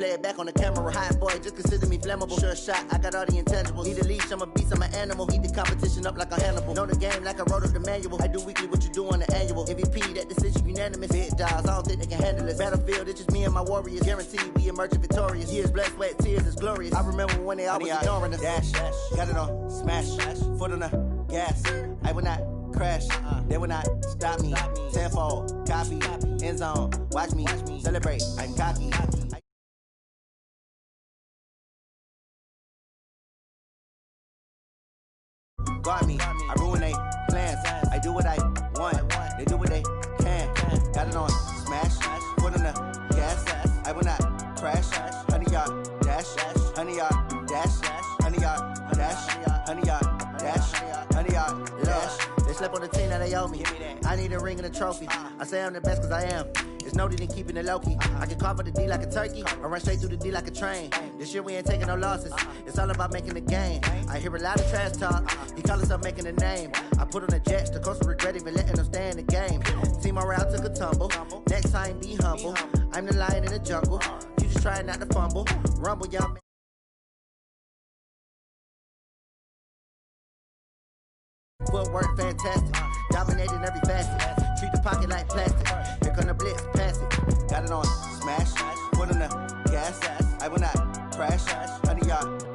play it back on the camera. Hot boy, just consider me flammable. Sure shot, I got all the intangibles. Need a leash, I'm a beast, I'm an animal. Eat the competition up like a Hannibal. Know the game like I wrote up the manual. I do weekly what you do on the annual. MVP, that decision unanimous. Big dogs, I don't think they can handle it. Battlefield, it's just me and my warriors. Guaranteed we emerge victorious. Years, blood, sweat, tears, is glorious. I remember when they always ignoring us. Dash, got it on, smash, foot on the gas. I will not crash, they will not stop me. Tenfold, copy, end zone, watch me celebrate. I'm cocky. Guard me, I ruin they plans. I do what I want, they do what they can. Got it on, smash, foot on the gas. I will not crash, 100-yard dash, 100-yard dash, 100-yard dash, 100-yard dash, 100-yard dash. They slept on the team that they owe me. I need a ring and a trophy. I say I'm the best cause I am. It's noted in keeping it low-key. I can carve up the D like a turkey or run straight through the D like a train. This year we ain't taking no losses. It's all about making the game. I hear a lot of trash talk. He call himself making a name. I put on the Jets. The coach will regret even letting them stay in the game. Team morale took a tumble. Next time be humble. I'm the lion in the jungle. You just trying not to fumble. Rumble, y'all. Footwork fantastic, dominating every facet. Treat the pocket like plastic. Here come the blitz, pass it. Got it on, smash, foot on the gas. I will not crash, 100-yard.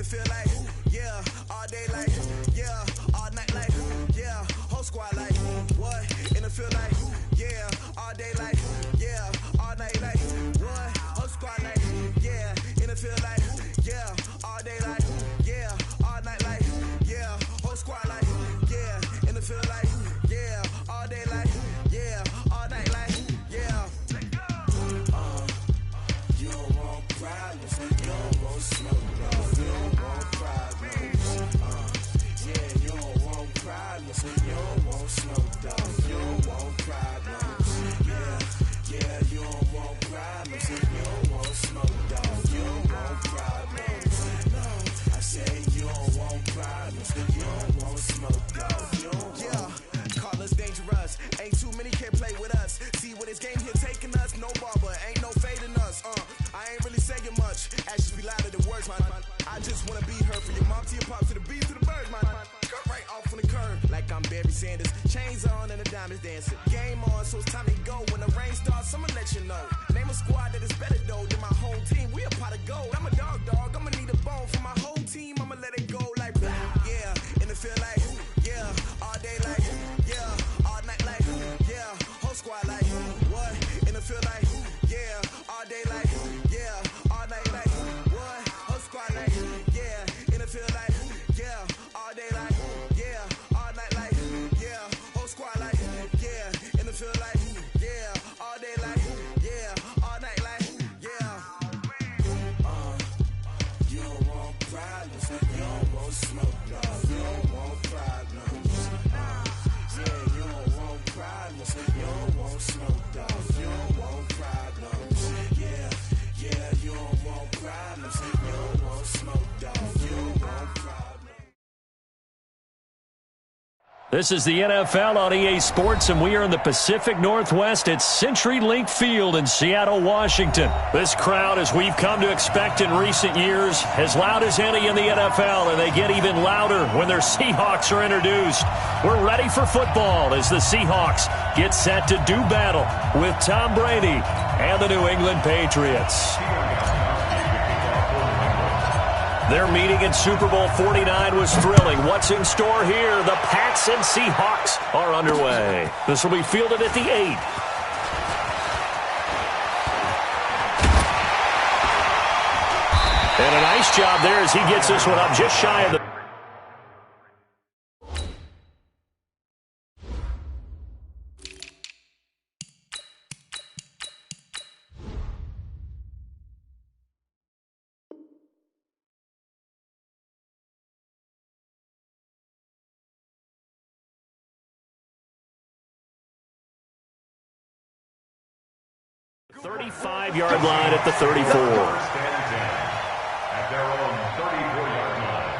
Feel like, yeah, all day like, yeah, all night like, yeah, whole squad like, what? And it feel like, yeah, all day like, yeah, all night like, what? Whole squad like, yeah, and it feel like, yeah, all day like, yeah, all night like, yeah, whole squad like, yeah, and it feel like, yeah, all day like, yeah, all night like, yeah. You don't want problems, you don't want smoke. You don't want smoke, dog. You don't want problems. Yeah, you don't want problems. You don't want smoke, dog. You don't want problems. No, I said you don't want problems. You don't want smoke, dog. Yeah, call us dangerous. Ain't too many can play with us. See what this game here taking us. No barber, ain't no fading us. I ain't really saying much. Actions be louder than words, man. I just wanna be heard from your mom to your pop to the beat to the birds, man. Cut right off on the curb, like I'm Barry Sanders. Chains on and the diamonds dancing. Game on, so it's time to go. When the rain starts, I'ma let you know. Name a squad that is better though than my whole team. We a pot of gold. I'm a dog. I'ma need a bone for my whole team. I'ma let it go like, yeah. And it feel like, yeah, all day like, yeah, all night like, yeah, whole squad like, what? And it feel like, yeah, all day like, yeah, all night like, what? Whole squad like, yeah, and it feel like, yeah, all day like, yeah, all night like, yeah, whole squad like, yeah, and it feel like, yeah, all day like, yeah, all night like, yeah. You don't want problems, you don't want smoke, no, you don't want problems. Yeah, you don't want problems, you don't want smoke, dog. You don't want problems. Yeah, you don't want problems, you don't want smoke, dog. You don't want problems. This is the NFL on EA Sports, and we are in the Pacific Northwest at CenturyLink Field in Seattle, Washington. This crowd, as we've come to expect in recent years, as loud as any in the NFL, and they get even louder when their Seahawks are introduced. We're ready for football as the Seahawks get set to do battle with Tom Brady and the New England Patriots. Their meeting in Super Bowl 49 was thrilling. What's in store here? The Pats and Seahawks are underway. This will be fielded at the 8. And a nice job there as he gets this one up just shy of the 35-yard line at the 34. At their own 34-yard line.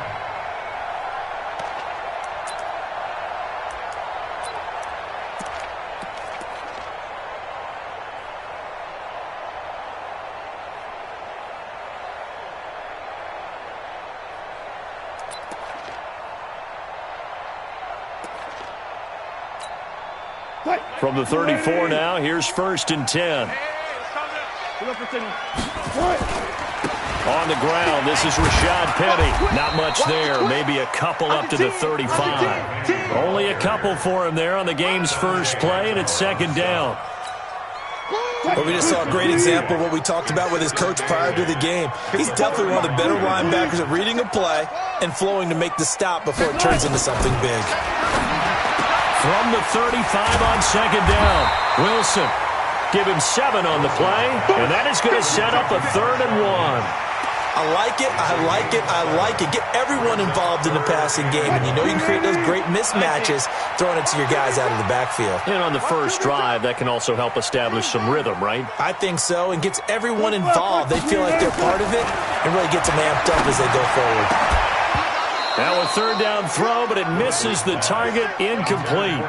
From the 34 now, here's 1st and 10. On the ground, this is Rashad Penny. Not much there, maybe a couple up to the 35. Only a couple for him there on the game's first play, and it's 2nd down. Well, we just saw a great example of what we talked about with his coach prior to the game. He's definitely one of the better linebackers at reading a play and flowing to make the stop before it turns into something big. From the 35 on 2nd down, Wilson. Give him 7 on the play, and that is going to set up a 3rd and 1. I like it, I like it, I like it. Get everyone involved in the passing game, and you know you can create those great mismatches throwing it to your guys out of the backfield. And on the first drive, that can also help establish some rhythm, right? I think so, and gets everyone involved. They feel like they're part of it and really gets them amped up as they go forward. Now a 3rd down throw, but it misses the target, incomplete.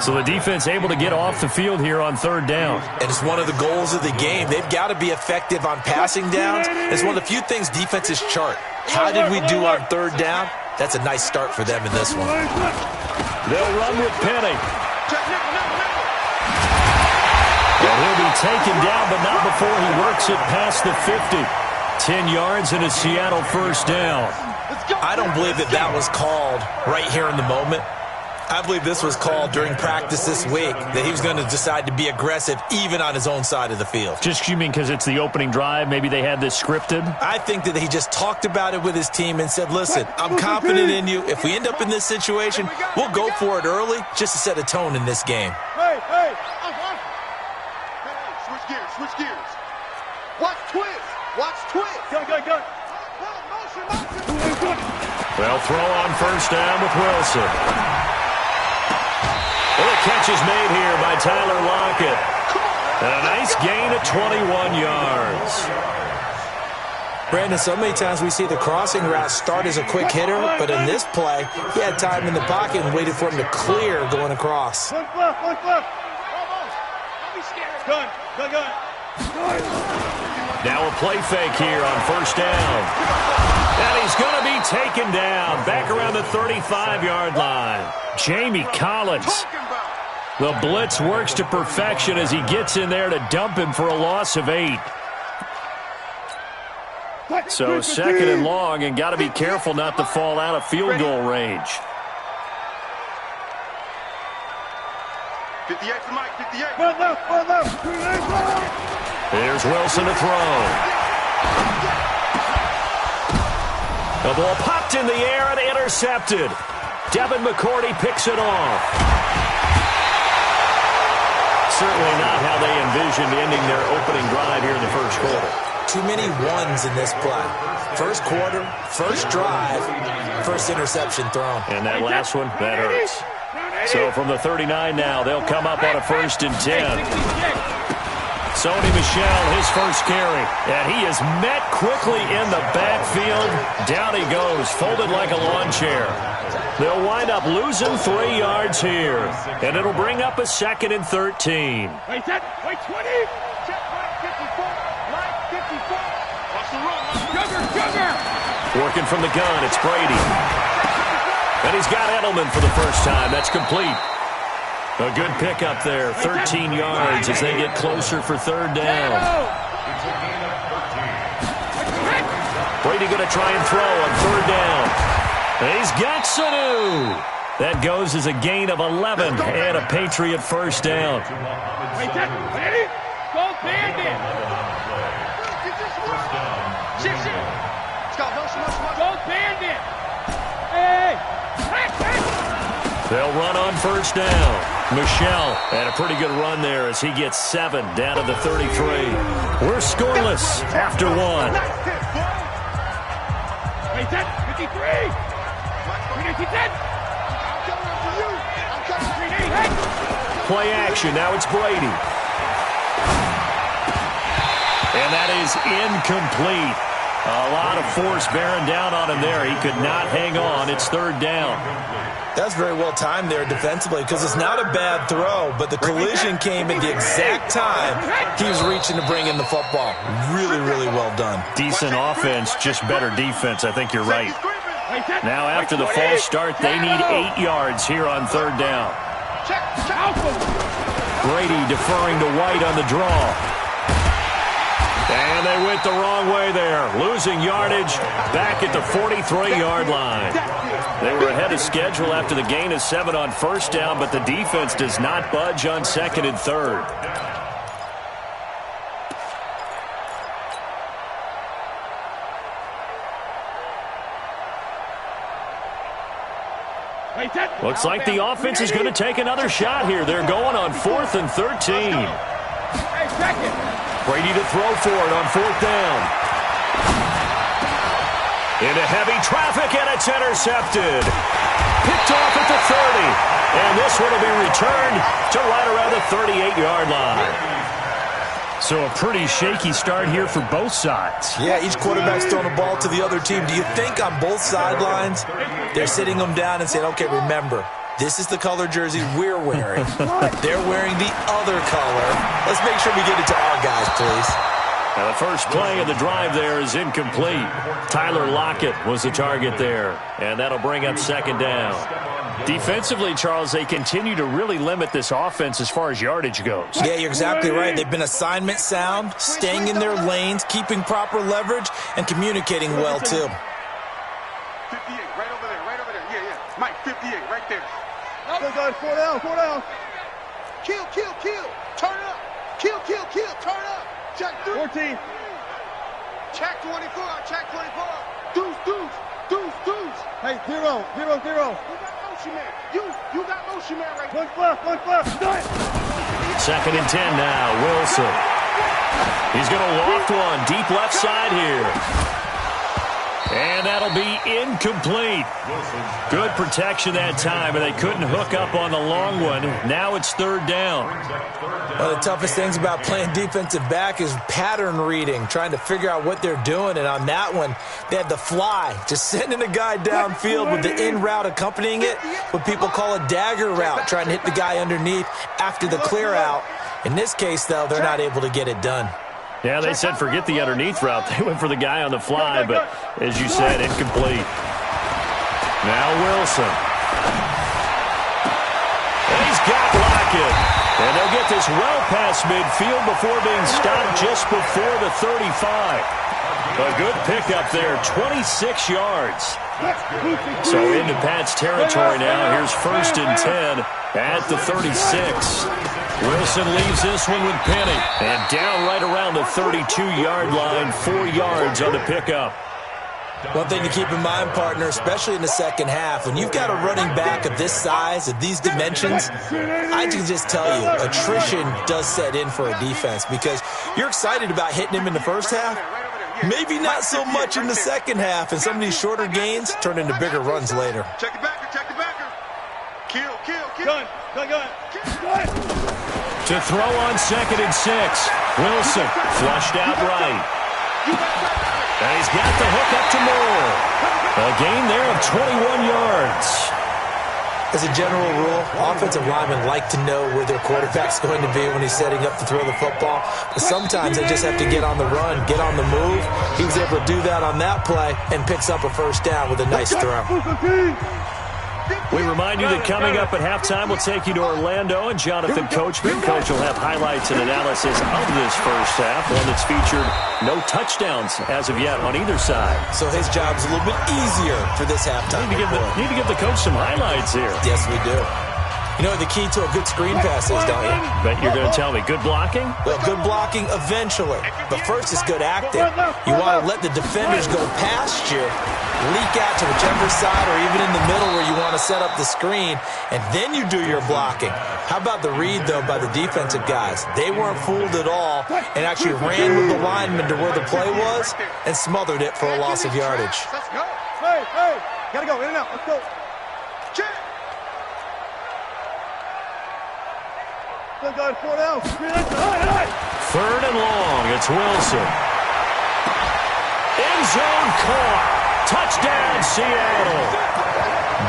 So the defense able to get off the field here on 3rd down. And it's one of the goals of the game. They've got to be effective on passing downs. It's one of the few things defenses chart. How did we do on 3rd down? That's a nice start for them in this one. They'll run with Penny. And he'll be taken down, but not before he works it past the 50. 10 yards and a Seattle 1st down. I don't believe that was called right here in the moment. I believe this was called during practice this week, that he was going to decide to be aggressive even on his own side of the field. Just you mean because it's the opening drive? Maybe they had this scripted? I think that he just talked about it with his team and said, listen, I'm confident in you. If we end up in this situation, we'll go for it early just to set a tone in this game. Hey, switch gears, switch gears. Watch twist, watch twist. Go. Well, throw on 1st down with Wilson. Well, the catch is made here by Tyler Lockett. And a nice gain of 21 yards. Brandon, so many times we see the crossing route start as a quick hitter, but in this play, he had time in the pocket and waited for him to clear going across. Look. Don't be scared. Gun. Now a play fake here on 1st down. And he's going to be taken down back around the 35-yard line. Jamie Collins. The blitz works to perfection as he gets in there to dump him for a loss of 8. So 2nd and long, and got to be careful not to fall out of field goal range. 58 to Mike, 58. Here's Wilson to throw. The ball popped in the air and intercepted. Devin McCourty picks it off. Certainly not how they envisioned ending their opening drive here in the 1st quarter. Too many ones in this play. 1st quarter, 1st drive, 1st interception thrown. And that last one, that hurts. So from the 39 now, they'll come up on a 1st and 10. Sony Michel, his 1st carry. And he is met quickly in the backfield. Down he goes, folded like a lawn chair. They'll wind up losing 3 yards here. And it'll bring up a 2nd and 13. Wait, 20. Check right 54. Right 54. Watch the run. Jugger. Working from the gun, it's Brady. And he's got Edelman for the first time. That's complete. A good pickup there, 13 yards as they get closer for 3rd down. Brady going to try and throw on 3rd down. And he's got Sanu. That goes as a gain of 11 and a Patriot 1st down. Ready? Go Bandit. Go Bandit. Hey. They'll run on 1st down. Michel had a pretty good run there as he gets 7 down to the 33. We're scoreless after 1. Wait, 53. Play action. Now it's Brady. And that is incomplete. A lot of force bearing down on him there. He could not hang on. It's third down. That's very well timed there defensively because it's not a bad throw, but the collision came at the exact time he was reaching to bring in the football. Really, really well done. Decent offense, just better defense. I think you're right. Now after the false start, they need 8 yards here on third down. Brady deferring to White on the draw. And they went the wrong way there. Losing yardage back at the 43-yard line. They were ahead of schedule after the gain of 7 on first down, but the defense does not budge on second and third. Looks like the offense is going to take another shot here. They're going on 4th and 13. Brady to throw for it on 4th down. Into heavy traffic, and it's intercepted. Picked off at the 30. And this one will be returned to right around the 38-yard line. So a pretty shaky start here for both sides. Yeah, each quarterback's throwing the ball to the other team. Do you think on both sidelines they're sitting them down and saying, okay, remember, this is the color jersey we're wearing. They're wearing the other color. Let's make sure we get it to our guys, please. Now the first play of the drive there is incomplete. Tyler Lockett was the target there, and that'll bring up second down. Defensively, Charles, they continue to really limit this offense as far as yardage goes. Yeah, you're exactly right. They've been assignment sound, staying in their lanes, keeping proper leverage, and communicating well, too. 58, right over there. Yeah. Mike, 58, right there. Go, guys, 4 down. Kill. Turn up. Kill. Turn up. Check 14. Check 24. Deuce. Hey, 0. You got motion man. You got motion man right there. One fluff. Done. Second and 10 now. Wilson. He's going to loft one deep left side here. And that'll be incomplete. Good protection that time, and they couldn't hook up on the long one. Now it's third down. One of the toughest things about playing defensive back is pattern reading, trying to figure out what they're doing. And on that one, they had the fly, just sending a guy downfield with the in route accompanying it, what people call a dagger route, trying to hit the guy underneath after the clear out. In this case, though, they're not able to get it done. Yeah, they said forget the underneath route. They went for the guy on the fly, but as you said, incomplete. Now Wilson. And he's got Lockett. And they'll get this well past midfield before being stopped just before the 35. A good pickup there, 26 yards. So into Pat's territory now. Here's 1st and 10 at the 36. Wilson leaves this one with Penny. And down right around the 32-yard line, 4 yards on the pickup. One thing to keep in mind, partner, especially in the second half, when you've got a running back of this size, of these dimensions, I can just tell you, attrition does set in for a defense because you're excited about hitting him in the first half. Maybe not so much in the second half, and some of these shorter gains turn into bigger runs later. Check the backer. Kill. Gun. To throw on 2nd and 6. Wilson flushed out right. And he's got the hook up to Moore. A gain there of 21 yards. As a general rule, offensive linemen like to know where their quarterback's going to be when he's setting up to throw the football. But sometimes they just have to get on the run, get on the move. He was able to do that on that play and picks up a first down with a nice throw. We remind you that coming up at halftime, we'll take you to Orlando, and Jonathan Coachman. Coach will have highlights and analysis of this first half, one that's featured no touchdowns as of yet on either side. So his job's a little bit easier for this halftime. Need to give the coach some highlights here. Yes, we do. You know what the key to a good screen pass is, don't you? Bet you're going to tell me. Good blocking? Well, good blocking eventually. But first is good acting. You want to let the defenders go past you, leak out to whichever side or even in the middle where you want to set up the screen, and then you do your blocking. How about the read, though, by the defensive guys? They weren't fooled at all and actually ran with the lineman to where the play was and smothered it for a loss of yardage. Let's go. Hey, gotta go, in and out, let's go. Check. Go, guys, 4 down. 3rd and long. It's Wilson. End zone caught. Touchdown, Seattle.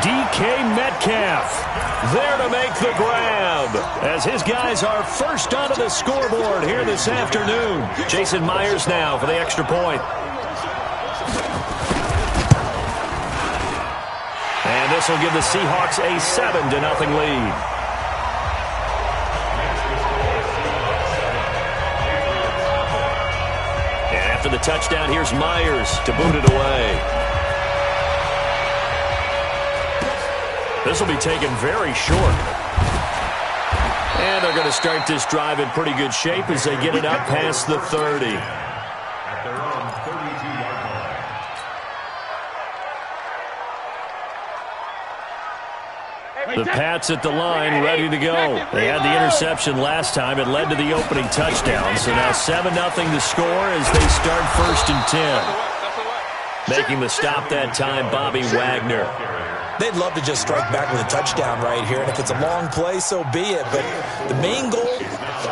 DK Metcalf there to make the grab as his guys are first onto the scoreboard here this afternoon. Jason Myers now for the extra point. And this will give the Seahawks a 7-0 lead. And after the touchdown, here's Myers to boot it away. This will be taken very short. And they're going to start this drive in pretty good shape as they get it up past the 30. At their own 32-yard line. The Pats at the line, ready to go. They had the interception last time. It led to the opening touchdown. So now 7-0 the score as they start 1st and 10. Making the stop that time, Bobby Wagner. They'd love to just strike back with a touchdown right here, and if it's a long play, so be it. But the main goal,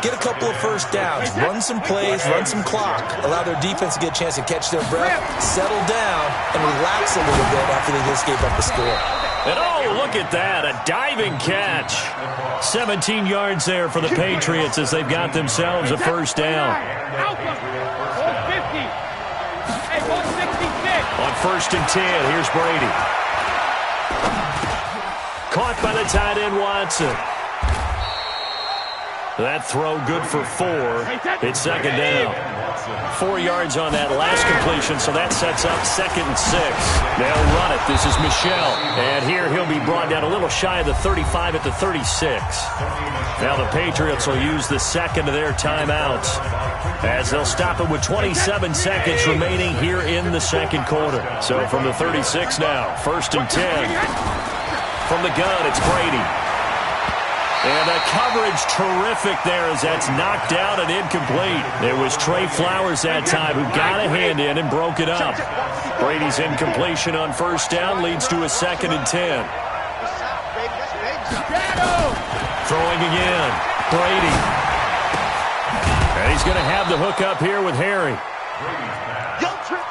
get a couple of first downs, run some plays, run some clock, allow their defense to get a chance to catch their breath, settle down, and relax a little bit after they just gave up the score. And oh, look at that, a diving catch. 17 yards there for the Patriots as they've got themselves a first down. On 1st and 10, here's Brady. Caught by the tight end, Watson. That throw good for 4. It's 2nd down. 4 yards on that last completion, so that sets up 2nd and 6. They'll run it. This is Michel. And here he'll be brought down a little shy of the 35 at the 36. Now the Patriots will use the second of their timeouts as they'll stop it with 27 seconds remaining here in the second quarter. So from the 36 now, 1st and 10. From the gun, it's Brady. And the coverage terrific there as that's knocked down and incomplete. It was Trey Flowers that time who got a hand in and broke it up. Brady's incompletion on 1st down leads to a 2nd and 10. Throwing again. Brady. And he's going to have the hook up here with Harry.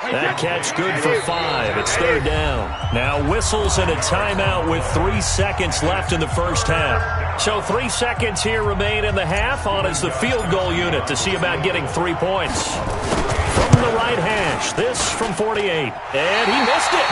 That catch good for 5. It's 3rd down. Now whistles and a timeout with 3 seconds left in the first half. So 3 seconds here remain in the half. On is the field goal unit to see about getting 3 points. From the right hash, this from 48. And he missed it.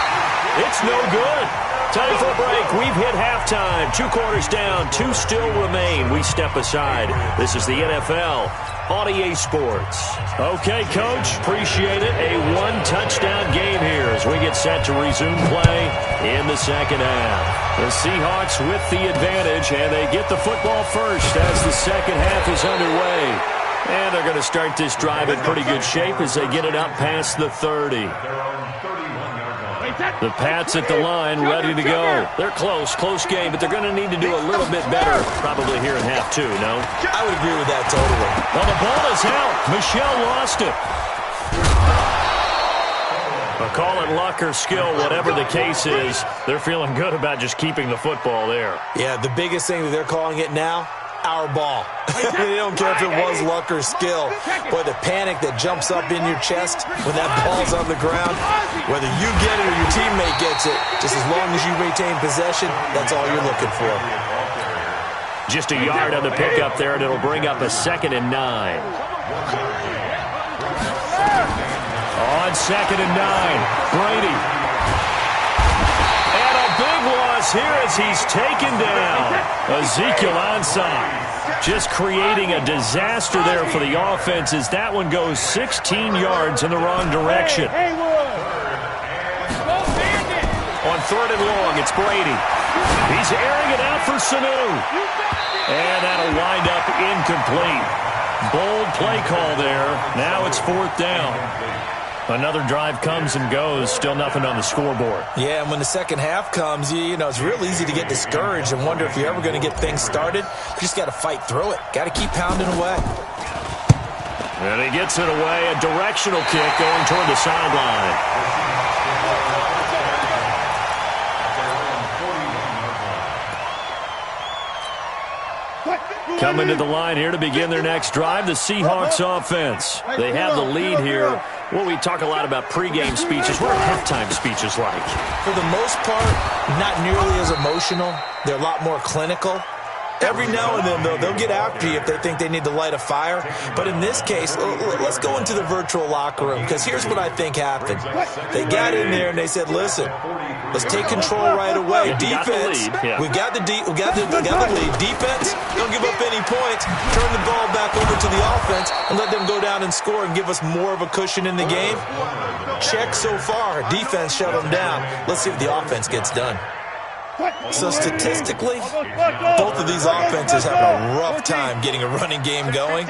It's no good. Time for a break. We've hit halftime. 2 quarters down. 2 still remain. We step aside. This is the NFL on EA Sports. Okay, Coach, appreciate it. A 1-touchdown game here as we get set to resume play in the second half. The Seahawks with the advantage, and they get the football first as the second half is underway. And they're going to start this drive in pretty good shape as they get it up past the 30. The Pats at the line, ready to go. They're close game, but they're going to need to do a little bit better probably here in half 2, no? I would agree with that totally. Well, the ball is out. Michel lost it. But call it luck or skill, whatever the case is, they're feeling good about just keeping the football there. Yeah, the biggest thing that they're calling it now, our ball. They don't care if it was luck or skill. Boy, the panic that jumps up in your chest when that ball's on the ground, whether you get it or your teammate gets it, just as long as you retain possession, that's all you're looking for. Just a yard on the pickup there, and it'll bring up a 2nd and 9. On 2nd and 9, Brady. And a big loss here as he's taken down. Ezekiel Ansah just creating a disaster there for the offense as that one goes 16 yards in the wrong direction. On 3rd and long, it's Brady. He's airing it out for Sanu. And that'll wind up incomplete. Bold play call there. Now it's 4th down. Another drive comes and goes. Still nothing on the scoreboard. Yeah, and when the second half comes, you know, it's real easy to get discouraged and wonder if you're ever going to get things started. You just got to fight through it. Got to keep pounding away. And he gets it away. A directional kick going toward the sideline. Coming to the line here to begin their next drive, the Seahawks offense. They have the lead here. Well, we talk a lot about pregame speeches. What are halftime speeches like? For the most part, not nearly as emotional. They're a lot more clinical. Every now and then, though, they'll get after you if they think they need to light a fire. But in this case, let's go into the virtual locker room, because here's what I think happened. They got in there and they said, listen, let's take control right away. Defense, we got the lead. Defense, don't give up any points. Turn the ball back over to the offense and let them go down and score and give us more of a cushion in the game. Check so far. Defense shut them down. Let's see if the offense gets done. So statistically, both of these offenses have a rough time getting a running game going.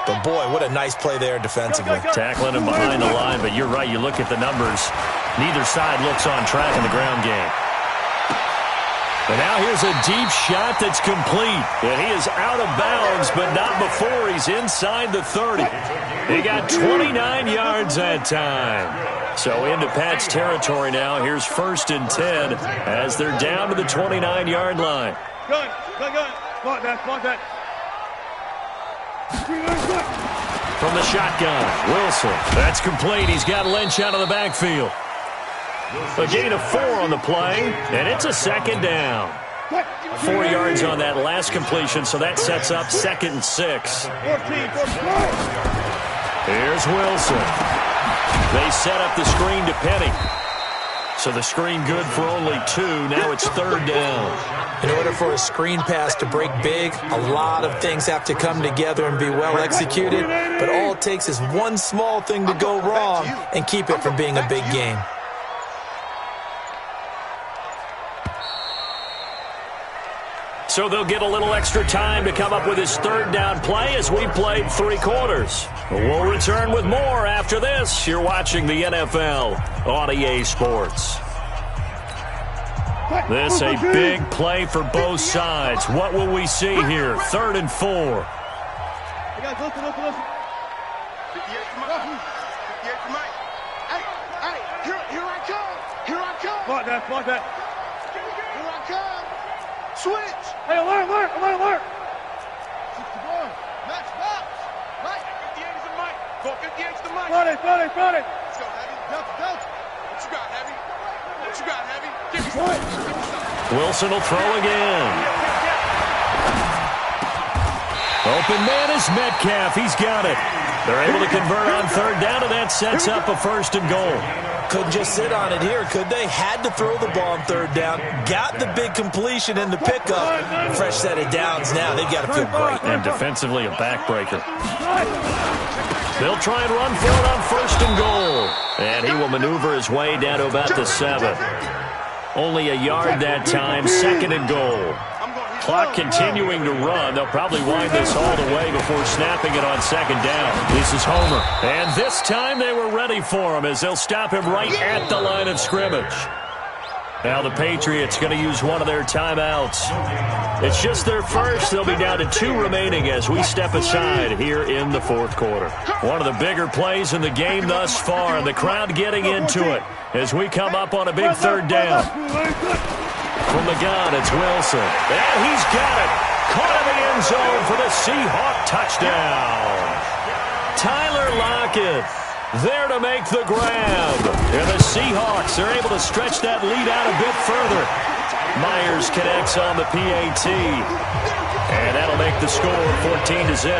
But boy, what a nice play there defensively. Tackling him behind the line, but you're right. You look at the numbers. Neither side looks on track in the ground game. And now here's a deep shot that's complete. And he is out of bounds, but not before he's inside the 30. He got 29 yards that time. So into Pat's territory now. Here's 1st and 10 as they're down to the 29-yard line. Gun. Block that. From the shotgun, Wilson. That's complete. He's got Lynch out of the backfield. A gain of 4 on the play, and it's a 2nd down. 4 yards on that last completion, so that sets up 2nd and 6. Here's Wilson. They set up the screen to Penny. So the screen good for only 2. Now it's 3rd down. In order for a screen pass to break big, a lot of things have to come together and be well executed. But all it takes is one small thing to go wrong and keep it from being a big game. So they'll get a little extra time to come up with his 3rd down play as we played 3 quarters. We'll return with more after this. You're watching the NFL on EA Sports. This a big play for both sides. What will we see here? 3rd and 4. Hey, guys, listen. 58 to Mike. 58 to Mike. Hey, here I come. Block that. Here I come. Switch. Hey, alert. 61. Max box. Mike. 58 is the Mike. Go 58 to the Mike. Front it. Let's go, Heavy. Delta. What you got, Heavy? Give me some. Wilson will throw again. Open man is Metcalf. He's got it. They're able to convert on 3rd down, and that sets up a 1st and goal. Couldn't just sit on it here, could they? Had to throw the ball on 3rd down. Got the big completion in the pickup. Fresh set of downs now. They've got to feel great. And defensively, a backbreaker. They'll try and run for it on 1st and goal. And he will maneuver his way down to about the 7. Only a yard that time, 2nd and goal. Clock continuing to run. They'll probably wind this all the way before snapping it on 2nd down. This is Homer. And this time they were ready for him as they'll stop him right at the line of scrimmage. Now the Patriots going to use one of their timeouts. It's just their first. They'll be down to 2 remaining as we step aside here in the 4th quarter. One of the bigger plays in the game thus far, and the crowd getting into it as we come up on a big 3rd down. From the gun, it's Wilson. And he's got it. Caught in the end zone for the Seahawk touchdown. Tyler Lockett there to make the grab. And the Seahawks are able to stretch that lead out a bit further. Myers connects on the PAT. And that'll make the score 14-0.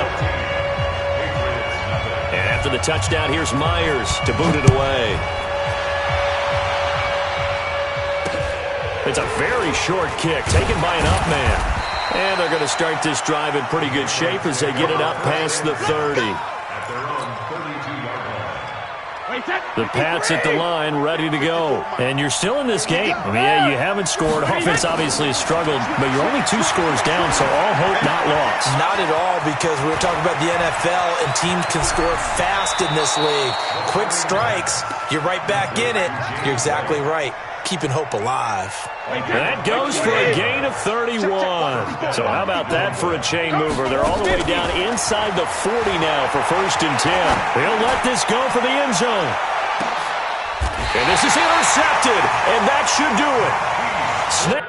And after the touchdown, here's Myers to boot it away. It's a very short kick taken by an up man. And they're going to start this drive in pretty good shape as they get it up past the 30. The Pats at the line, ready to go. And you're still in this game. Yeah, you haven't scored. Offense obviously has struggled, but you're only 2 scores down, so all hope not lost. Not at all, because we were talking about the NFL, and teams can score fast in this league. Quick strikes, you're right back in it. You're exactly right. Keeping hope alive. That goes for a gain of 31. So how about that for a chain mover? They're all the way down inside the 40 now for 1st and 10. They'll let this go for the end zone. And this is intercepted, and that should do it. Snap.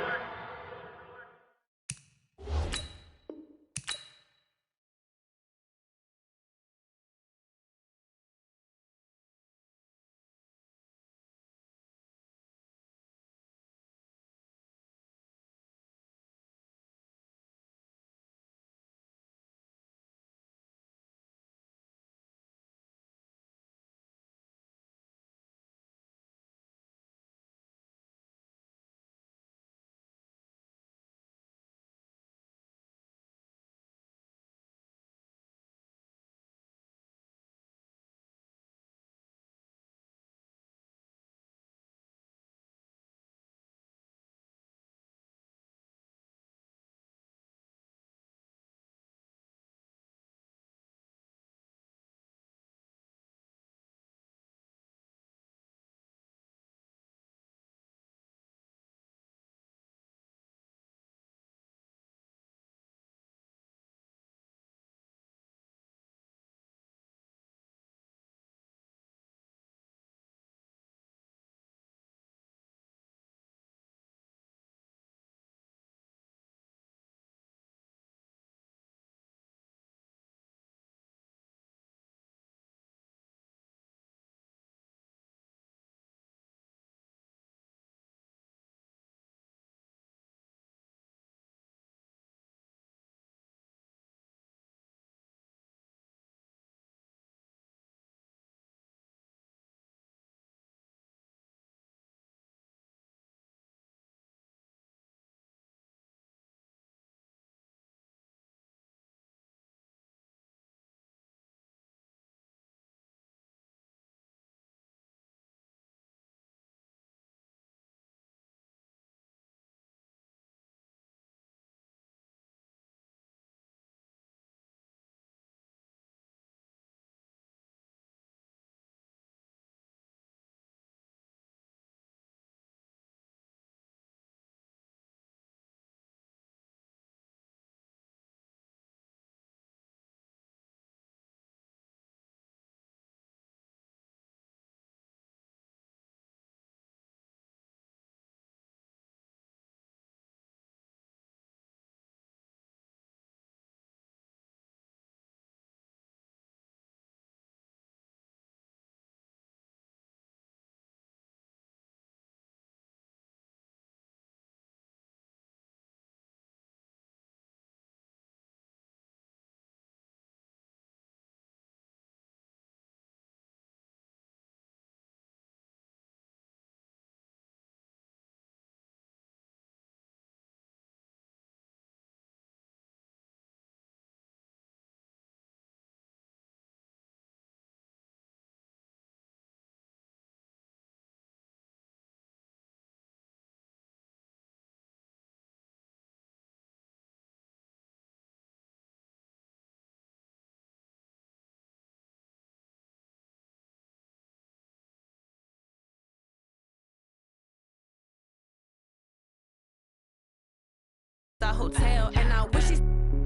hotel. And I wish she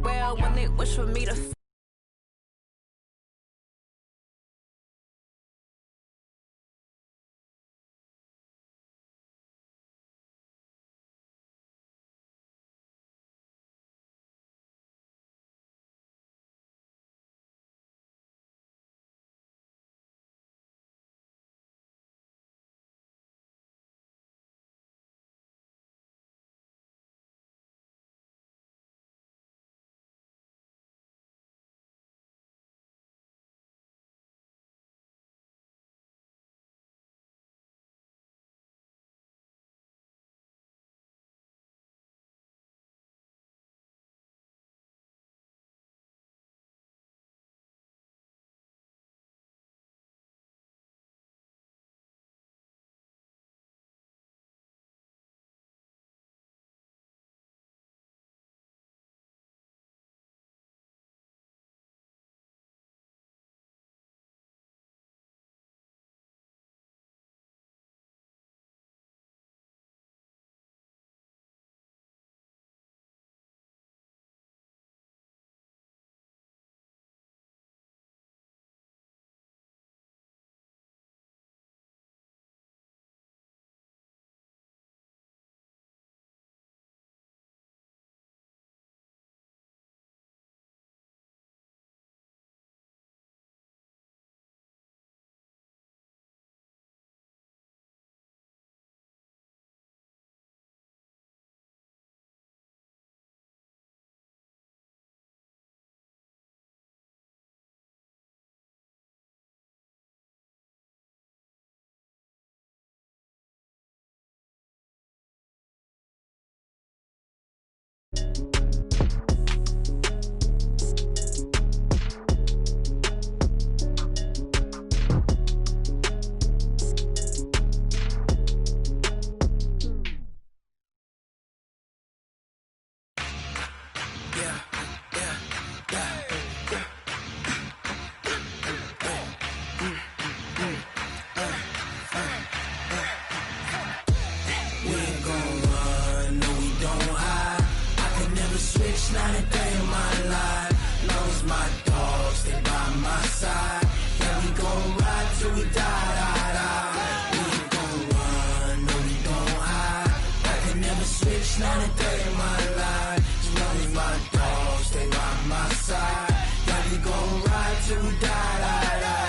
well when they wish for me to not a day in my life. Long as my dogs stay by my side. Yeah, we gon' ride till we die, die, die. We ain't gon' run, no, we gon' hide. I can never switch, not a day in my life. As long as my dogs stay by my side. Yeah, we gon' ride till we die, die, die.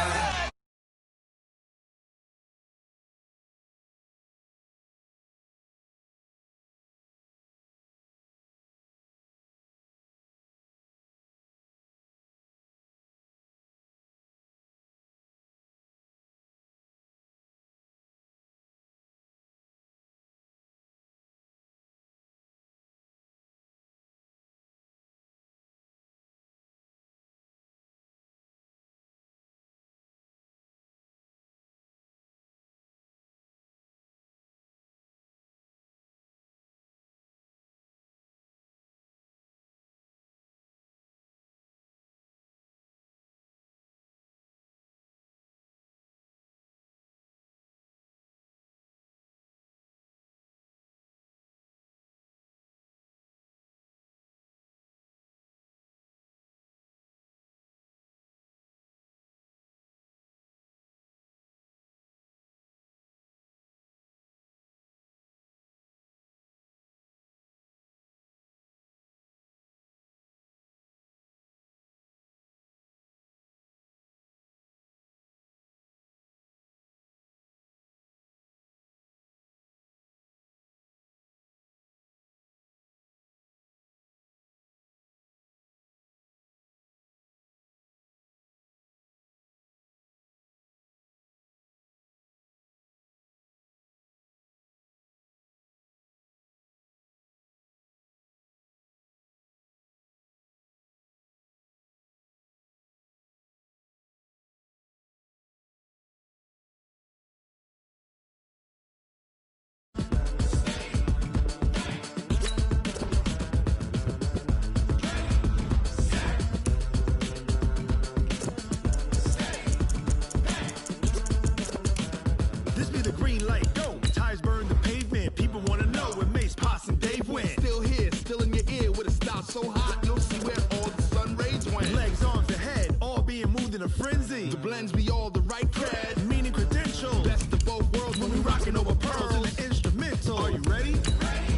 in a frenzy. The blends be all the right cred, meaning credentials. Best of both worlds when we rockin' over pearls in the instrumental. Are you ready?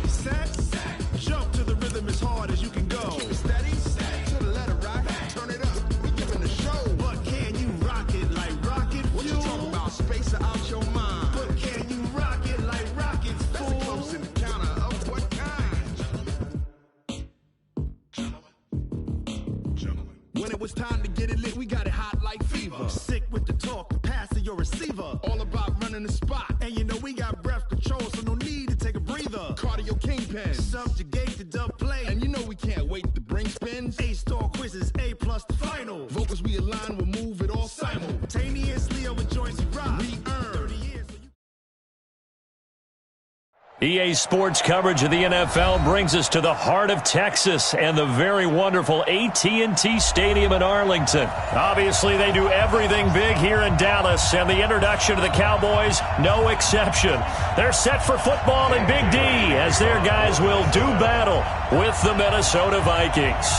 Set. Jump to the rhythm as hard as you can go. Steady. To the letter right. Turn it up. We giving the show. But can you rock it like rocket fuel? What you talking about? Space out your mind. But can you rock it like rockets, fool? That's a close encounter of what kind? Gentlemen. When it was time to get it lit, we got it hot like fever. Sick with the talk, the pass to your receiver. All about running the spot. And you know we got breath control, so no need to take a breather. Cardio kingpin, subjugate the dub play. And you know we can't wait to bring spins. A-star quizzes, A+ the final. Vocals we align, we'll move it all simultaneously over joints we rock. We earn 30 years. EA Sports coverage of the NFL brings us to the heart of Texas and the very wonderful AT&T Stadium in Arlington. Obviously, they do everything big here in Dallas, and the introduction to the Cowboys, no exception. They're set for football in Big D as their guys will do battle with the Minnesota Vikings.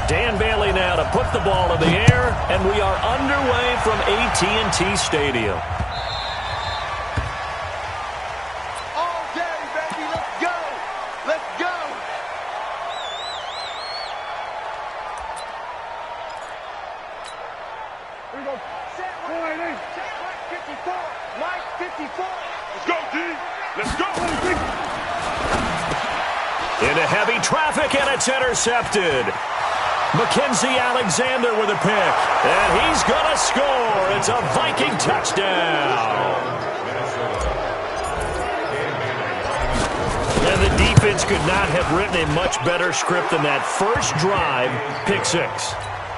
Dan Bailey now to put the ball in the air, and we are underway from AT&T Stadium. All day, baby. Let's go. Let's go. Here we go. Set right. Check right 54. Mike 54. Let's go, D. Let's go. Into heavy traffic, and it's intercepted. Mackenzie Alexander with a pick, and he's going to score. It's a Viking touchdown. And the defense could not have written a much better script than that first drive, pick six.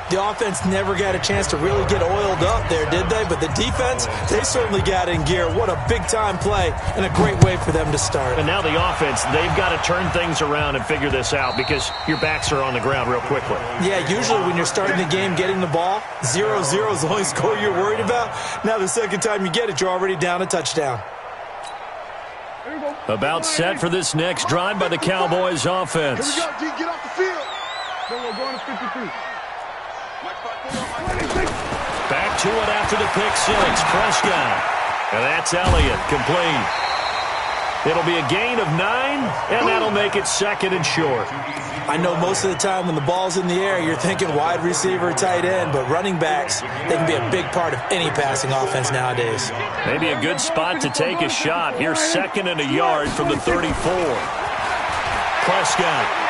The offense never got a chance to really get oiled up there, did they? But the defense, they certainly got in gear. What a big-time play and a great way for them to start. And now the offense, they've got to turn things around and figure this out because your backs are on the ground real quickly. Yeah, usually when you're starting the game getting the ball, 0-0 is the only score you're worried about. Now the second time you get it, you're already down a touchdown. About set for this next drive by the Cowboys offense. Here we go, D. Get off the field. Go on to 53. Back to it after the pick six. Prescott. And that's Elliott, complete. It'll be a gain of 9, and that'll make it second and short. I know most of the time when the ball's in the air, you're thinking wide receiver, tight end, but running backs, they can be a big part of any passing offense nowadays. Maybe a good spot to take a shot. Here's second and a yard from the 34. Prescott.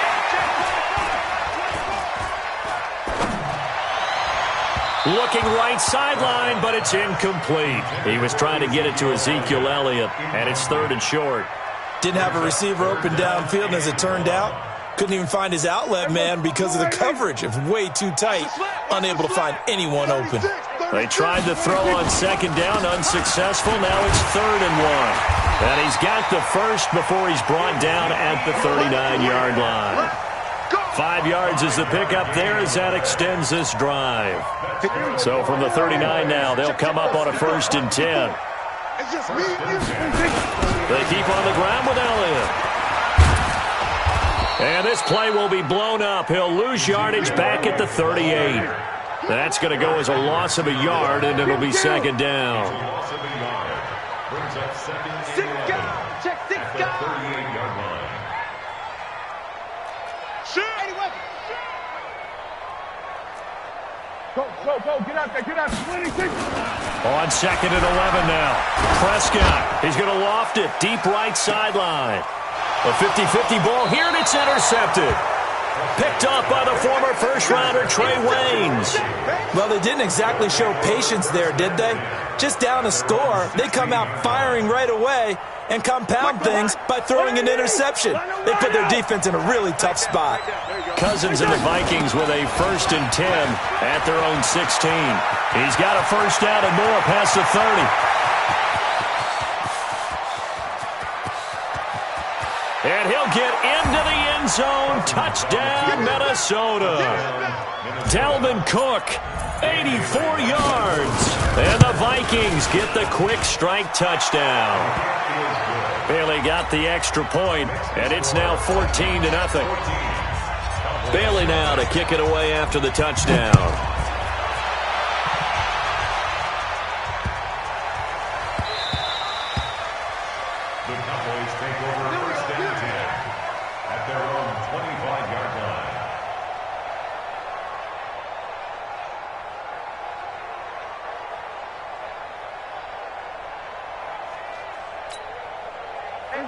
Looking right sideline, but it's incomplete. He was trying to get it to Ezekiel Elliott, and it's third and short. Didn't have a receiver open downfield, and as it turned out, couldn't even find his outlet man because of the coverage. It was way too tight, unable to find anyone open. They tried to throw on second down, unsuccessful. Now it's third and 1. And he's got the first before he's brought down at the 39-yard line. 5 yards is the pickup there as that extends this drive. So from the 39 now, they'll come up on a 1st and 10. They keep on the ground with Elliott. And this play will be blown up. He'll lose yardage back at the 38. That's going to go as a loss of a yard, and it'll be second down. Check 6 guys. Go, get out there, 26. On second and 11 now. Prescott, he's going to loft it, deep right sideline. A 50-50 ball here, and it's intercepted. Picked off by the former first-rounder Trey Waynes. Well, they didn't exactly show patience there, did they? Just down a score, they come out firing right away and compound things by throwing an interception. They put their defense in a really tough spot. Cousins and the Vikings with a 1st and 10 at their own 16. He's got a first down and more past the 30. And he'll get into the end zone. Touchdown, Minnesota. Dalvin Cook, 84 yards. And the Vikings get the quick strike touchdown. Bailey got the extra point, and it's now 14-0. Bailey now to kick it away after the touchdown.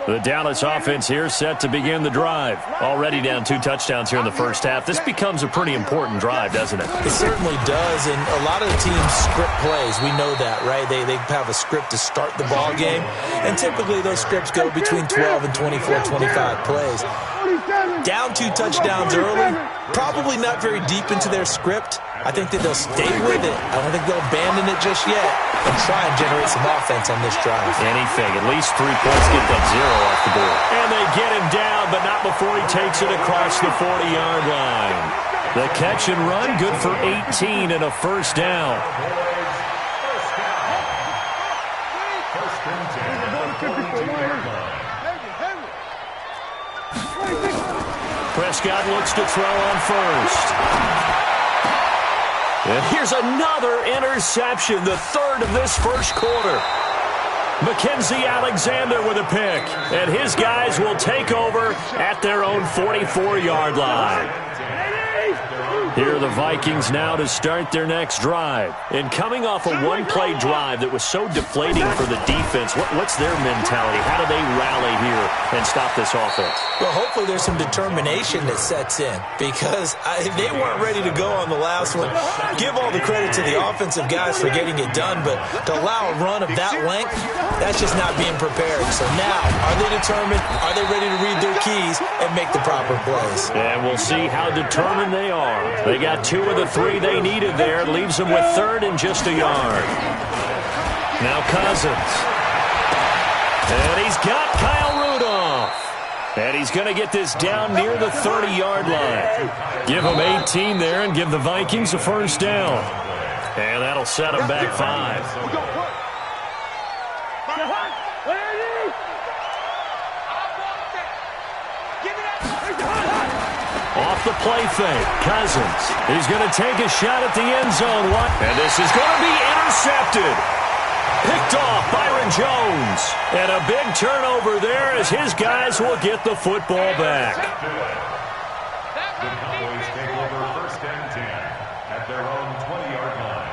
The Dallas offense here set to begin the drive. Already down 2 touchdowns here in the first half. This becomes a pretty important drive, doesn't it? It certainly does, and a lot of the teams script plays. We know that, right? They have a script to start the ball game, and typically those scripts go between 12 and 24, 25 plays. Down 2 touchdowns early, probably not very deep into their script. I think that they'll stay with it. I don't think they'll abandon it just yet and try and generate some offense on this drive. Anything. At least 3 points, get that 0 off the board. And they get him down, but not before he takes it across the 40-yard line. The catch and run, good for 18 and a first down. Prescott looks to throw on first. And here's another interception, the third of this first quarter. Mackenzie Alexander with a pick, and his guys will take over at their own 44-yard line. Here are the Vikings now to start their next drive. And coming off a one-play drive that was so deflating for the defense, what's their mentality? How do they rally here and stop this offense? Well, hopefully there's some determination that sets in because they weren't ready to go on the last one. Give all the credit to the offensive guys for getting it done, but to allow a run of that length, that's just not being prepared. So now, are they determined? Are they ready to read their keys and make the proper plays? And we'll see how determined they are. They got 2 of the 3 they needed there. Leaves them with 3rd and just a yard. Now Cousins. And he's got Kyle Rudolph. And he's going to get this down near the 30-yard line. Give him 18 there and give the Vikings a first down. And that'll set them back 5. Off the play fake, Cousins. He's going to take a shot at the end zone. And this is going to be intercepted. Picked off Byron Jones. And a big turnover there as his guys will get the football back. The Cowboys take over 1st and 10 at their own 20-yard line.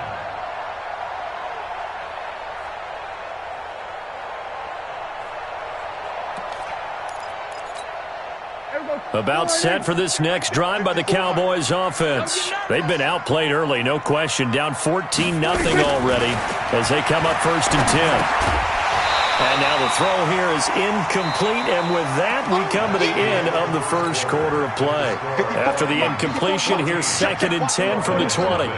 About set for this next drive by the Cowboys offense. They've been outplayed early, no question. Down 14-0 already as they come up 1st and 10. And now the throw here is incomplete, and with that we come to the end of the first quarter of play. After the incompletion, here's 2nd and 10 from the 20.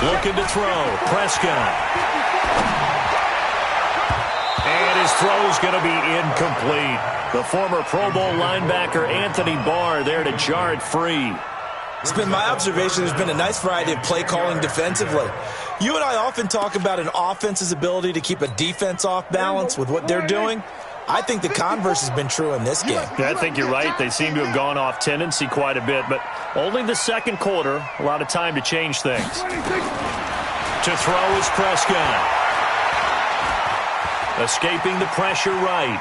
Looking to throw, Prescott. And his throw is going to be incomplete. The former Pro Bowl linebacker Anthony Barr there to jar it free. It's been my observation there's been a nice variety of play calling defensively. You and I often talk about an offense's ability to keep a defense off balance with what they're doing. I think the converse has been true in this game. Yeah, I think you're right. They seem to have gone off tendency quite a bit, but only the second quarter, a lot of time to change things. To throw is Prescott. Escaping the pressure right.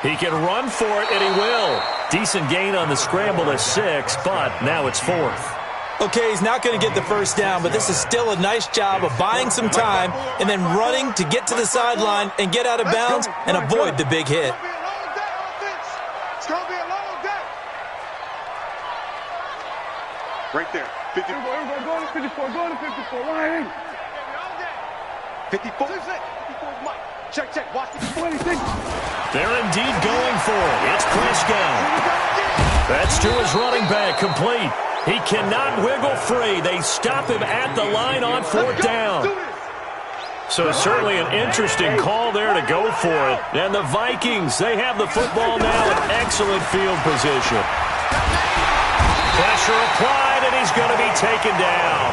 He can run for it, and he will. Decent gain on the scramble is 6, but now it's 4th. Okay, he's not going to get the first down, but this is still a nice job of buying some time and then running to get to the sideline and get out of bounds and avoid the big hit. It's going to be a long day. Right there. 54. Go to 54. Go to 54. Right. 54. 54, Mike. Check. Watch the 26. They're indeed going for it. It's Prescott. That's to his running back, complete. He cannot wiggle free. They stop him at the line on 4th down. So certainly an interesting call there to go for it. And the Vikings, they have the football now in excellent field position. Pressure applied, and he's going to be taken down.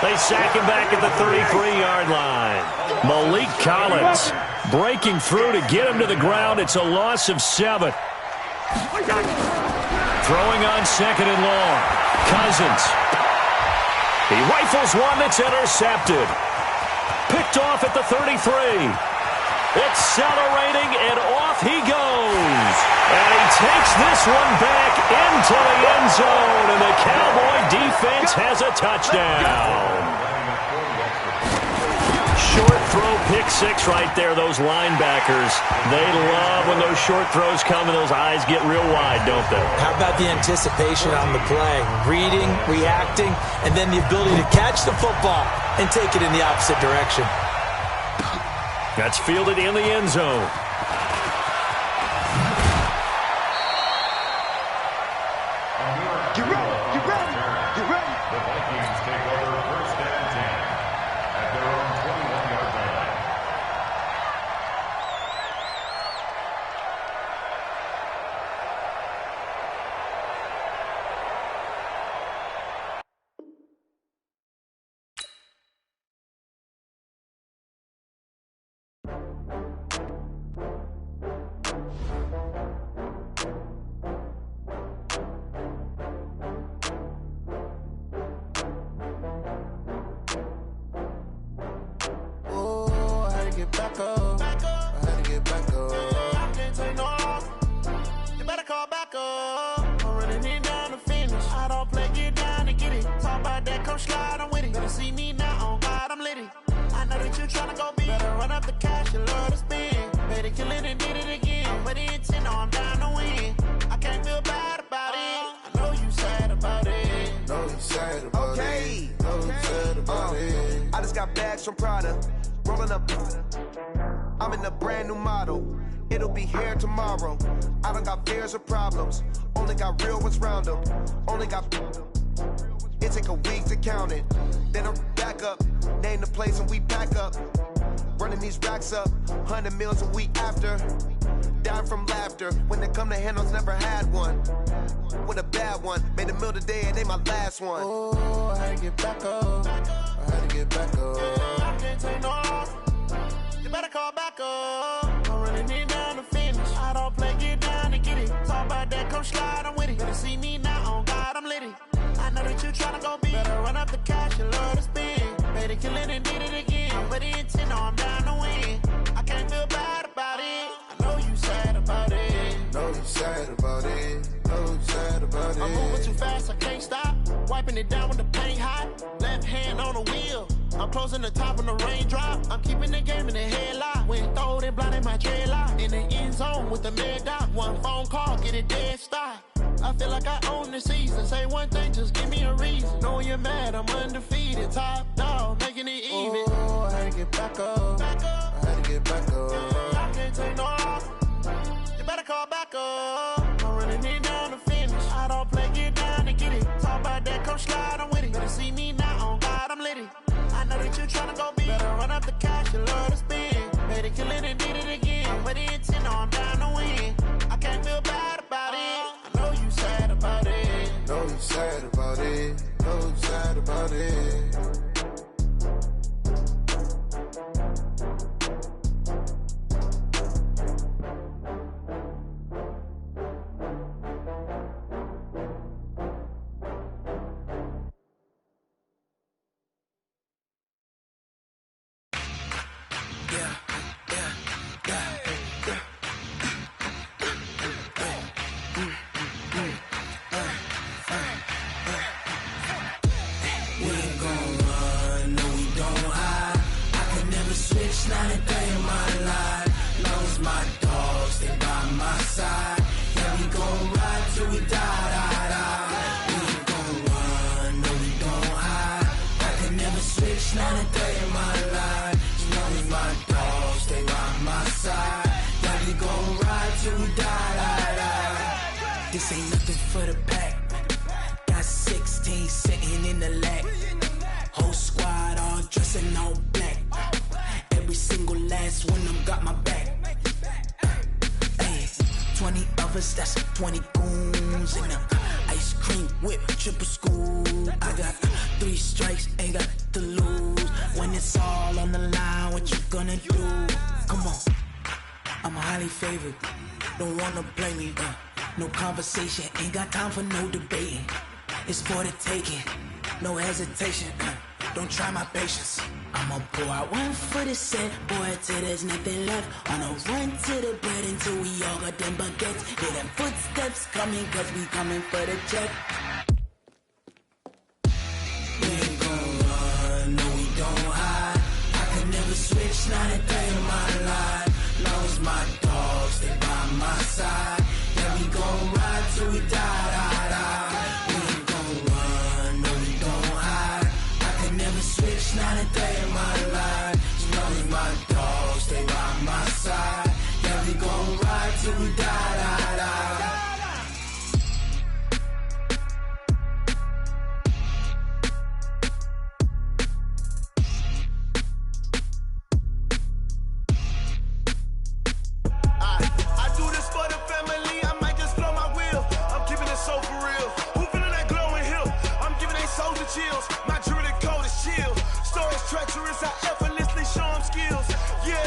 They sack him back at the 33-yard line. Malik Collins breaking through to get him to the ground. It's a loss of 7. Throwing on 2nd and long. Cousins. He rifles one that's intercepted. Picked off at the 33. Accelerating, and off he goes. And he takes this one back into the end zone, and the Cowboy defense has a touchdown. Short throw, pick 6 right there. Those linebackers, they love when those short throws come and those eyes get real wide, don't they? How about the anticipation on the play? Reading, reacting, and then the ability to catch the football and take it in the opposite direction. That's fielded in the end zone. Get ready, get ready, get ready. The Vikings take over 1st and 10 at their own 21-yard line. I just got bags from Prada, rolling up. I'm in a brand new model. It'll be here tomorrow. I don't got fears or problems. Only got real ones round them. Only got. It take a week to count it. Then I'm back up. Name the place and we pack up. Running these racks up. 100 meals a week after. Dying from laughter. When they come to handles, never had one. With a bad one. Made a meal today and they my last one. Oh, I had to get back up. I had to get back up. I can't take no off. You better call back up. I'm running it down to finish. I don't play, get down and get it. Talk about that, come slide, I'm with it. Better see me now, on God, I'm litty. I know that you tryna go big. Better run up the cash, you love to spend. Made a killing and did it again. But the intent, no, I'm down to win. I can't feel bad about it. I know you sad about it. Know you sad about it. Know you sad about it. I'm moving too fast, I can't stop. Wiping it down with the paint hot. Left hand on the wheel. I'm closing the top when the raindrop. I'm keeping the game in the headlock. When throwed and blinded my dreadlock. In the end zone with the mad dot. One phone call, get it dead stop. I feel like I own the season. Say one thing, just give me a reason. Knowing you're mad, I'm undefeated. Top dog, making it even. Oh, I had to get back up. I had to get back up. I can't take no off. You better call back up. I'm running it down to finish. I don't play, get down and get it. Talk about that, come slide, I'm with it. Better see me now, on God, I'm litty. I know that you tryna go big. Better run up the cash, you love to spend. Made a killing and did it again. But the intent, no, I'm down to win. I can't feel bad about it. I know you sad about it. Know you sad about it. Know you sad about it. This ain't nothing for the pack. Got 16 sitting in the lag. Whole squad all dressing all black. Every single last one of them got my back. Hey, 20 of us, that's 20 goons in them. Ice cream whip, triple scoop. I got 3 strikes, ain't got to lose. When it's all on the line, what you gonna do? Come on, I'm highly favored. Don't wanna blame me, no conversation, ain't got time for no debating. It's for the taking, no hesitation. Don't try my patience. I'ma pour out one for the set, boy, till there's nothing left. On a run to the bread until we all got them baguettes. Hear them footsteps coming, cause we coming for the check. We ain't gon' run, no we don't hide. I could never switch, not a day in my life. Long as my dogs, they by my side. Yeah, we gon' ride till we die. We ain't gon' run, no we don't hide. I could never switch, not a day in my life. As long as my dogs, they by my side. Yeah, we gon' ride till we die. Chills. My jewelry code is chill. Stories treacherous, I effortlessly show them skills. Yeah.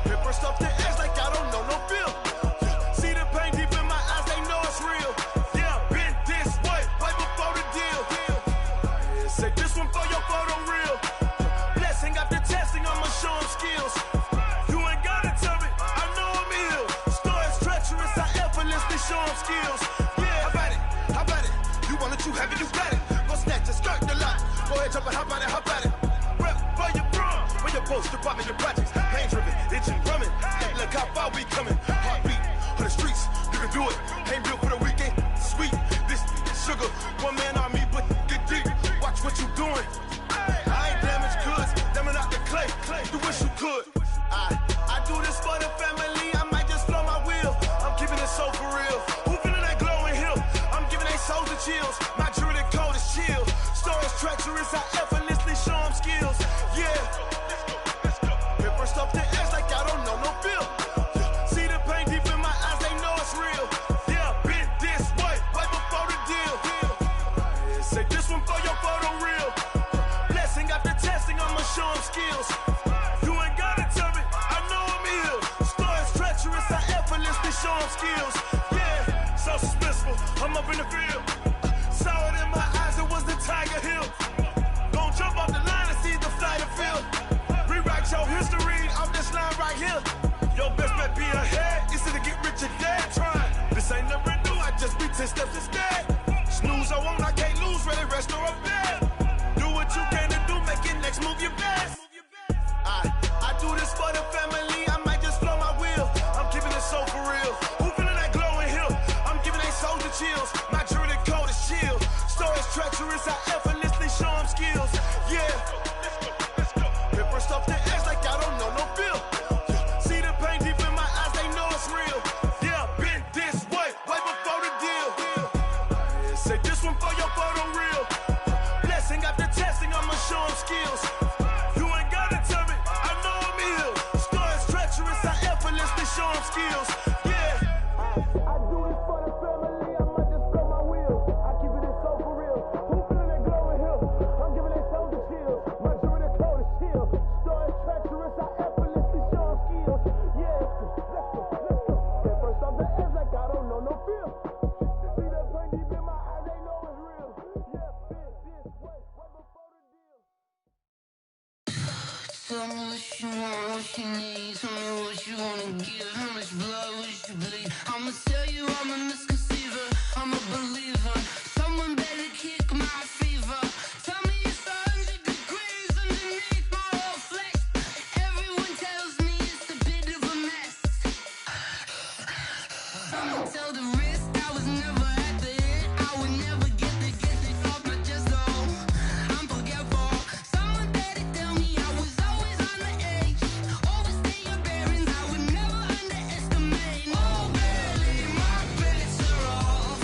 Paper stuff to edge like I don't know no feel. See the pain deep in my eyes, they know it's real. Yeah, been this way, right before the deal. Say this one for your photo real. Blessing after testing, I'ma show them skills. You ain't gotta tell me, I know I'm ill. Stories treacherous, I effortlessly show them skills. Yeah, how about it? You want it, you have it, you got it. Snatch and skirt the lot. Go ahead, jump and hop on it, hop on it. Rep for your bro. When your post, your pop, your projects. Pain driven, itching, drumming. Look how far we coming. Heartbeat on the streets, you can do it. Ain't built for the weekend. Sweet, this sugar. One man army, but get deep. Watch what you doing. I ain't damaged goods, damn out the clay. You wish you could. I do this for the family. I might just blow my wheel. I'm keeping it so for real. Who feeling that glowing hill? I'm giving they souls the chills. My jewelry code is chill. Stories treacherous, I effortlessly show them skills. Yeah. Paper stuff to edge like I don't know no feel. See the pain deep in my eyes, they know it's real. Yeah, been this way, right before the deal. Say this one for your photo real. Blessing after testing, I'ma show them skills. You ain't gotta tell me, I know I'm ill. Stories treacherous, I effortlessly show them skills. Yeah, so suspenseful, I'm up in the field. Saw it in my eyes, it was the Tiger Hill. Gon' jump off the line and see the flight of field. Rewrite your history off this line right here. Your best bet be ahead, easy to get rich or dead. Trying, this ain't never new, I just be 10 steps instead. Snooze I won't, I can't lose, ready, rest or up bed. Do what you can to do, make it next move your best. I do this for the family, I might just blow my wheel. I'm keeping it so for real. Who feeling that glowing hill? I'm giving they souls the chills. My jewelry code is chill. Stories treacherous, I effortlessly show them skills. Yeah. Paper stuff to edge like I don't know no feel. See the pain deep in my eyes, they know it's real. Yeah, been this way, right before the deal. Say this one for your photo real. Blessing after testing, I'ma show them skills. You ain't gotta tell me, I know I'm ill. Stories treacherous, I effortlessly show them skills. Yeah. I do this for the family, I might just blow my wheel. I keep it so for real. Who feeling that glowing hill? I'm giving they souls the chills. My jewelry code is chill. Stories treacherous, I effortlessly show them skills. Yeah, let's go. At first off the edge like I don't know no feel. See that pain deep in my eyes, they know it's real. Yeah, been this way, right before the deal. Tell me what you want, what you need. Tell me what you wanna give. How much blood would you bleed? I'ma tell you I'm a misconceiver. I'm a believer. Someone better kick my fever. Tell me it's 100 degrees underneath my whole flesh. Everyone tells me it's a bit of a mess. I'ma tell the risk I was never at the end. I would never get it off my chest though. I'm forgetful. Someone better tell me I was always on the edge. Overstay your bearings, I would never underestimate. Oh, barely, my bets are off.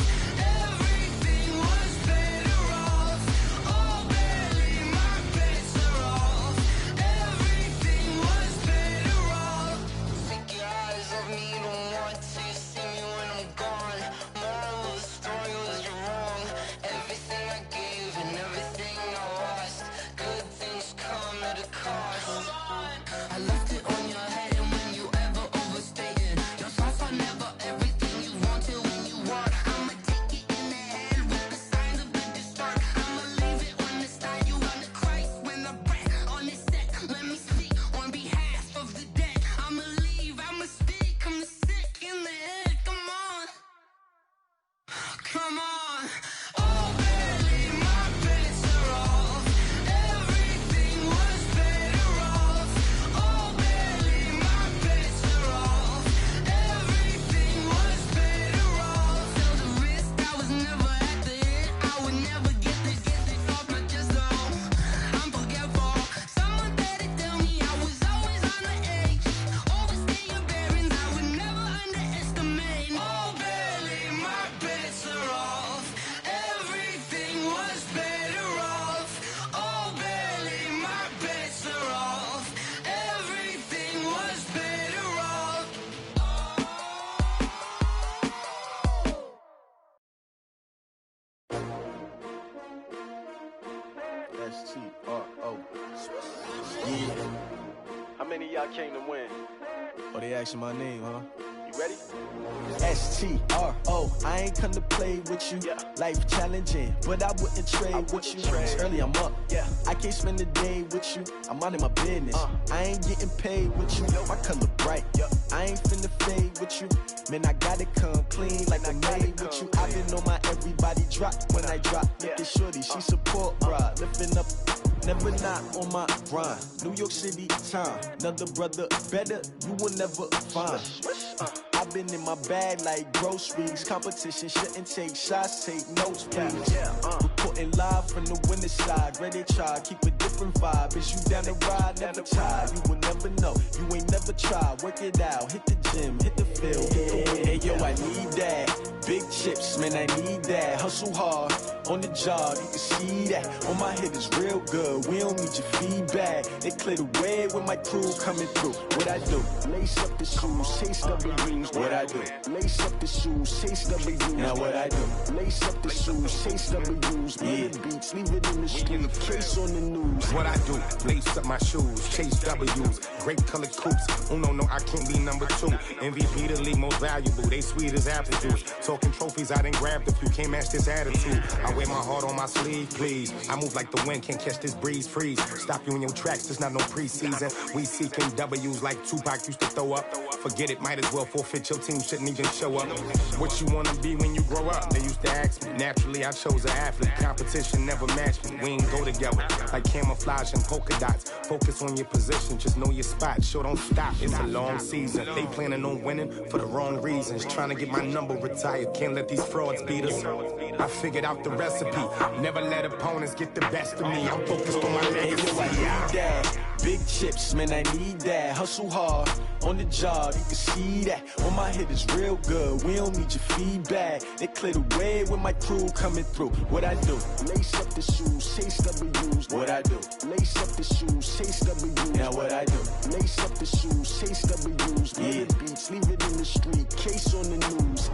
many of y'all came to win? Oh, they asking my name, huh? You ready? S-T-R-O, I ain't come to play with you. Yeah. Life challenging, but I wouldn't trade with you. It's early, I'm up. Yeah. I can't spend the day with you. I'm minding my business. I ain't getting paid with you. My color bright. I ain't finna fade with you. Man, I gotta come clean like I made with you. I've been on my everybody drop when I drop. Look at shorty, she support, bruh. Lifting up, never not on my grind. New York City time, another brother better, you will never find. I've been in my bag like groceries. Competition shouldn't take shots, take notes, please. Reporting live from the winning side. Ready to try, keep a different vibe. Is you down the ride, never tired. You will never know, you ain't never tried. Work it out, hit the gym, hit the field, hit the win. Hey yo, I need that. Big chips, man, I need that. Hustle hard, on the job, you can see that. On my hit is real good, we don't need your feedback. They clear the way with my crew coming through. What I do? Lace up the shoes, chase W's. What I do? Lace up the shoes, chase W's. Now what I do? Lace up the shoes, chase W's. Yeah. Beats, leave it in the street, case on the news. What I do? Lace up my shoes, chase W's. Great colored coops. Oh no, I can't be number 2. MVP the league most valuable. They sweet as apple juice. Talking trophies, I done grabbed a few. Can't match this attitude. I wear my heart on my sleeve, please. I move like the wind, can't catch this breeze. Freeze. Stop you in your tracks, there's not no preseason. We seeking W's like Tupac used to throw up. Forget it, might as well forfeit. Your team shouldn't even show up. What you wanna be when you grow up? They used to ask me. Naturally, I chose an athlete. Competition never matched me. We ain't go together like camouflage and polka dots. Focus on your position, just know your spot. Sure, don't stop. It's a long season. They planning on winning for the wrong reasons. Trying to get my number retired. Can't let these frauds beat us. I figured out the recipe. Never let opponents get the best of me. I'm focused on my legacy. I need that. Big chips, man, I need that. Hustle hard, on the job, you can see that. On my hit is real good, we don't need your feedback. They clear the way with my crew coming through. What I do? Lace up the shoes, chase W's. What I do? Lace up the shoes, chase W's. Now what I do? Lace up the shoes, chase W's. Yeah. Beats, leave it in the street, case on the news.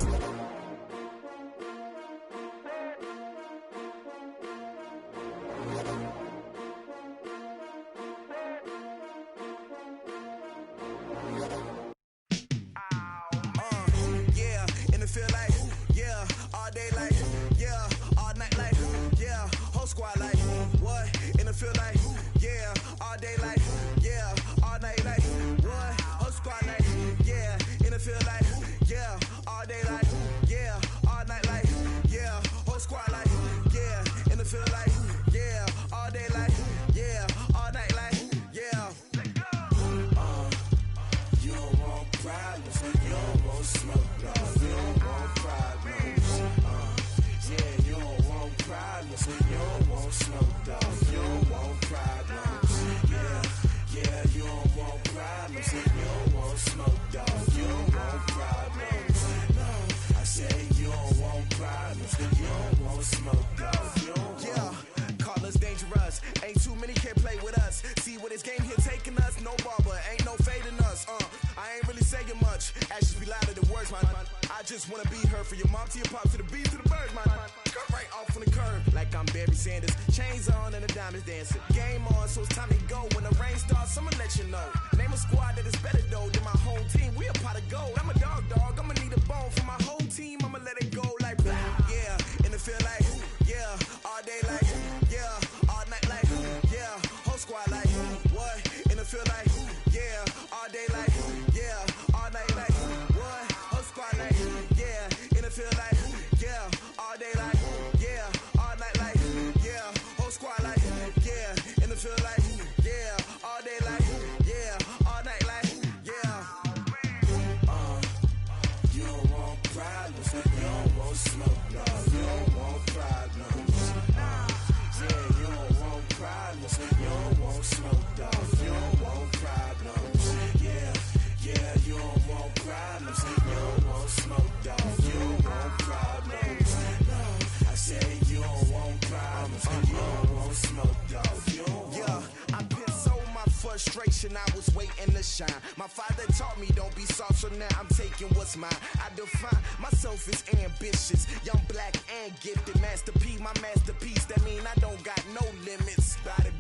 I was waiting to shine. My father taught me don't be soft, so now I'm taking what's mine. I define myself as ambitious, young, black, and gifted. Master P, my masterpiece. That mean I don't got no limits. Bout it,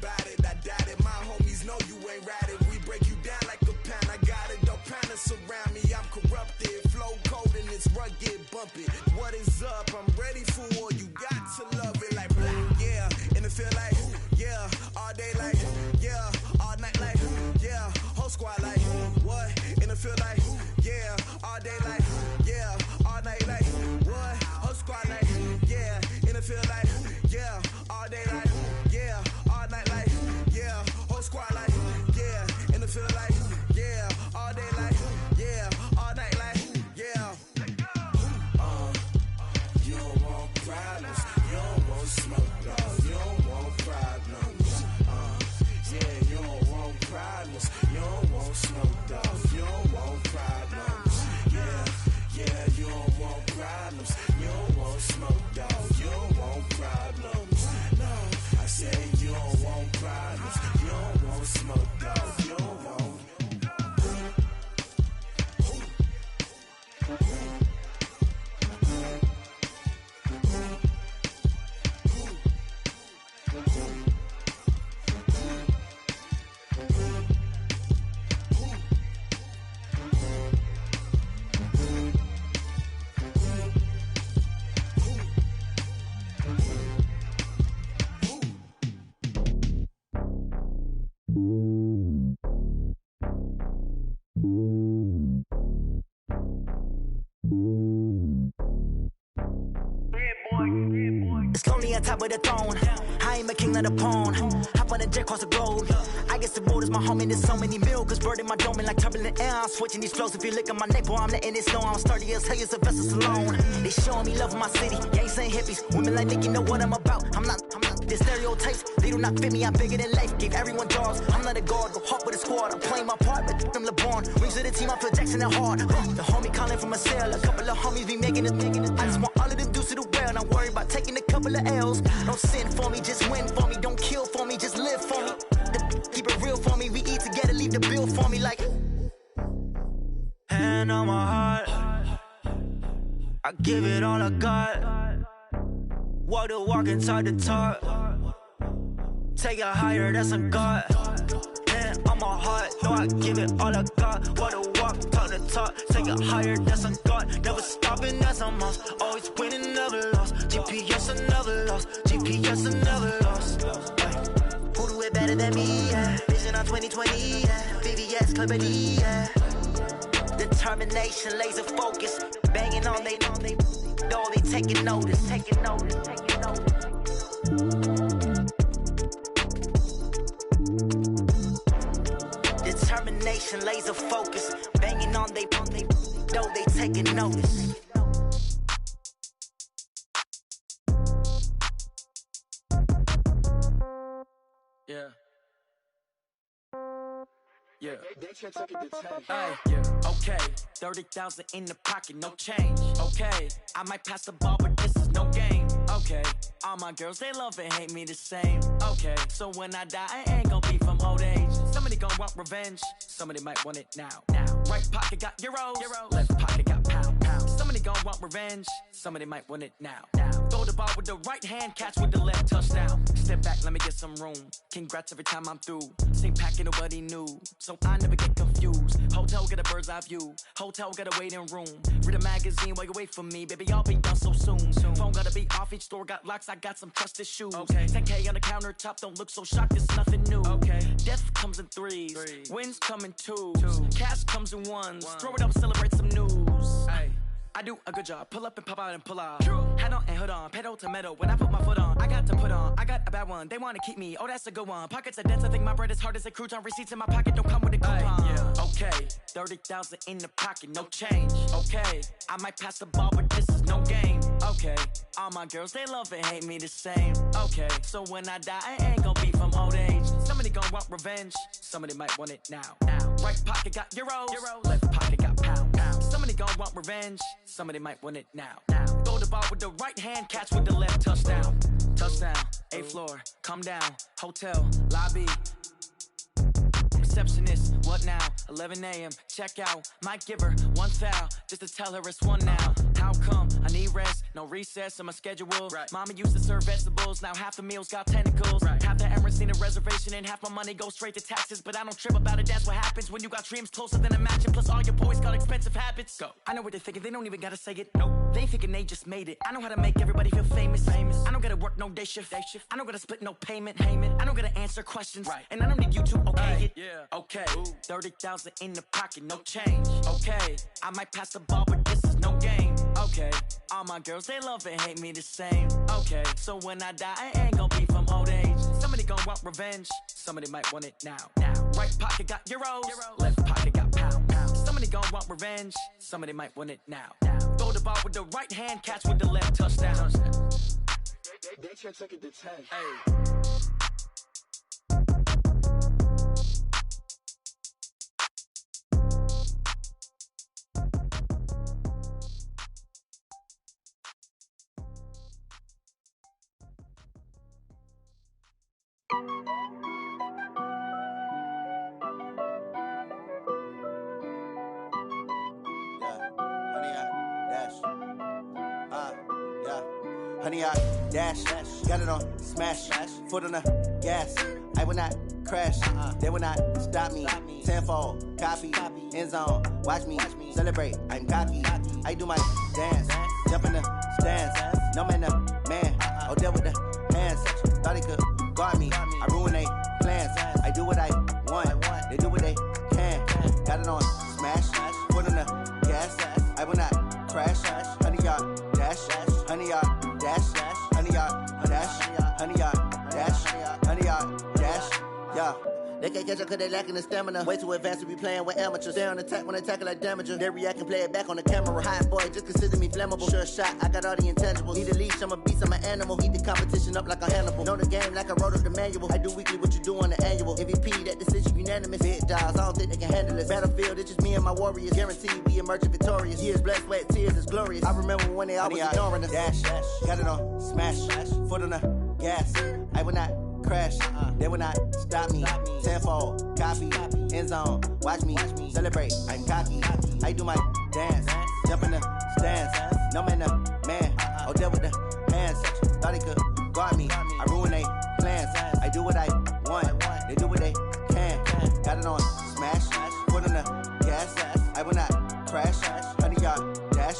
I doubt it. My homies know you ain't ratted. We break you down like it. What is up? I'm ready for war. You got to love it like black, yeah. And it feel like, yeah. All day like, yeah. All night like, yeah. Whole squad like, what? And it feel like, yeah. All day like, yeah. All night like, what? Whole squad like, yeah. And it feel like, yeah. All day like, yeah. All night like, yeah. Whole squad like, yeah. And it feel like, yeah. All day like, yeah. All night like, yeah. You don't want problems. You don't want smoke, dog. You don't want problems. Yeah, you don't want problems. You don't want smoke, dog. You don't want problems. Yeah, you don't want problems. You don't want smoke, dog. You don't want problems. No, I said you don't want problems. You don't want smoke, dog. You don't want. It's lonely on top of the throne. I ain't a king of the pawn. Hop on a jet across the globe. I guess the road is my home and there's so many milkers bird in my dome and like turbulent air. I'm switching these flows. If you look at my neck, boy, I'm letting it snow. I'm sturdy as hell, it's a vessel alone. They showing me love in my city. Gangs ain't hippies. Women like Nicky know what I'm about. I'm not the stereotypes. They do not fit me. I'm bigger than life. Gave everyone jobs. I'm not a guard. Go hard with a squad. I'm playing my part, but them LeBron. Rings of the team. I feel Jackson and hard. The homie calling from a cell. A couple of homies be making it. I just want all of them dudes to do well. Not worry about taking a couple of L's. Don't sin for me, just win for me. Don't kill for me, just live for me. Keep it real for me. We eat together, leave the bill for me like. Hand on my heart, I give it all I got. Walk the walk and talk the talk. Take it higher, that's a God. Hand on my heart, no, I give it all I got. Walk the walk, talk the talk. Take it higher, that's a God. Never stopping, that's a must. Always winning, never lost. GPS, I never lost. GPS, I never lost. Who do it better than me? Yeah. Vision on 2020. Yeah. VVS, Clarity. Yeah. Determination, laser focus. Banging on they know they taking notice. Taking notice. Taking notice. Determination, laser focus. Banging on they know they taking notice. Yeah. Yeah. Hey, yeah. Okay. 30,000 in the pocket, no change. Okay. I might pass the ball, but this is no game. Okay. All my girls, they love and hate me the same. Okay. So when I die, I ain't gon' be from old age. Somebody gon' want revenge. Somebody might want it now. Right pocket got euros. Left pocket got pound. Somebody gon' want revenge. Somebody might want it now. Throw the ball with the right hand, catch with the left, touchdown. Step back, let me get some room. Congrats every time I'm through. Same packet, nobody knew. So I never get confused. Hotel get a bird's eye view. Hotel got a waiting room. Read a magazine while you wait for me. Baby, I'll be done so soon. Phone gotta be off, each store got locks. I got some trusted shoes. Okay. 10K on the countertop, don't look so shocked, it's nothing new. Okay. Death comes in threes. Wins come in twos. Cash comes in ones. Throw it up, celebrate some news. Ay. I do a good job. Pull up and pop out and pull out. True. Hat on and hood on. Pedal to metal. When I put my foot on, I got to put on. I got a bad one. They want to keep me. Oh, that's a good one. Pockets are dense. I think my bread is hard as a crouton. Receipts in my pocket don't come with a coupon. Yeah. Okay. 30,000 in the pocket. No change. Okay. I might pass the ball, but this is no game. Okay. All my girls, they love and hate me the same. Okay. So when I die, I ain't gonna be from old age. Somebody gonna want revenge. Somebody might want it now. Right pocket got euros. Left pocket got pound. Somebody gon' want revenge. Somebody might want it now. Throw the ball with the right hand, catch with the left, touchdown. Touchdown, 8th floor, come down, hotel, lobby. receptionist. What now? 11 a.m. Check out. Might give her one foul just to tell her it's one now. How come? I need rest. No recess in my schedule. Right. Mama used to serve vegetables. Now half the meals got tentacles. Right. Half the errands need a reservation and half my money goes straight to taxes. But I don't trip about it. That's what happens when you got dreams closer than a mansion. Plus all your boys got expensive habits. Go. I know what they're thinking. They don't even gotta say it. No. They thinking they just made it. I know how to make everybody feel famous. I don't gotta work no day shift. I don't gotta split no payment. I don't gotta answer questions. Right. And I don't need you to okay it. Yeah. Okay. 30,000 in the pocket, no change. Okay. I might pass the ball, but this is no game. Okay. All my girls, they love and hate me the same. Okay. So when I die, I ain't gonna be from old age. Somebody gonna want revenge. Somebody might want it now. Right pocket got euros. Left pocket got pounds. Somebody gonna want revenge. Somebody might want it now. Throw the ball with the right hand, catch with the left, touchdown. They can't take it to 10. Hey. Honey, I dash, got it on smash, foot on the gas. I will not crash, they will not stop me. Tenfold, copy, end zone, watch me celebrate. I'm cocky, I do my dance, jump in the stands. No man, the man, oh, there with the hands. Thought he could guard me, I ruin they plans. I do what I want, they do what they can. Got it on smash, foot on the gas. I will not crash, honey, y'all dash, honey, y'all. Honey, y'all, dash, honey, y'all, dash, honey, y'all, dash, yeah. They can't catch up cause they lacking the stamina. Way too advanced to be playing with amateurs. They on attack when they tackle like damager. They react and play it back on the camera. Hot boy, just consider me flammable. Sure shot, I got all the intangibles. Need a leash, I'm a beast, I'm an animal. Heat the competition up like a Hannibal. Know the game like I wrote up the manual. I do weekly what you do on the annual. MVP, that decision unanimous. Big dogs, I don't think they can handle it. Battlefield, it's just me and my warriors. Guaranteed we emerging victorious. Years, blood, sweat, tears, it's glorious. I remember when they always ignoring us. Dash, got it on smash, foot on the gas. I will not crash, they will not stop me. Tenfold, copy, end zone, watch me celebrate. I'm cocky, I do my dance, jump in the stands. No man, the man, oh, there with the hands. Thought he could guard me, I ruin they plans. I do what I want, they do what they can. Got it on smash, foot on the gas. I will not crash, honey, y'all dash,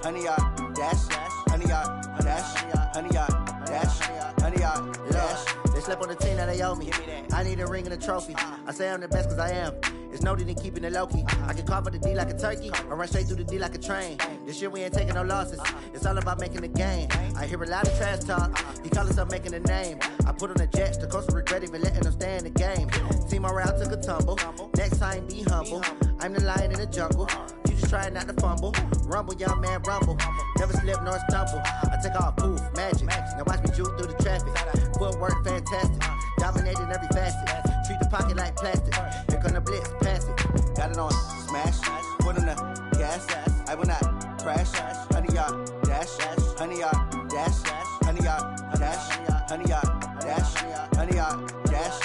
honey, y'all dash, honey, y'all dash, honey, y'all dash, honey, y'all dash. They slept on the team that they owe me. I need a ring and a trophy. I say I'm the best cause I am. It's no need in keeping it low-key. I can carve up the D like a turkey or run straight through the D like a train. This year we ain't taking no losses. It's all about making the game. I hear a lot of trash talk. He call himself making a name. I put on the Jets. The coach will regret even letting them stay in the game. Team morale took a tumble. Next time be humble. I'm the lion in the jungle. You just try not to fumble. Rumble, young man, rumble. Never slip nor stumble. I take off, poof, magic. Now watch me juke through the traffic. Footwork fantastic. Dominating every facet. Treat the pocket like plastic. Here come the blitz, pass it. Got it on smash, foot on the gas. I will not crash. Honey, y'all dash, honey, y'all dash, honey, y'all dash, honey, y'all dash, honey, y'all dash.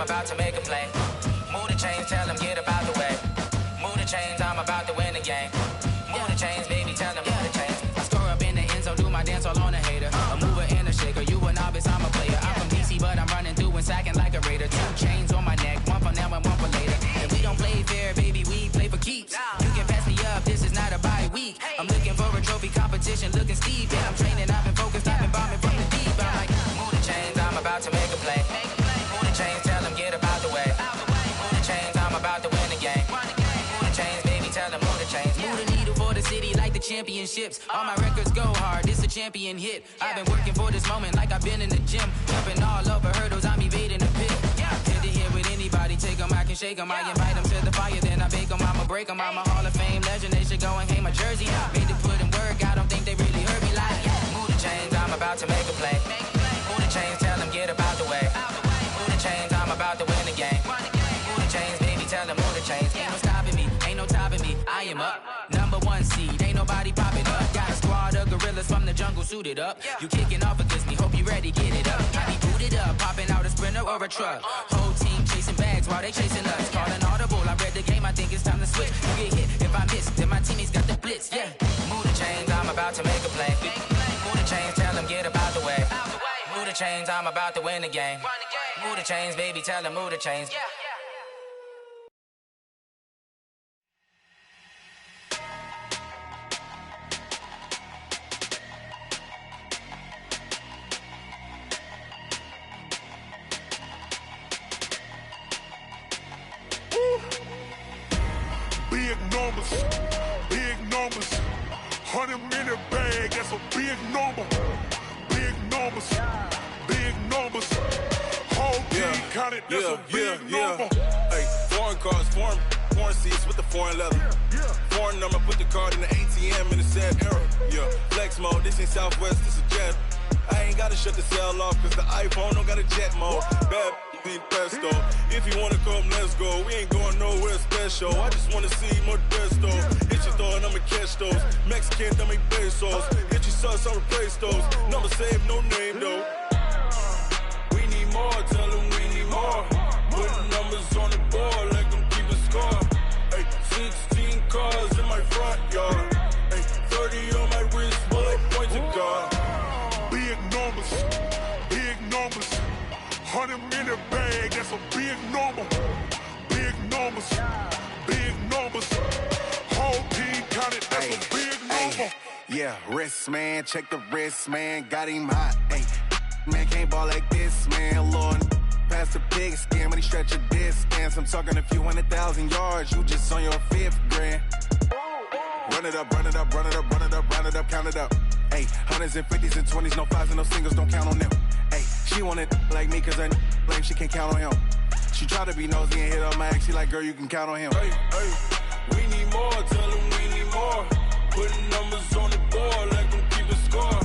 About to make a play. Move the chains, tell them get up out the way. Move the chains, I'm about to win the game. Move the chains, baby, tell them move the chains. I score up in the end zone, do my dance all on a hater. A mover and a shaker, you a novice, I'm a player. I'm from DC, but I'm running through and sacking like a raider. 2 chains on my neck, one for now and one for later. And we don't play fair, baby, we play for keeps. You can pass me up, this is not a bye week. I'm looking for a trophy competition, looking steep. And I'm training, I've been focused, I've been bombing from the deep. I'm like, move the chains, I'm about to make a play. Move the chains, tell them get up out the way. Move the chains, I'm about to win the game. Move the chains, baby, tell them move the chains. Move the needle for the city like the championships. All my records go hard, this a champion hit. I've been working for this moment like I've been in the gym. Jumping all over hurdles, I'm evading the pit. Head to head with anybody. Anybody take them, I can shake them. I invite them to the fire, then I bake them. I'ma break them. I'm a Hall of Fame legend. They should go and hang my jersey. Made to put in work, I don't think they really heard me like. Move the chains, I'm about to make a play. Move the chains, tell them get up out the way. Move the chains, I'm about to win the game. Move the chains, baby, tell them move the chains. Ain't no stopping me, ain't no topping me. I am up, #1 seed. Ain't nobody popping up. Got a squad of gorillas from the jungle suited up. You kicking off against me, hope you ready, get it up. I be booted up, popping out a Sprinter or a truck. Whole team chasing bags while they chasing us. Calling audible, I read the game, I think it's time to switch. You get hit if I miss, then my teammates got the blitz. Yeah, move the chains, I'm about to make a play. Move the chains, tell them get up out the way. Move the chains, I'm about to win the game. Move the chains, baby, tell them move the chains. Big numbers, big numbers. 100-minute bag, that's a big number. Big numbers, big numbers. Whole team counted, that's a big number. Hey, foreign cars, foreign seats with the foreign leather. Foreign number, put the card in the ATM in the sad era. Yeah, flex mode, this ain't Southwest, this is jet. I ain't gotta shut the cell off, cause the iPhone don't got a jet mode. Bad be pesto. If you wanna come, let's go. We ain't going nowhere special. I just wanna see more desto. Hit your thought, I'ma catch those. Mexican, dame pesos. Hit your sus, I'll replace those. Number saved, no name though. We need more, tell them we need more. Putting numbers on the board, let them keep a score. Hey, 16 cars in my front yard. Hey, 30 on my wrist, bullet point to God. Big numbers, big numbers. 100-minute bag, that's a big number. Big numbers, big numbers. Whole team counted, that's a big number. Yeah, wrist man, check the wrist man, got him hot. Ay, man can't ball like this, man. Lord, past the pig skin when he stretch a distance. I'm talking a few 100,000 yards, you just on your 5th grand. Run it up, run it up, run it up, run it up, run it up, count it up. Ay, 100s and 50s and 20s, no 5s and no singles, don't count on them. Ay, she wanted like me cause her lame, she can't count on him. She tried to be nosy and hit up my ex, she like, girl, you can count on him. Hey, we need more, tell them we need more. Putting numbers on the board, let them keep a score.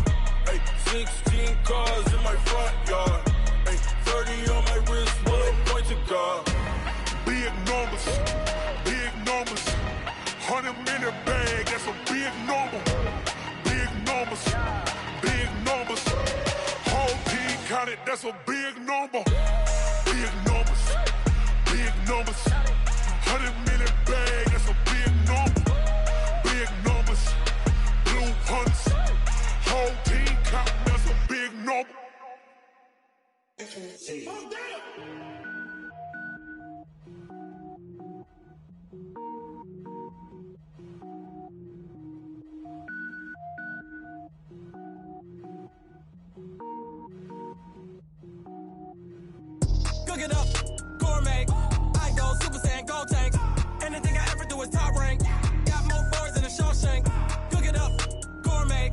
Hey, 16 cars in my front yard. Hey, 30 on my wrist, bullet point to God. Big numbers, big numbers. 100-minute bag, that's a big number. Big numbers, big numbers. Whole team counted, that's a big number. Big numbers, big numbers. 100-minute bag, that's a big number. Big numbers, blue hunts. Whole team counting, that's a big number. Cook it up, gourmet. I go Super Saiyan, gold tank. Anything I ever do is top rank. Got more boards than a Shawshank. Cook it up, gourmet.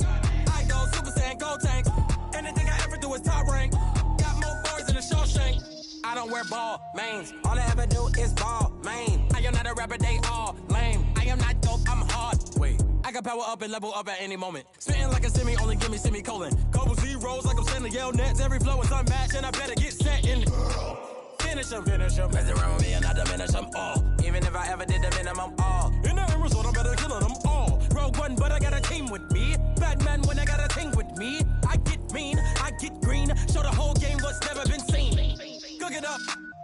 I go Super Saiyan, gold tank. Anything I ever do is top rank. Got more boards than a Shawshank. I don't wear ball mains. All I ever do is ball main. I am not a rapper, they all lame. I am not dope, I'm hard. Wait, I can power up and level up at any moment. Spitting like a semi, only give me semicolon. Couple zeros like I'm sending yell nets. Every flow is unmatched and I better get set in. Finish them. Mess around with me and I diminish them all. Even if I ever did the minimum all. In the end result, I'm better killing them all. Rogue One, but I got a team with me. Batman when I got a team with me. I get mean, I get green. Show the whole game what's never been seen. Cook it up,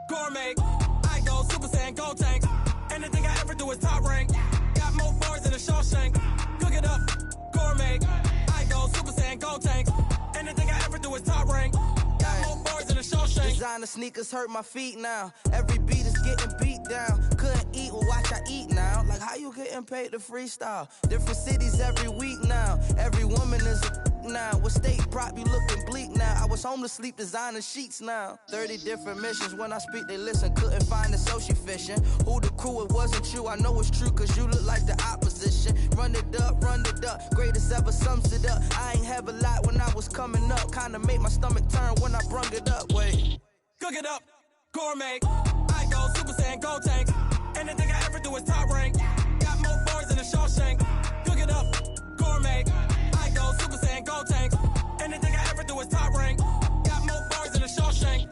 gourmet. I go Super Saiyan, gold tank. Anything I ever do is top rank. Got more boards than a Shawshank. Cook it up, gourmet. I go Super Saiyan, gold tank. Anything I ever do is top rank. Got more boards than a Shawshank. Designer sneakers hurt my feet now. Every beat is getting beat down. Couldn't eat, well watch I eat now. Like how you getting paid to freestyle? Different cities every week now. Every woman is a now. What state prop you looking bleak now? I was home to sleep designer sheets now. 30 different missions. When I speak they listen. Couldn't find it so she fishing. Who the crew? It wasn't you. I know it's true cause you look like the opposition. Run it up, run it up. Greatest ever sums it up. I ain't have a lot when I was coming up. Kinda made my stomach turn when I brung it up. Wait. Cook it up, gourmet. I go Saiyan gold tanks. Anything I ever do is top rank. Got more bars than a Shawshank. Cook it up, gourmet. I go Super Saiyan gold tanks. Anything I ever do is top rank. Got more bars than a Shawshank.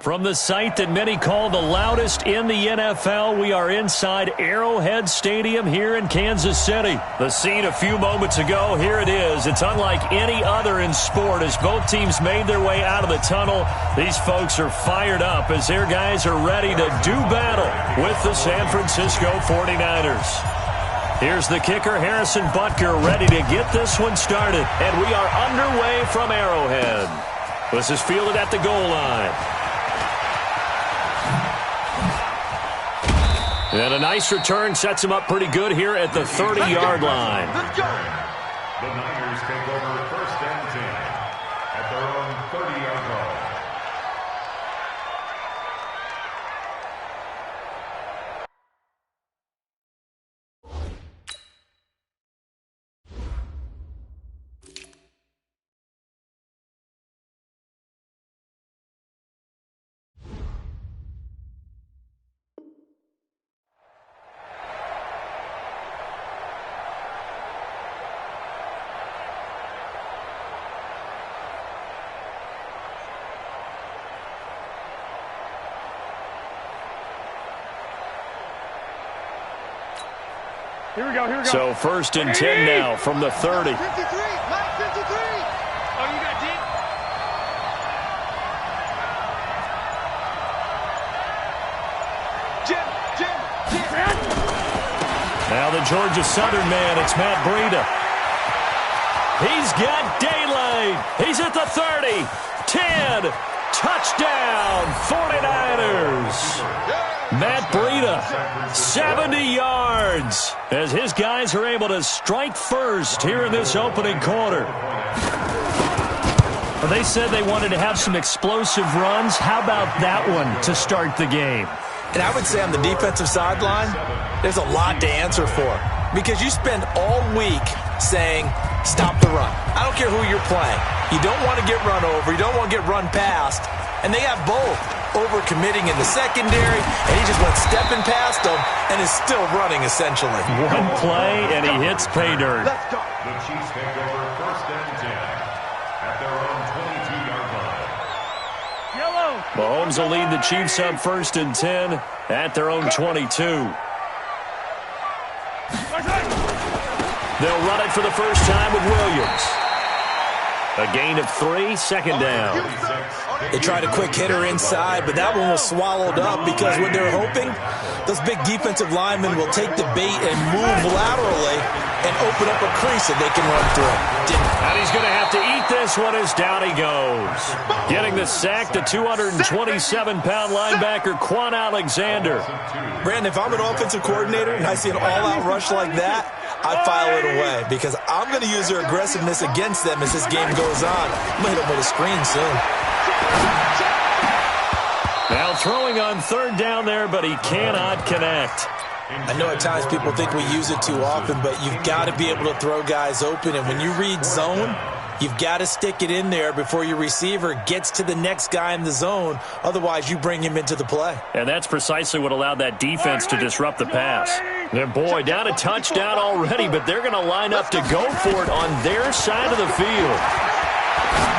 From the site that many call the loudest in the NFL, we are inside Arrowhead Stadium here in Kansas City. The scene a few moments ago, here it is. It's unlike any other in sport as both teams made their way out of the tunnel. These folks are fired up as their guys are ready to do battle with the San Francisco 49ers. Here's the kicker, Harrison Butker, ready to get this one started. And we are underway from Arrowhead. This is fielded at the goal line. And a nice return sets him up pretty good here at the 30-yard line. The Niners take over 1st and 10 at their own 30-yard line. Here we go. So 1st and 10 now from the 30. 53, Mike 53. Oh, you got deep. Jim. Now the Georgia Southern man, it's Matt Breida. He's got daylight. He's at the 30. 10. Touchdown, 49ers. Matt Breida, 70 yards, as his guys are able to strike first here in this opening quarter. Well, they said they wanted to have some explosive runs. How about that one to start the game? And I would say on the defensive sideline, there's a lot to answer for. Because you spend all week saying, stop the run. I don't care who you're playing. You don't want to get run over. You don't want to get run past. And they have both. Over-committing in the secondary, and he just went stepping past them and is still running, essentially. One play, and he hits pay dirt. The Chiefs take over 1st and 10 at their own 22-yard line. Mahomes will lead the Chiefs up 1st and 10 at their own 22. They'll run it for the first time with Williams. A gain of 3, 2nd down. They tried a quick hitter inside, but that one was swallowed up because what they're hoping, those big defensive linemen will take the bait and move laterally and open up a crease that they can run through. And he's going to have to eat this one as down he goes. Getting the sack, the 227-pound linebacker, Quan Alexander. Brandon, if I'm an offensive coordinator and I see an all-out rush like that, I file it away because I'm going to use their aggressiveness against them as this game goes on. I'm going to hit them with a screen soon. Now throwing on 3rd down there, but he cannot connect. I know at times people think we use it too often, but you've got to be able to throw guys open. And when you read zone, you've got to stick it in there before your receiver gets to the next guy in the zone. Otherwise, you bring him into the play. And that's precisely what allowed that defense to disrupt the pass. And boy, down a touchdown already, but they're going to line up to go for it on their side of the field.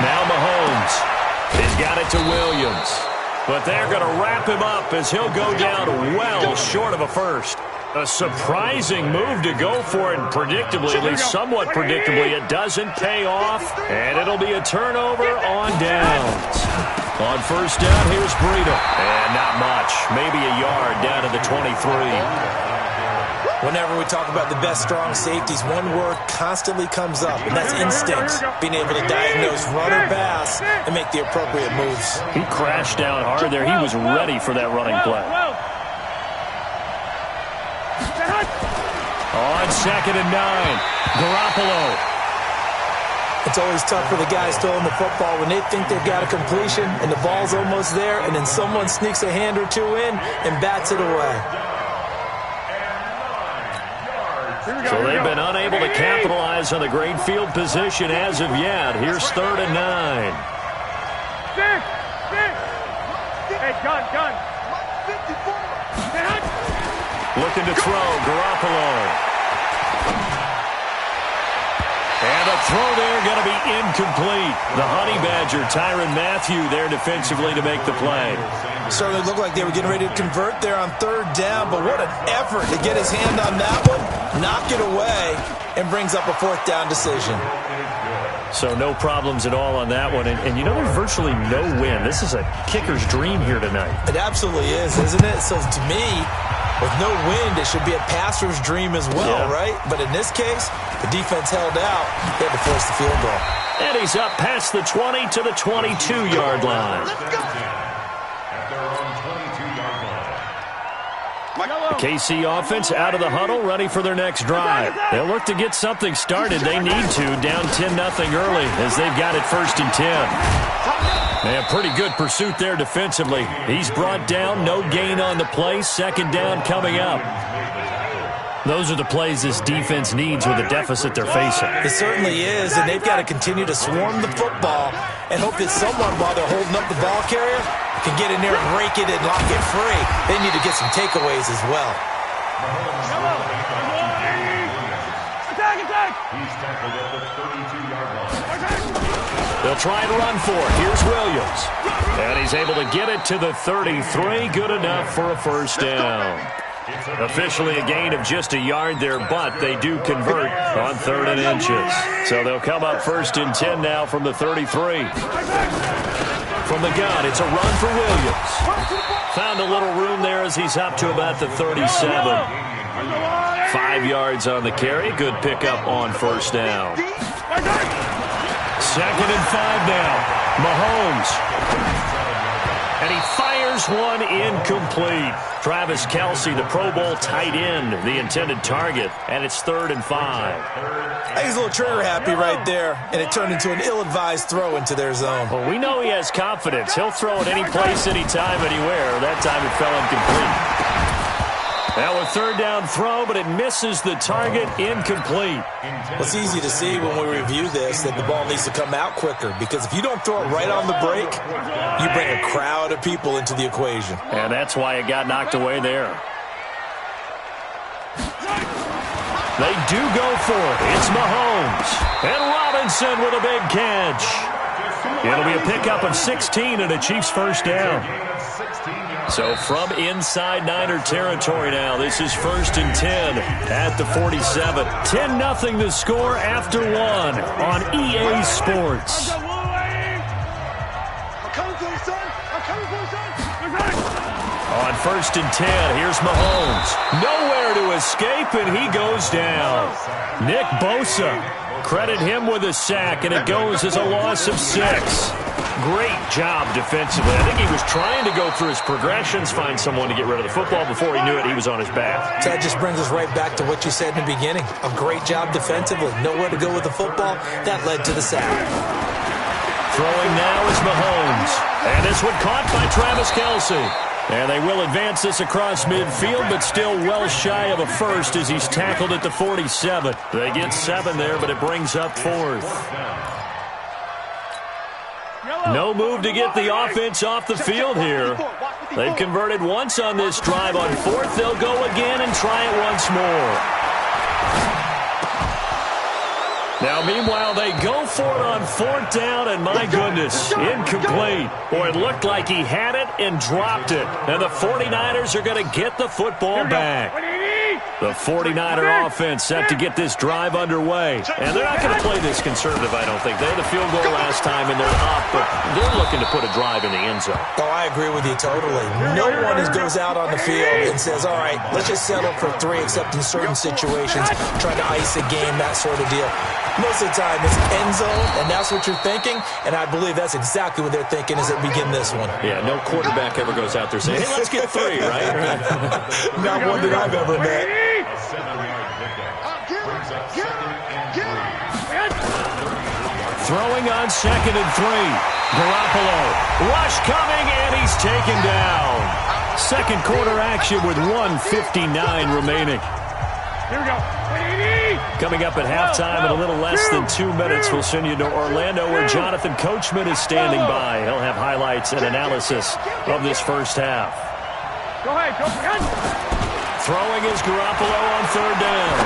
Now Mahomes. He's got it to Williams. But they're going to wrap him up as he'll go down well short of a first. A surprising move to go for it, and predictably, at least somewhat predictably, it doesn't pay off, and it'll be a turnover on downs. On 1st down, here's Breida. And not much, maybe a yard down to the 23. Whenever we talk about the best strong safeties, one word constantly comes up, and that's instinct. Being able to diagnose run or pass and make the appropriate moves. He crashed down hard there. He was ready for that running play. On 2nd and 9, Garoppolo. It's always tough for the guys throwing the football when they think they've got a completion and the ball's almost there, and then someone sneaks a hand or two in and bats it away. So they've been unable to capitalize on the great field position as of yet. Here's 3rd and 9. Hey, gun. Looking to throw, Garoppolo. And the throw there going to be incomplete. The Honey Badger, Tyrann Mathieu, there defensively to make the play. Certainly looked like they were getting ready to convert there on third down, but what an effort to get his hand on that one, knock it away, and brings up a fourth down decision. So no problems at all on that one. And you know, there's virtually no win. This is a kicker's dream here tonight. It absolutely is, isn't it? So to me, with no wind, it should be a passer's dream as well, right? But in this case, the defense held out. They had to force the field goal. And he's up past the 20 to the 22-yard line. The KC offense out of the huddle, ready for their next drive. They'll look to get something started. They need to, down 10-0 early as they've got it 1st and 10. Man, pretty good pursuit there defensively. He's brought down, no gain on the play, 2nd down coming up. Those are the plays this defense needs with the deficit they're facing. It certainly is, and they've got to continue to swarm the football and hope that someone, while they're holding up the ball carrier, can get in there and rake it and lock it free. They need to get some takeaways as well. Attack! He's tackled at the 32-yard line. They'll try and run for it. Here's Williams. And he's able to get it to the 33. Good enough for a 1st down. Officially a gain of just a yard there, but they do convert on 3rd and inches. So they'll come up 1st and 10 now from the 33. From the gun, it's a run for Williams. Found a little room there as he's up to about the 37. 5 yards on the carry. Good pickup on 1st down. 2nd and 5 now. Mahomes. And he fires one incomplete. Travis Kelce, the Pro Bowl tight end, the intended target, and it's 3rd and 5. I think he's a little trigger happy right there, and it turned into an ill-advised throw into their zone. Well, we know he has confidence. He'll throw it any place, anytime, anywhere. That time it fell incomplete. Now a 3rd down throw, but it misses the target, incomplete. Well, it's easy to see when we review this that the ball needs to come out quicker, because if you don't throw it right on the break, you bring a crowd of people into the equation. And that's why it got knocked away there. They do go for it. It's Mahomes. And Robinson with a big catch. It'll be a pickup of 16 and a Chiefs 1st down. So from inside Niner territory now, this is 1st and 10 at the 47. 10-0 the score after 1 on EA Sports. On 1st and 10, here's Mahomes. Nowhere to escape, and he goes down. Nick Bosa, credit him with a sack, and it goes as a loss of 6. Great job defensively. I think he was trying to go through his progressions, find someone to get rid of the football. Before he knew it, he was on his back. So that just brings us right back to what you said in the beginning. A great job defensively. Nowhere to go with the football. That led to the sack. Throwing now is Mahomes. And this one caught by Travis Kelce. And they will advance this across midfield, but still well shy of a 1st as he's tackled at the 47. They get 7 there, but it brings up 4th. No move to get the offense off the field here. They've converted once on this drive. On 4th, they'll go again and try it once more. Now, meanwhile, they go for it on 4th down, and my goodness, incomplete. Boy, it looked like he had it and dropped it. And the 49ers are going to get the football back. The 49er offense set to get this drive underway. And they're not going to play this conservative, I don't think. They had the field goal last time, and they're up, but they're looking to put a drive in the end zone. Oh, I agree with you totally. No one goes out on the field and says, all right, let's just settle for 3, except in certain situations, trying to ice a game, that sort of deal. Most of the time, it's end zone, and that's what you're thinking, and I believe that's exactly what they're thinking as they begin this one. Yeah, no quarterback ever goes out there saying, hey, let's get 3, right? Not one that I've ever met. Throwing on 2nd and 3. Garoppolo. Rush coming, and he's taken down. 2nd quarter action with 1:59 remaining. Here we go. Coming up at halftime in a little less than 2 minutes, we'll send you to Orlando where Jonathan Coachman is standing by. He'll have highlights and analysis of this 1st half. Go ahead. Go ahead. Throwing is Garoppolo on 3rd down.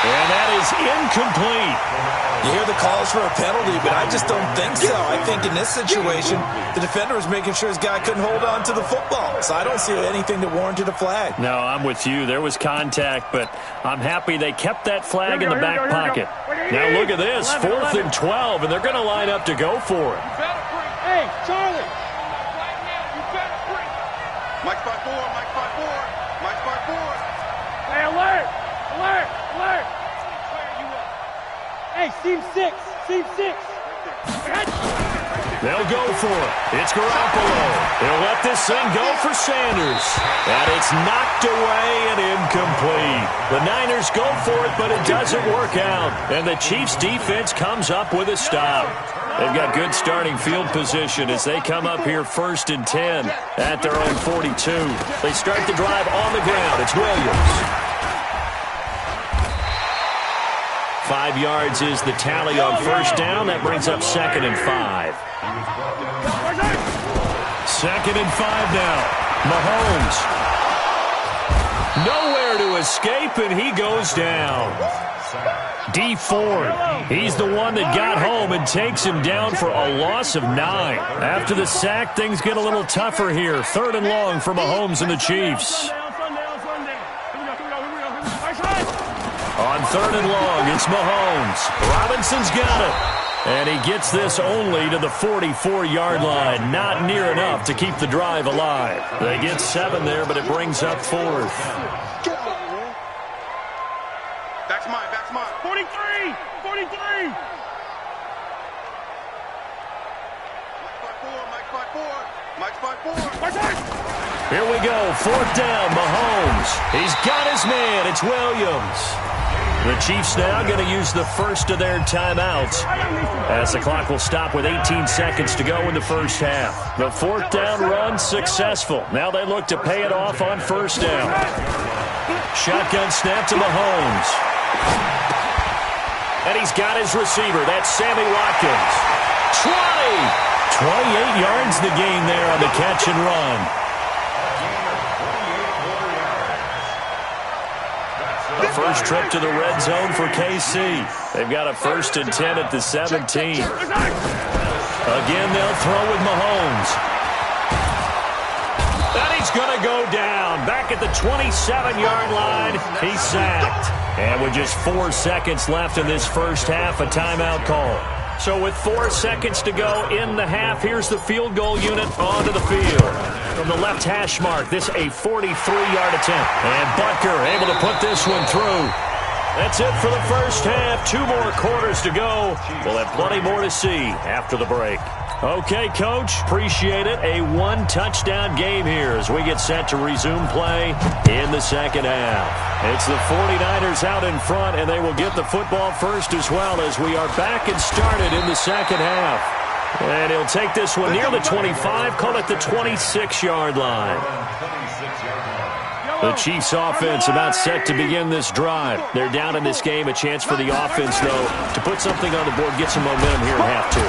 And that is incomplete. You hear the calls for a penalty, but I just don't think so. I think in this situation, the defender was making sure his guy couldn't hold on to the football. So I don't see anything that warranted a flag. No, I'm with you. There was contact, but I'm happy they kept that flag in the back pocket. Now look at this, 4th and 12, and they're going to line up to go for it. Hey, Charlie. Mike 5-4, Mike 5-4, Mike 5-4. Hey, alert, alert, alert. Hey, seam 6, seam 6. They'll go for it. It's Garoppolo. They'll let this thing go for Sanders. And it's knocked away and incomplete. The Niners go for it, but it doesn't work out. And the Chiefs' defense comes up with a stop. They've got good starting field position as they come up here 1st and 10 at their own 42. They start the drive on the ground. It's Williams. 5 yards is the tally on 1st down. That brings up 2nd and 5. 2nd and 5 now. Mahomes. Nowhere to escape, and he goes down. D. Ford. He's the one that got home and takes him down for a loss of 9. After the sack, things get a little tougher here. 3rd and long for Mahomes and the Chiefs. On 3rd and long, it's Mahomes. Robinson's got it. And he gets this only to the 44-yard line. Not near enough to keep the drive alive. They get 7 there, but it brings up 4th. That's mine, 43, 43. Mike 5-4, Mike 5-4. Here we go, 4th down, Mahomes. He's got his man, it's Williams. The Chiefs now going to use the first of their timeouts as the clock will stop with 18 seconds to go in the first half. The 4th down run successful. Now they look to pay it off on 1st down. Shotgun snap to Mahomes. And he's got his receiver. That's Sammy Watkins. 28 yards the gain there on the catch and run. The first trip to the red zone for KC. They've got a 1st and 10 at the 17. Again, they'll throw with Mahomes. And he's going to go down. Back at the 27-yard line, he's sacked. And with just 4 seconds left in this first half, a timeout call. So with 4 seconds to go in the half, here's the field goal unit onto the field. From the left hash mark, this a 43-yard attempt. And Butker able to put this one through. That's it for the first half. 2 more quarters to go. We'll have plenty more to see after the break. Okay, Coach, appreciate it. A 1-touchdown game here as we get set to resume play in the second half. It's the 49ers out in front, and they will get the football first as well as we are back and started in the second half. And he'll take this one near the 25, call it the 26-yard line. The Chiefs offense about set to begin this drive. They're down in this game. A chance for the offense, though, to put something on the board, get some momentum here in half 2.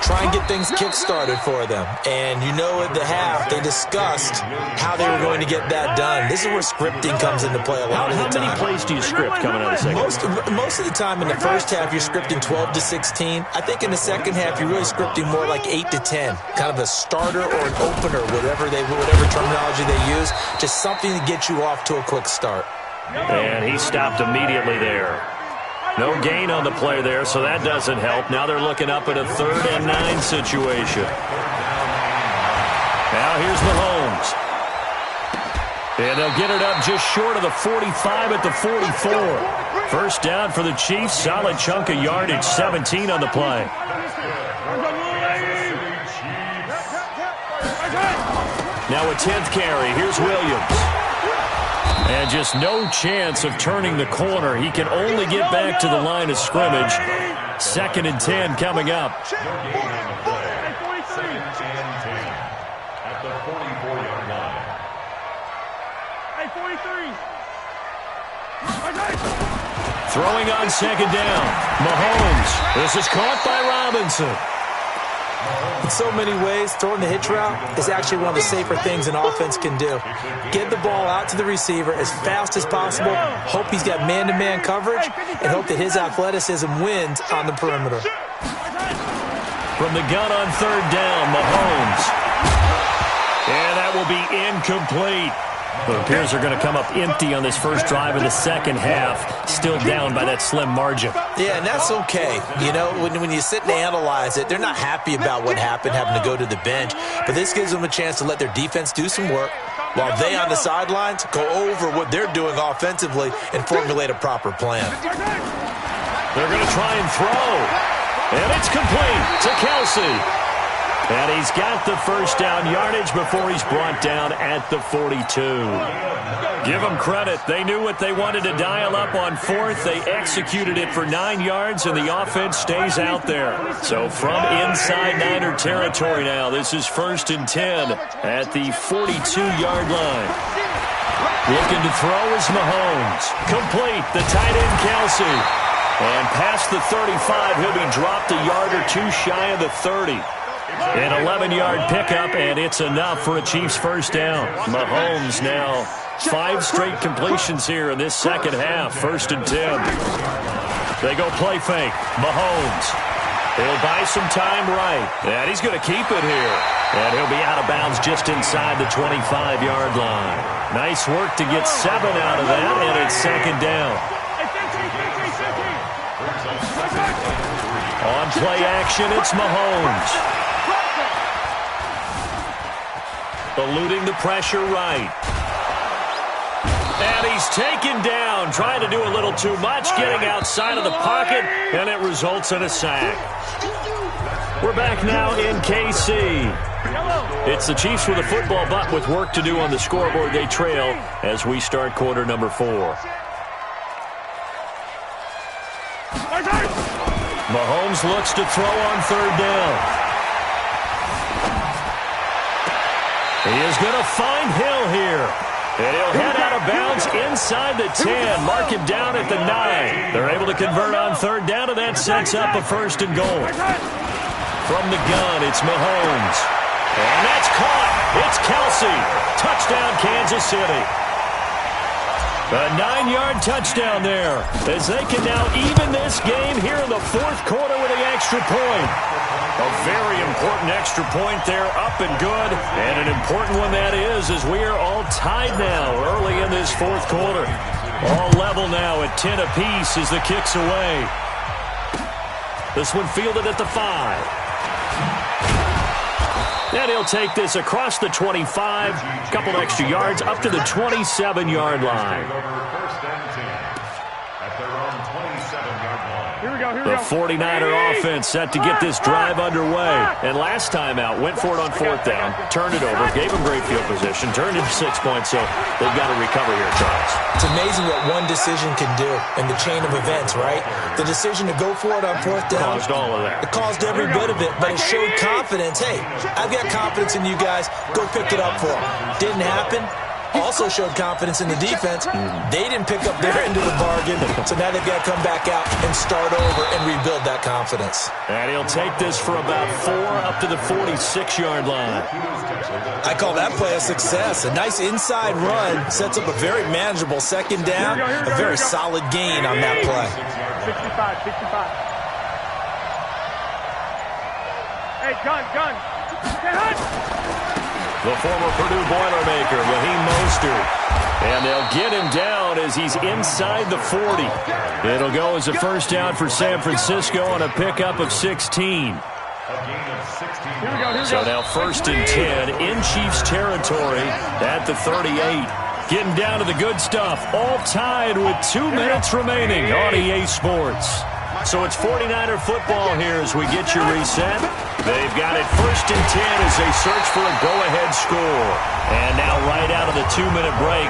Try and get things kick-started for them. And you know at the half, they discussed how they were going to get that done. This is where scripting comes into play a lot of the time. How many plays do you script coming out of the second? Most of the time in the first half, you're scripting 12 to 16. I think in the second half, you're really scripting more like 8 to 10. Kind of a starter or an opener, whatever terminology they use. Just something to get you off to a quick start. And he stopped immediately there. No gain on the play there, so that doesn't help. Now they're looking up at a 3rd and 9 situation. Now here's Mahomes. And they'll get it up just short of the 45 at the 44. First down for the Chiefs. Solid chunk of yardage, 17 on the play. Now a 10th carry. Here's Williams. And just no chance of turning the corner. He can only get back to the line of scrimmage. 2nd and 10 coming up. At the 44-yard line. Hey, 43. Throwing on 2nd down. Mahomes. This is caught by Robinson. In so many ways, throwing the hitch route is actually one of the safer things an offense can do. Get the ball out to the receiver as fast as possible, hope he's got man-to-man coverage, and hope that his athleticism wins on the perimeter. From the gun on third down, Mahomes. And that will be incomplete. It appears they're going to come up empty on this first drive of the second half, still down by that slim margin. Yeah, and that's okay. You know, when you sit and analyze it, they're not happy about what happened, having to go to the bench. But this gives them a chance to let their defense do some work while they on the sidelines go over what they're doing offensively and formulate a proper plan. They're going to try and throw. And it's complete to Kelsey. And he's got the first down yardage before he's brought down at the 42. Give them credit. They knew what they wanted to dial up on fourth. They executed it for 9 yards, and the offense stays out there. So from inside Niner territory now, this is 1st and 10 at the 42-yard line. Looking to throw is Mahomes. Complete. The tight end, Kelsey. And past the 35, he'll be dropped a yard or two shy of the 30. An 11-yard pickup, and it's enough for a Chiefs first down. Mahomes now 5 straight completions here in this second half. 1st and 10. They go play fake. Mahomes. He'll buy some time right. And he's going to keep it here. And he'll be out of bounds just inside the 25-yard line. Nice work to get 7 out of that, and it's 2nd down. On play action, it's Mahomes. Eluding the pressure right. And he's taken down, trying to do a little too much, getting outside of the pocket, and it results in a sack. We're back now in KC. It's the Chiefs with a football, but with work to do on the scoreboard. They trail as we start quarter number 4. Mahomes looks to throw on third down. He is going to find Hill here. And he'll head out of bounds inside the 10. Mark him down at the 9. They're able to convert on third down, and that sets up a 1st and goal. From the gun, it's Mahomes. And that's caught. It's Kelsey. Touchdown, Kansas City. A 9-yard touchdown there, as they can now even this game here in the 4th quarter with the extra point. A very important extra point there, up and good, and an important one that is, as we are all tied now early in this 4th quarter. All level now at 10 apiece as the kick's away. This one fielded at the 5. And he'll take this across the 25, couple extra yards, up to the 27-yard line. The 49er offense set to get this drive underway. And last time out, went for it on 4th down, turned it over, gave them great field position, turned it to 6 points, so they've got to recover here, Charles. It's amazing what one decision can do in the chain of events, right? The decision to go for it on 4th down. Caused all of that. It caused every bit of it, but it showed confidence. Hey, I've got confidence in you guys. Go pick it up for them. Didn't happen. Also showed confidence in the defense. They didn't pick up their end of the bargain, so now they've got to come back out and start over and rebuild that confidence. And he'll take this for about 4 up to the 46-yard line. I call that play a success. A nice inside run sets up a very manageable 2nd down, a very solid gain on that play. 65. Hey, gun. The former Purdue Boilermaker, Raheem Mostert. And they'll get him down as he's inside the 40. It'll go as a 1st down for San Francisco on a pickup of 16. So now 1st and 10 in Chiefs territory at the 38. Getting down to the good stuff. All tied with 2 minutes remaining on EA Sports. So it's 49er football here as we get you reset. They've got it 1st and 10 as they search for a go-ahead score. And now right out of the 2-minute break,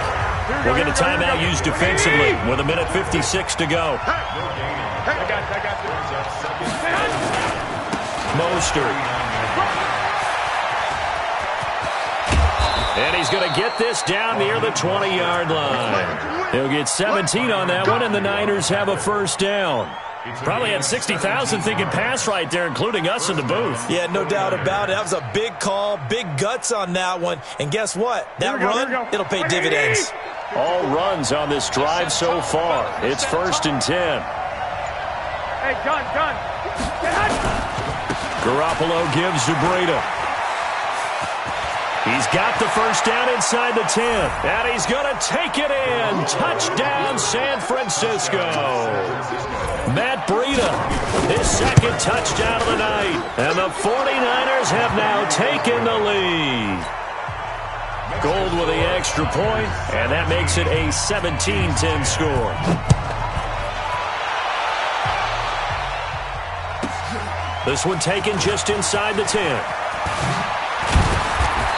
we'll get a timeout used defensively with 1:56 to go. Mostert. And he's going to get this down near the 20-yard line. He'll get 17 on that one, and the Niners have a 1st down. Probably had 60,000 thinking pass right there, including us in the booth. Yeah, no doubt about it. That was a big call, big guts on that one. And guess what? That run, it'll pay dividends. All runs on this drive so far. It's 1st and 10. Hey, John. Garoppolo gives to Breida. He's got the first down inside the 10. And he's going to take it in. Touchdown, San Francisco. Matt Breida, his second touchdown of the night. And the 49ers have now taken the lead. Gold with the extra point, and that makes it a 17-10 score. This one taken just inside the 10.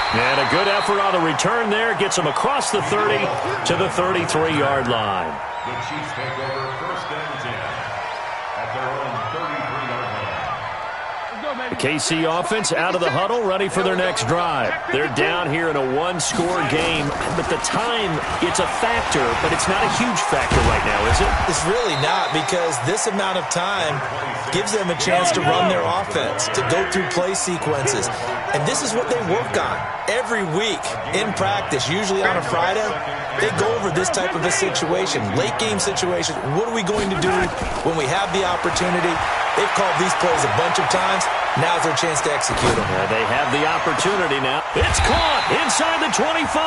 And a good effort on the return there. Gets him across the 30 to the 33-yard line. The Chiefs take over 1st and 10 at their own 33-yard line. The KC offense out of the huddle, ready for their next drive. They're down here in a one-score game, but the time, it's a factor, but it's not a huge factor right now, is it? It's really not, because this amount of time gives them a chance to run their offense, to go through play sequences. And this is what they work on every week in practice, usually on a Friday. They go over this type of a situation, late game situation. What are we going to do when we have the opportunity? They've called these plays a bunch of times. Now's their chance to execute them. Yeah, they have the opportunity now. It's caught inside the 25.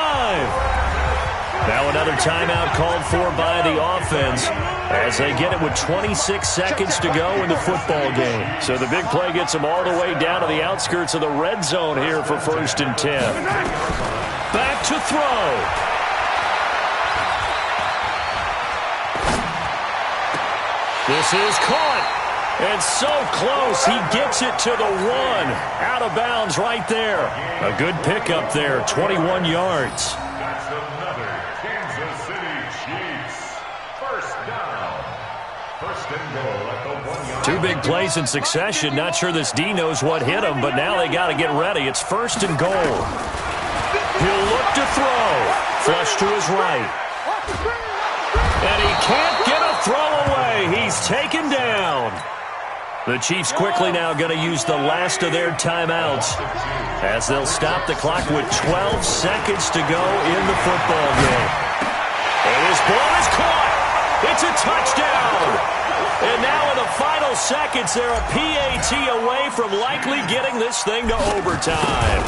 Now another timeout called for by the offense as they get it with 26 seconds to go in the football game. So the big play gets them all the way down to the outskirts of the red zone here for 1st and 10. Back to throw. This is caught. And so close, he gets it to the 1. Out of bounds right there. A good pickup there, 21 yards. That's another Kansas City Chiefs. 1st down. 1st and goal at the 1-yard. 2 big plays in succession. Not sure this D knows what hit him, but now they got to get ready. It's 1st and goal. He'll look to throw. Flush to his right. And he can't get a throw away. He's taken down. The Chiefs quickly now going to use the last of their timeouts as they'll stop the clock with 12 seconds to go in the football game. And his ball is caught. It's a touchdown. And now in the final seconds, they're a PAT away from likely getting this thing to overtime.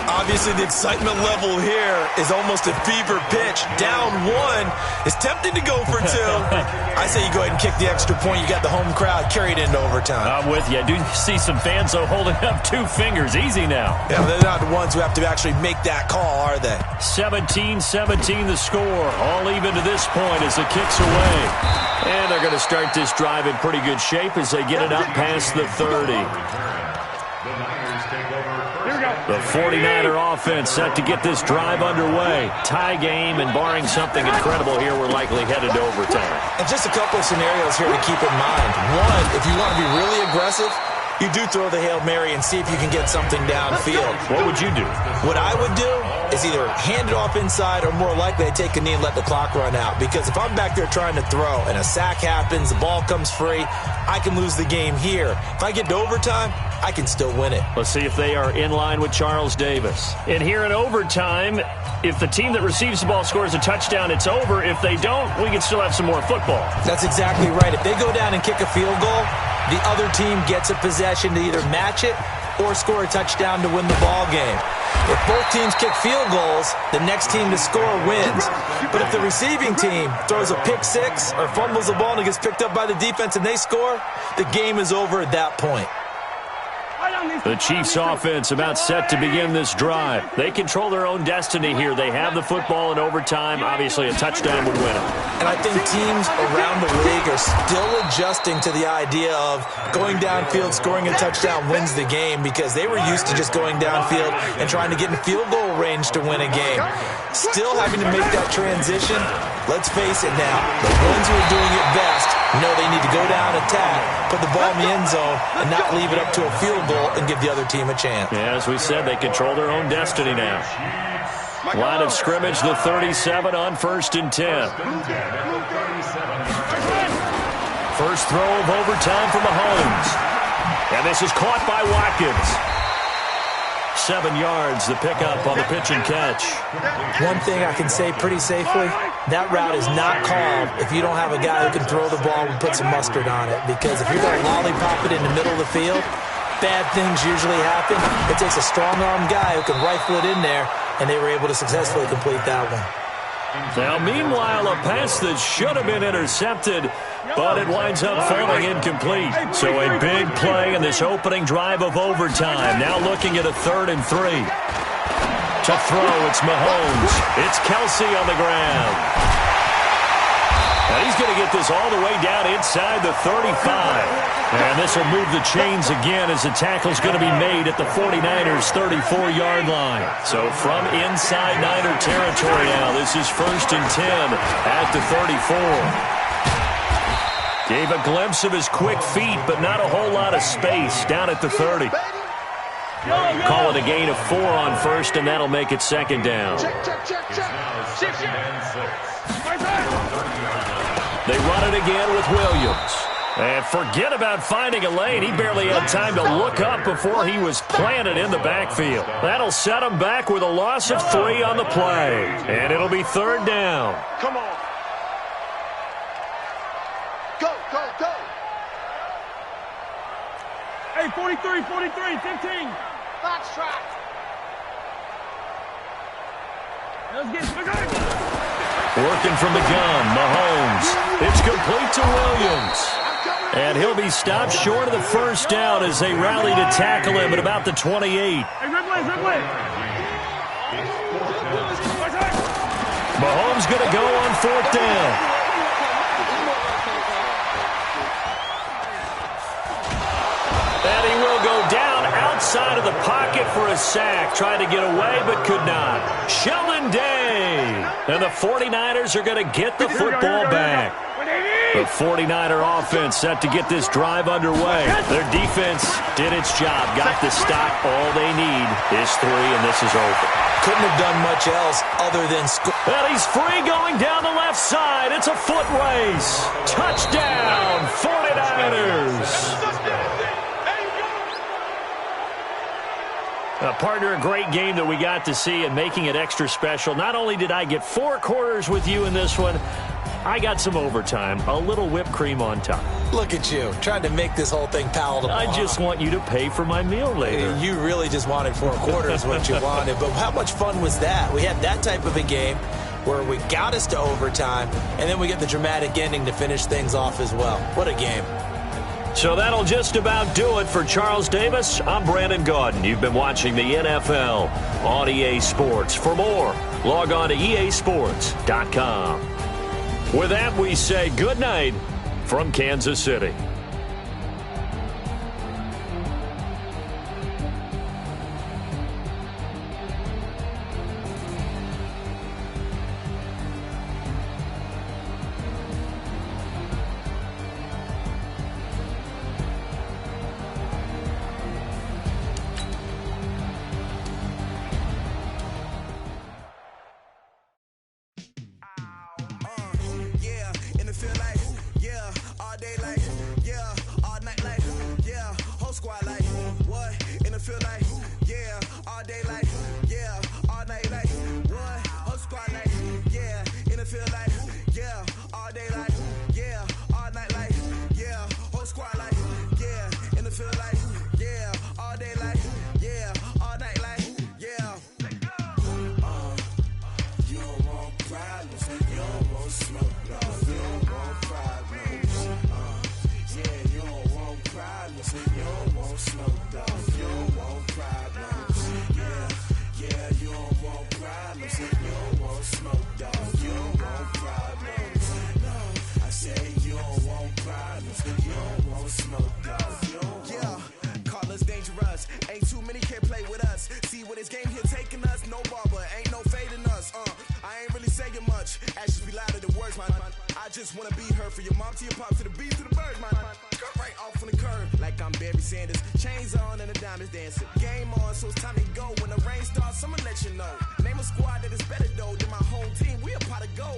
Obviously, the excitement level here is almost a fever pitch. Down 1 is tempting to go for 2. I say you go ahead and kick the extra point. You got the home crowd carried into overtime. I'm with you. I do see some fans, though, holding up 2 fingers. Easy now. Yeah, they're not the ones who have to actually make that call, are they? 17-17 the score. All even to this point as the kick's away. And they're going to start this drive in pretty good shape as they get it up past the 30. The 49er offense set to get this drive underway. Tie game, and barring something incredible here, we're likely headed to overtime. And just a couple of scenarios here to keep in mind. One, if you want to be really aggressive, you do throw the Hail Mary and see if you can get something downfield. What would you do? What I would do is either hand it off inside or more likely I take a knee and let the clock run out. Because if I'm back there trying to throw and a sack happens, the ball comes free, I can lose the game here. If I get to overtime, I can still win it. Let's see if they are in line with Charles Davis. And here in overtime, if the team that receives the ball scores a touchdown, it's over. If they don't, we can still have some more football. That's exactly right. If they go down and kick a field goal, the other team gets a possession to either match it or score a touchdown to win the ball game. If both teams kick field goals, the next team to score wins. But if the receiving team throws a pick six or fumbles the ball and it gets picked up by the defense and they score, the game is over at that point. The Chiefs offense about set to begin this drive. They control their own destiny here. They have the football in overtime. Obviously, a touchdown would win it. And I think teams around the league are still adjusting to the idea of going downfield, scoring a touchdown wins the game, because they were used to just going downfield and trying to get in field goal range to win a game. Still having to make that transition. Let's face it now, the ones who are doing it best know they need to go down, attack, put the ball in the end zone, and not leave it up to a field goal and give the other team a chance. Yeah, as we said, they control their own destiny now. Line of scrimmage, the 37 on 1st and 10. First throw of overtime for Mahomes. And this is caught by Watkins. 7 yards, the pickup on the pitch and catch. One thing I can say pretty safely, that route is not called if you don't have a guy who can throw the ball and put some mustard on it. Because if you're going to lollipop it in the middle of the field, bad things usually happen. It takes a strong-armed guy who can rifle it in there, and they were able to successfully complete that one. Now, meanwhile, a pass that should have been intercepted, but it winds up falling incomplete. So a big play in this opening drive of overtime. Now looking at a 3rd and 3. To throw, it's Mahomes. It's Kelsey on the ground. Now he's going to get this all the way down inside the 35. And this will move the chains again as the tackle's going to be made at the 49ers' 34-yard line. So from inside Niner territory now, this is 1st and 10 at the 34. Gave a glimpse of his quick feet, but not a whole lot of space down at the 30. Call it a gain of 4 on 1st, and that'll make it 2nd down. They run it again with Williams. And forget about finding a lane. He barely had time to look up before he was planted in the backfield. That'll set him back with a loss of 3 on the play. And it'll be 3rd down. Come on. Go, go, go. Hey, 43, 15. Fox track. Let's get Working from the gun, Mahomes. It's complete to Williams. And he'll be stopped short of the 1st down as they rally to tackle him at about the 28. Hey, Ripley. Mahomes going to go on 4th down. And he will go down outside of the pocket for a sack. Tried to get away, but could not. Sheldon Day. And the 49ers are going to get the football back. The 49er offense set to get this drive underway. Their defense did its job. Got the stop. All they need is 3, and this is over. Couldn't have done much else other than score. And he's free going down the left side. It's a foot race. Touchdown, 49ers. Partner, a great game that we got to see and making it extra special. Not only did I get 4 quarters with you in this one, I got some overtime, a little whipped cream on top. Look at you, trying to make this whole thing palatable. I just want you to pay for my meal later. You really just wanted 4 quarters what you wanted, but how much fun was that? We had that type of a game where we got us to overtime, and then we get the dramatic ending to finish things off as well. What a game. So that'll just about do it for Charles Davis. I'm Brandon Gaudin. You've been watching the NFL on EA Sports. For more, log on to easports.com. With that, we say good night from Kansas City.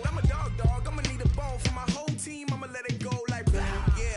I'm a dog, I'ma need a bone for my whole team, I'ma let it go like, yeah.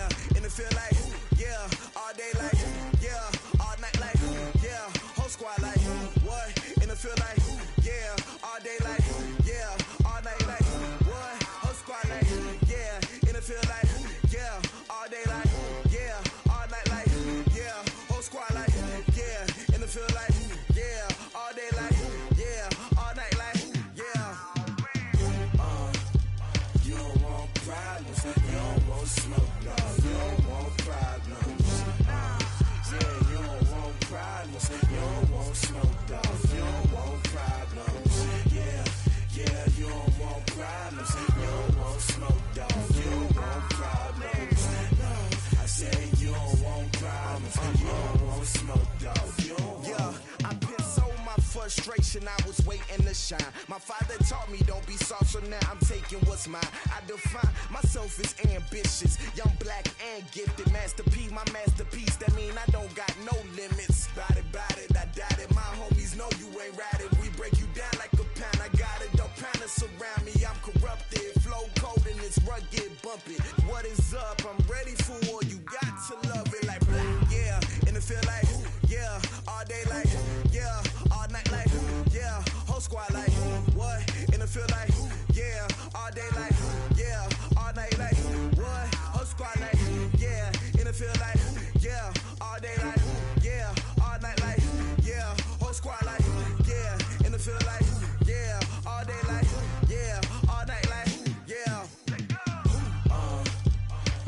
generation, I was waiting to shine. My father taught me don't be soft, so now I'm taking what's mine. I define myself as ambitious, young, black, and gifted. Master P, my masterpiece, that mean I don't got no limits. Bout it, I doubt it. My homies know you ain't ratted. We break you down like a pound. I got it, don't pound us around me. I'm corrupted, flow cold and it's rugged, bumpy. What is up? I'm ready for war. You got to love it like black, yeah. And it feel like, yeah. All day like, yeah. All night like, yeah. Whole squad like, what? And it feel like, yeah. All day like, yeah. All night like, what? Whole squad like, yeah. And it feel like, yeah. All day like, yeah. All night like, yeah. Whole squad like, yeah. And it feel like, yeah. All day like, yeah. All night like, yeah.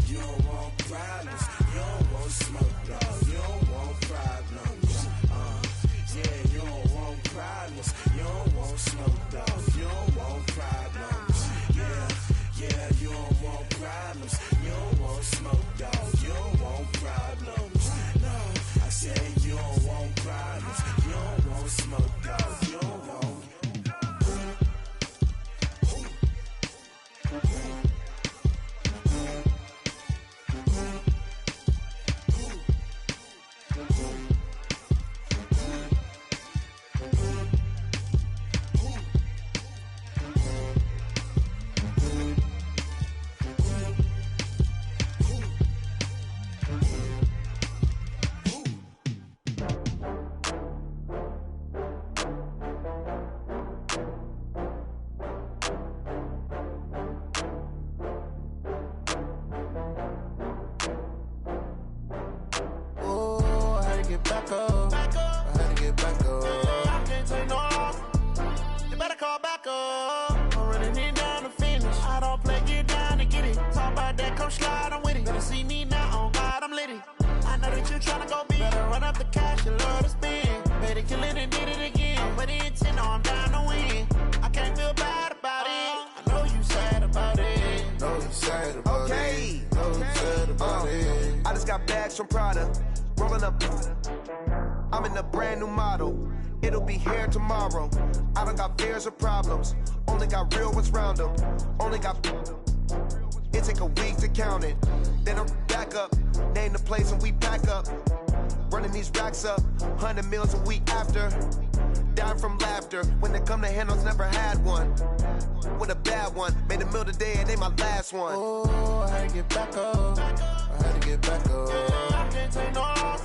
You don't want problems. You don't want smoke, dog. You don't want problems. Yeah, you don't want problems. You don't want smoke, dog. You don't want problems. Yeah, you don't want problems. You don't want smoke, dog. You don't want problems. No, I said you don't want problems. You don't want smoke, dog. You don't want. From Prada, rolling up. I'm in a brand new model. It'll be here tomorrow. I don't got fears or problems. Only got real ones round them. Only got. It take a week to count it. Then I'm back up. Name the place and we pack up. Running these racks up. 100 meals a week after. Dying from laughter. When they come to handles, never had one. With a bad one. Made a meal today and they my last one. Oh, I had to get back up. I had to get back up. I can't take no loss.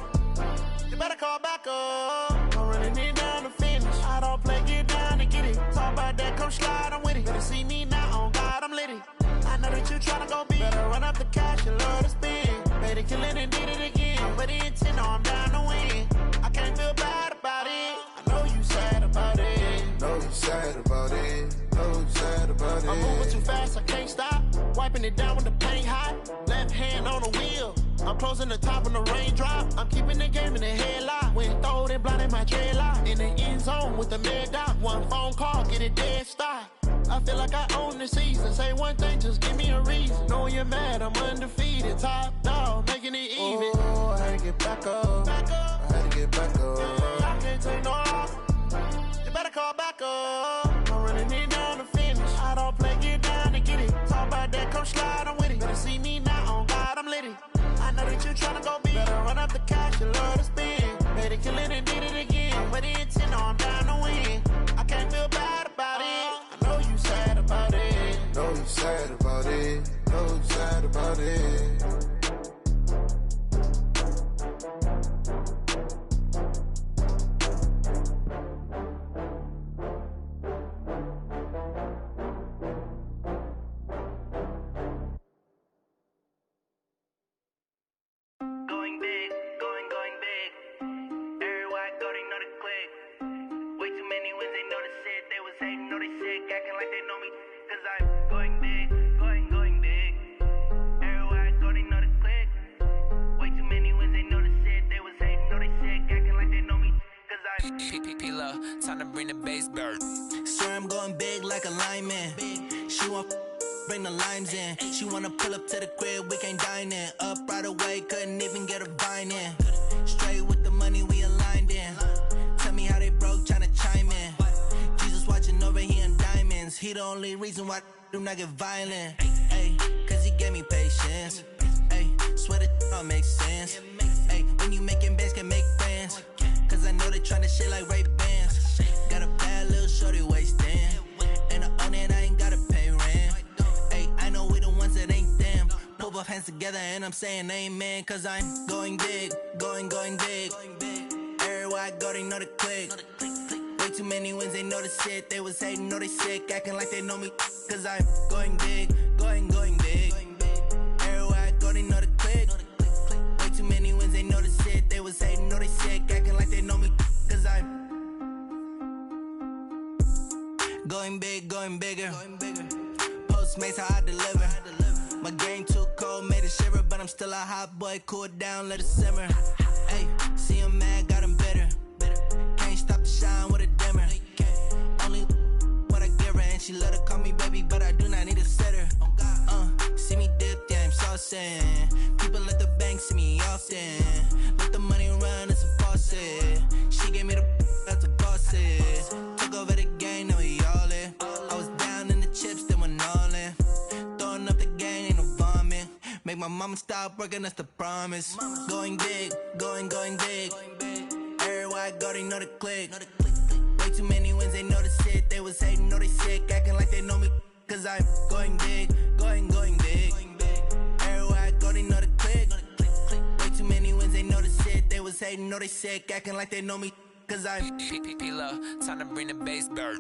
You better call back up. I'm running it down to finish. I don't play, get down to get it. Talk about that, come slide, I'm with it. Better see me now, on God, I'm litty. I know that you tryna go big. Better run up the cash, you love to spend. Made it, kill it, and did it again. But the intent, no, I'm down to win. I can't feel bad about it. I know you sad about it. Know you sad about it. Know you sad about it. I'm moving too fast, I can't stop. Wiping it down with the paint hot. Left hand on the wheel. I'm closing the top when the raindrop. I'm keeping the game in the headlock. When throwed and blinded my dreadlock. In the end zone with the mad dot. One phone call, get it dead stop. I feel like I own the season. Say one thing, just give me a reason. Knowing you're mad, I'm undefeated. Top dog, making it even. Oh, I had to get back up. I had to get back up. I can't take no loss. You better call back up. I'm running it down to finish. I don't play, get down to get it. Talk about that, come slide, I'm with it. Better see me now, on God, I'm litty. I know that you tryna go big. Better run up the cash, you love to spend. Made it, kill it, and did it again. But the intent, no, I'm down to win. I can't feel bad about it. I know you sad about it. Know you sad about it. Know you sad about it. Time to bring the bass back. Swear I'm going big like a lineman. She want bring the limes in. She wanna pull up to the crib, we can't dine in. Up right away, couldn't even get a vine in. Straight with the money we aligned in. Tell me how they broke, tryna chime in. violence. He the only reason why I do not get violent. Ay, cause he gave me patience. Ay, swear that all makes sense. Ay, when you making bands, can make friends. Cause I know they tryna shit like Ray-Bans. Got a bad little shorty wasting. And I own it, I ain't gotta pay rent. Ay, I know we the ones that ain't them. Put both hands together and I'm saying amen. Cause I'm going big, going big. Everywhere I go, they know the click. Way too many wins, they know the shit. They was hating, know they sick, acting like they know me. Cause I'm going big, going big. Everywhere I go, they know the click. Way too many wins, they know the shit. They was hating, know they sick, acting like they know me. Cause I'm going big, going bigger. Postmates, how I deliver. My game too cold, made it shiver. But I'm still a hot boy, cool it down, let it simmer. Hey, see him mad, got him bitter. Can't stop the shine with a dimmer. Only what I give her, and she let her call me baby, but I do not need a sitter. See me dip, yeah, I'm saucing. People at the bank see me often. Let the money run, it's a faucet. She gave me the that's a bossy. Took over the game, now we all in. I was down in the chips, then went all in. Throwing up the gang, ain't no vomit. Make my mama stop working, that's the promise. Going big, going big. Everywhere I go, they know the click. Way too many wins, they know the shit. They was hating, know they sick, acting like they know me. Cause I'm going big, going big. Everywhere I go, they know the click. Way too many wins, they know the shit. They was hating, know they sick, acting like they know me. Cause I'm P-Lo, time to bring the bass back.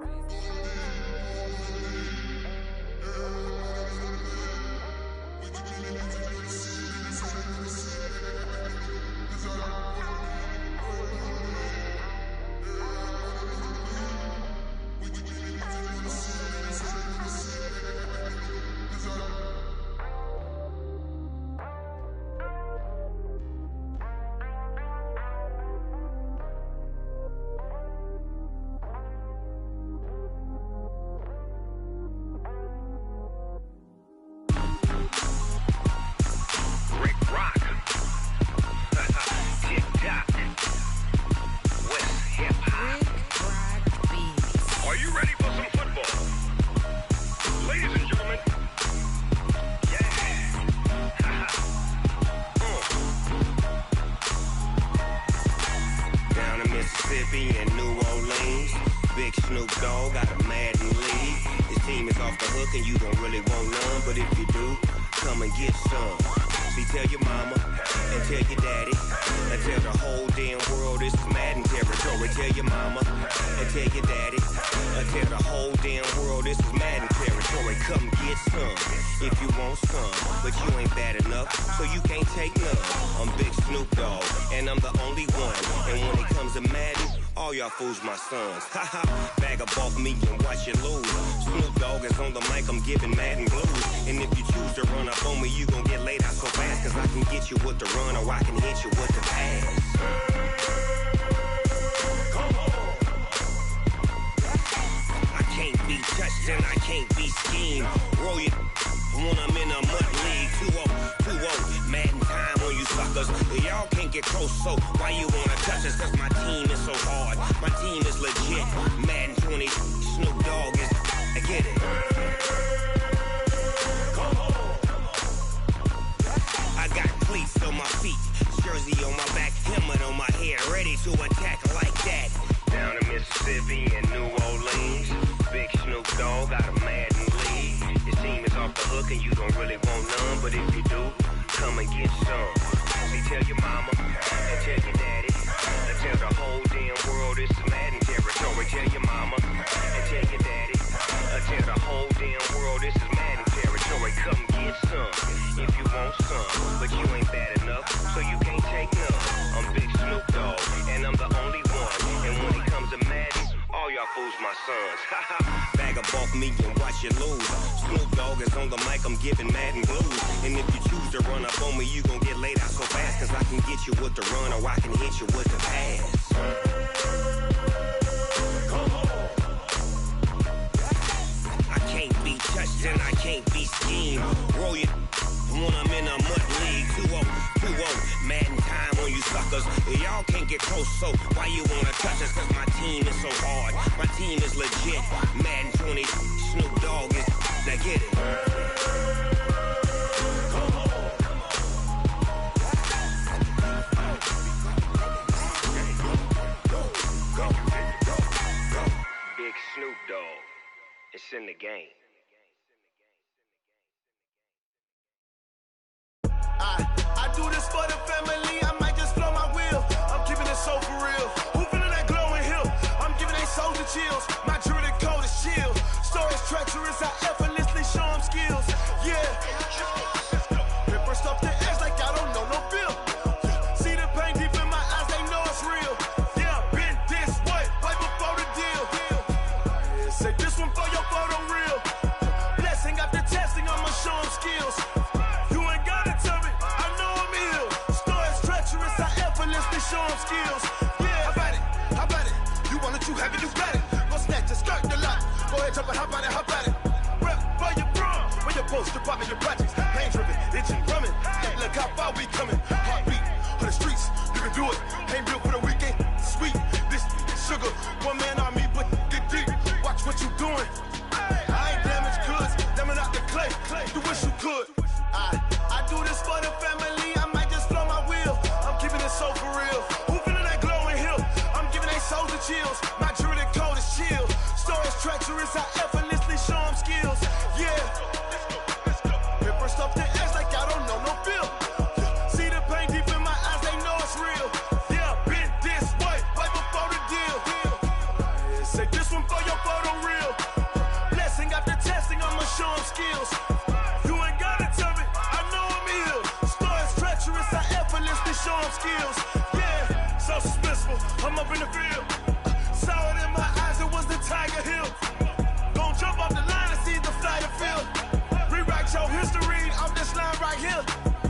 Fools my sons. Haha, bag up off me and watch you lose. Snoop Dogg is on the mic, I'm giving Madden blues. And if you choose to run up on me, you gon' get laid out so fast. Cause I can get you with the run or I can hit you with the pass. I can't be touched and I can't be schemed. Roll you when I'm in a mud league. 2-0, Madden time on you suckers. Y'all can't get close, so why you wanna touch us? Cause my team is so hard. My team is legit. Madden 20, Snoop Dogg is. I get it. I got cleats on my feet, jersey on my back, helmet on my head, ready to attack like that. Down in Mississippi and New Orleans, big Snoop Dogg got a Madden league. His team is off the hook and you don't really want none, but if you do, come and get some. See, tell your mama and tell your daddy, and tell the whole damn world it's Madden territory. Tell your mama and tell your daddy, and tell the whole damn world this is Madden territory. Come get some if you want some, but you ain't bad enough, so you can't take none. I'm Big Snoop Dogg, and I'm the only one. And when it comes to Madden, all y'all fools my sons. Bag up off me and watch you lose. Snoop Dogg is on the mic, I'm giving Madden blues. And if you choose to run up on me, you gon' get laid out so fast. Cause I can get you with the run or I can hit you with the pass. I can't be touched and I can't be schemed. Roll you when I'm in a mud league. 2-0, Madden time on you suckers. Y'all can't get close, so why you wanna touch us? Cause my team is so hard, my team is legit. Madden 20, Snoop Dogg is, now get it. Big Snoop Dogg, it's in the game. I do this for the family, I might just blow my wheel. I'm keeping it so for real. Who feeling that glowing hill? I'm giving they soldier chills. My jewelry code is shield. Stories treacherous, I effortlessly show them skills. Yeah. Ripper stuff the edge like I don't know no feel. See the pain deep in my eyes, they know it's real. Yeah, been this way, right before the deal. Say this one for your photo real. Blessing after testing, I'ma show them skills. Show them skills. Yeah, how about it? You want it, you have it, you got it. Go snatch it, skirt the lot. Go ahead, jump it, how about it? Rep for your bro, for your post, your pop, and your projects. Pain driven, itching, drumming. Look how far we coming. Heartbeat for the streets, you can do it. Ain't built for the weekend. Sweet, this sugar, one man army, but get deep. Watch what you doing. I ain't damaged goods, damn out the clay. You wish you could. I do this for the family. I might just blow my wheel. I'm keeping it so for real. Who feeling that glowing hill? I'm giving they soldier chills. My jewelry code is shield. Stories treacherous, I effortlessly show them skills. Yeah. Ripper stuff the edge like I don't know no feel. See the pain deep in my eyes, they know it's real. Yeah, been this way, right before the deal. Say this one for your photo real. Blessing after testing, I'ma show them skills. Show them skills, yeah, so suspenseful. I'm up in the field, saw it in my eyes, it was the Tiger Hill. Gon' jump off the line and see the flight of field. Rewrite your history off this line right here.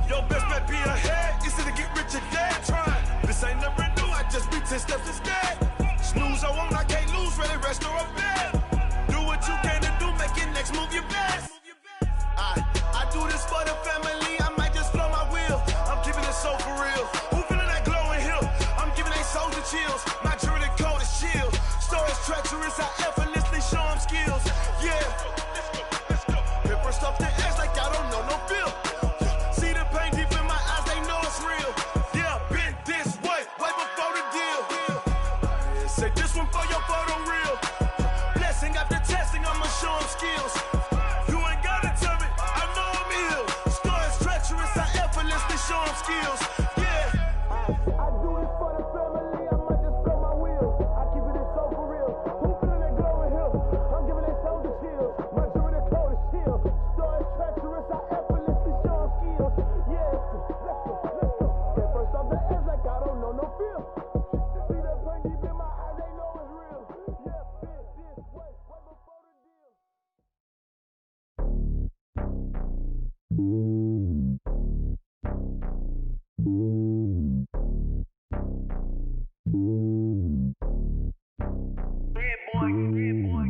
Your best bet be ahead, easy to get rich or dead. Trying, this ain't never new, I just be 10 steps instead. Snooze I won't, I can't lose, ready, rest or up bed. Do what you can to do, make your next move your best. I do this for the family, I might just blow my wheel. I'm keeping it so for real. Who feeling that glowing hill? I'm giving they soldier chills. My jewelry code is shield. Stories treacherous, I effortlessly show them skills. Yeah. Ripper stuff the edge like I don't know no feel. See the pain deep in my eyes, they know it's real. Yeah, been this way, right before the deal. Say this one for your photo real. Blessing after testing, I'ma show them skills. Show them skills, yeah. I do this for the family, I might just blow my wheel. I keep it so for real. Who feeling that glowing hill? I'm giving they soldier chills. My jewelry code is shield. Stories treacherous, I effortlessly show them skills. Yeah, let's go. Get first off the edge like I don't know no feel. See that pain deep in my eyes, they know it's real. Yeah, been this way, right before the deal.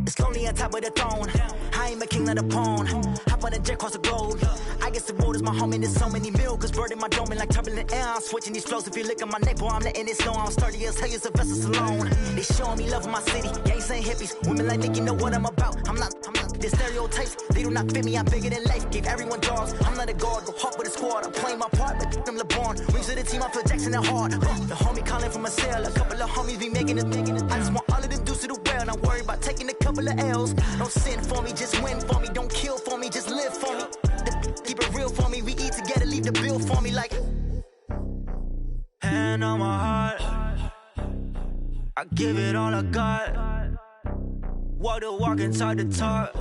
It's lonely on top of the throne. I ain't a king of the pawn. Hop on a jet across the globe. I guess the road is my home and there's so many milkers burning my dome like turbulent air. I'm switching these flows. If you look at my neck, boy, I'm letting it snow. I'm sturdy as hell, Sylvester Stallone. They showing me love in my city. Gangs ain't hippies. Women like me, you know what I'm about. I'm not. The stereotypes, they do not fit me. I'm bigger than life. Gave everyone jobs. I'm not a guard. Go hard with a squad. I'm playing my part, but them LeBron. Rings to the team, I feel Jackson and hard. The homie calling from a cell. A couple of homies be making it. I just want all of them dudes to do well. Not worry about taking a couple of L's. Don't sin for me, just win for me. Don't kill for me, just live for me. Keep it real for me. We eat together, leave the bill for me like. Hand on my heart, I give it all I got. Walk the walk and talk the talk.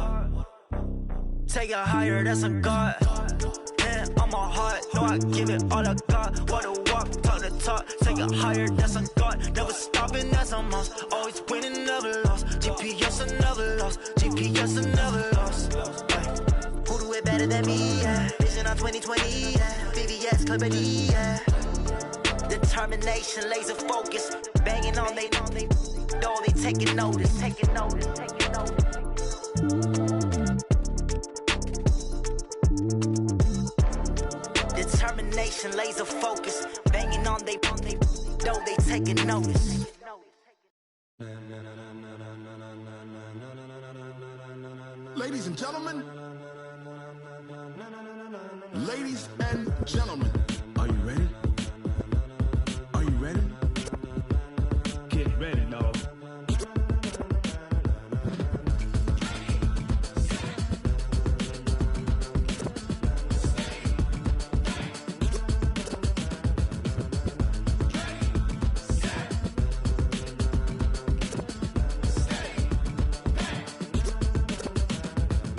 Take it higher, that's a God. Hand on my heart, no, I give it all I got. Walk the walk, talk the talk. Take it higher, that's a God. Never stopping, that's a must. Always winning, never lost. GPS, I never lost. GPS, I never lost. Who do it better than me? Yeah. Vision on 2020. Yeah. VVS, Clippity. Yeah. Determination, laser focus. Banging on they door, they taking notice. Taking notice, taking notice. attention, laser focus. Banging on they though they taking notice. Ladies and gentlemen, ladies and gentlemen, are you ready? Are you ready? Get ready, dog.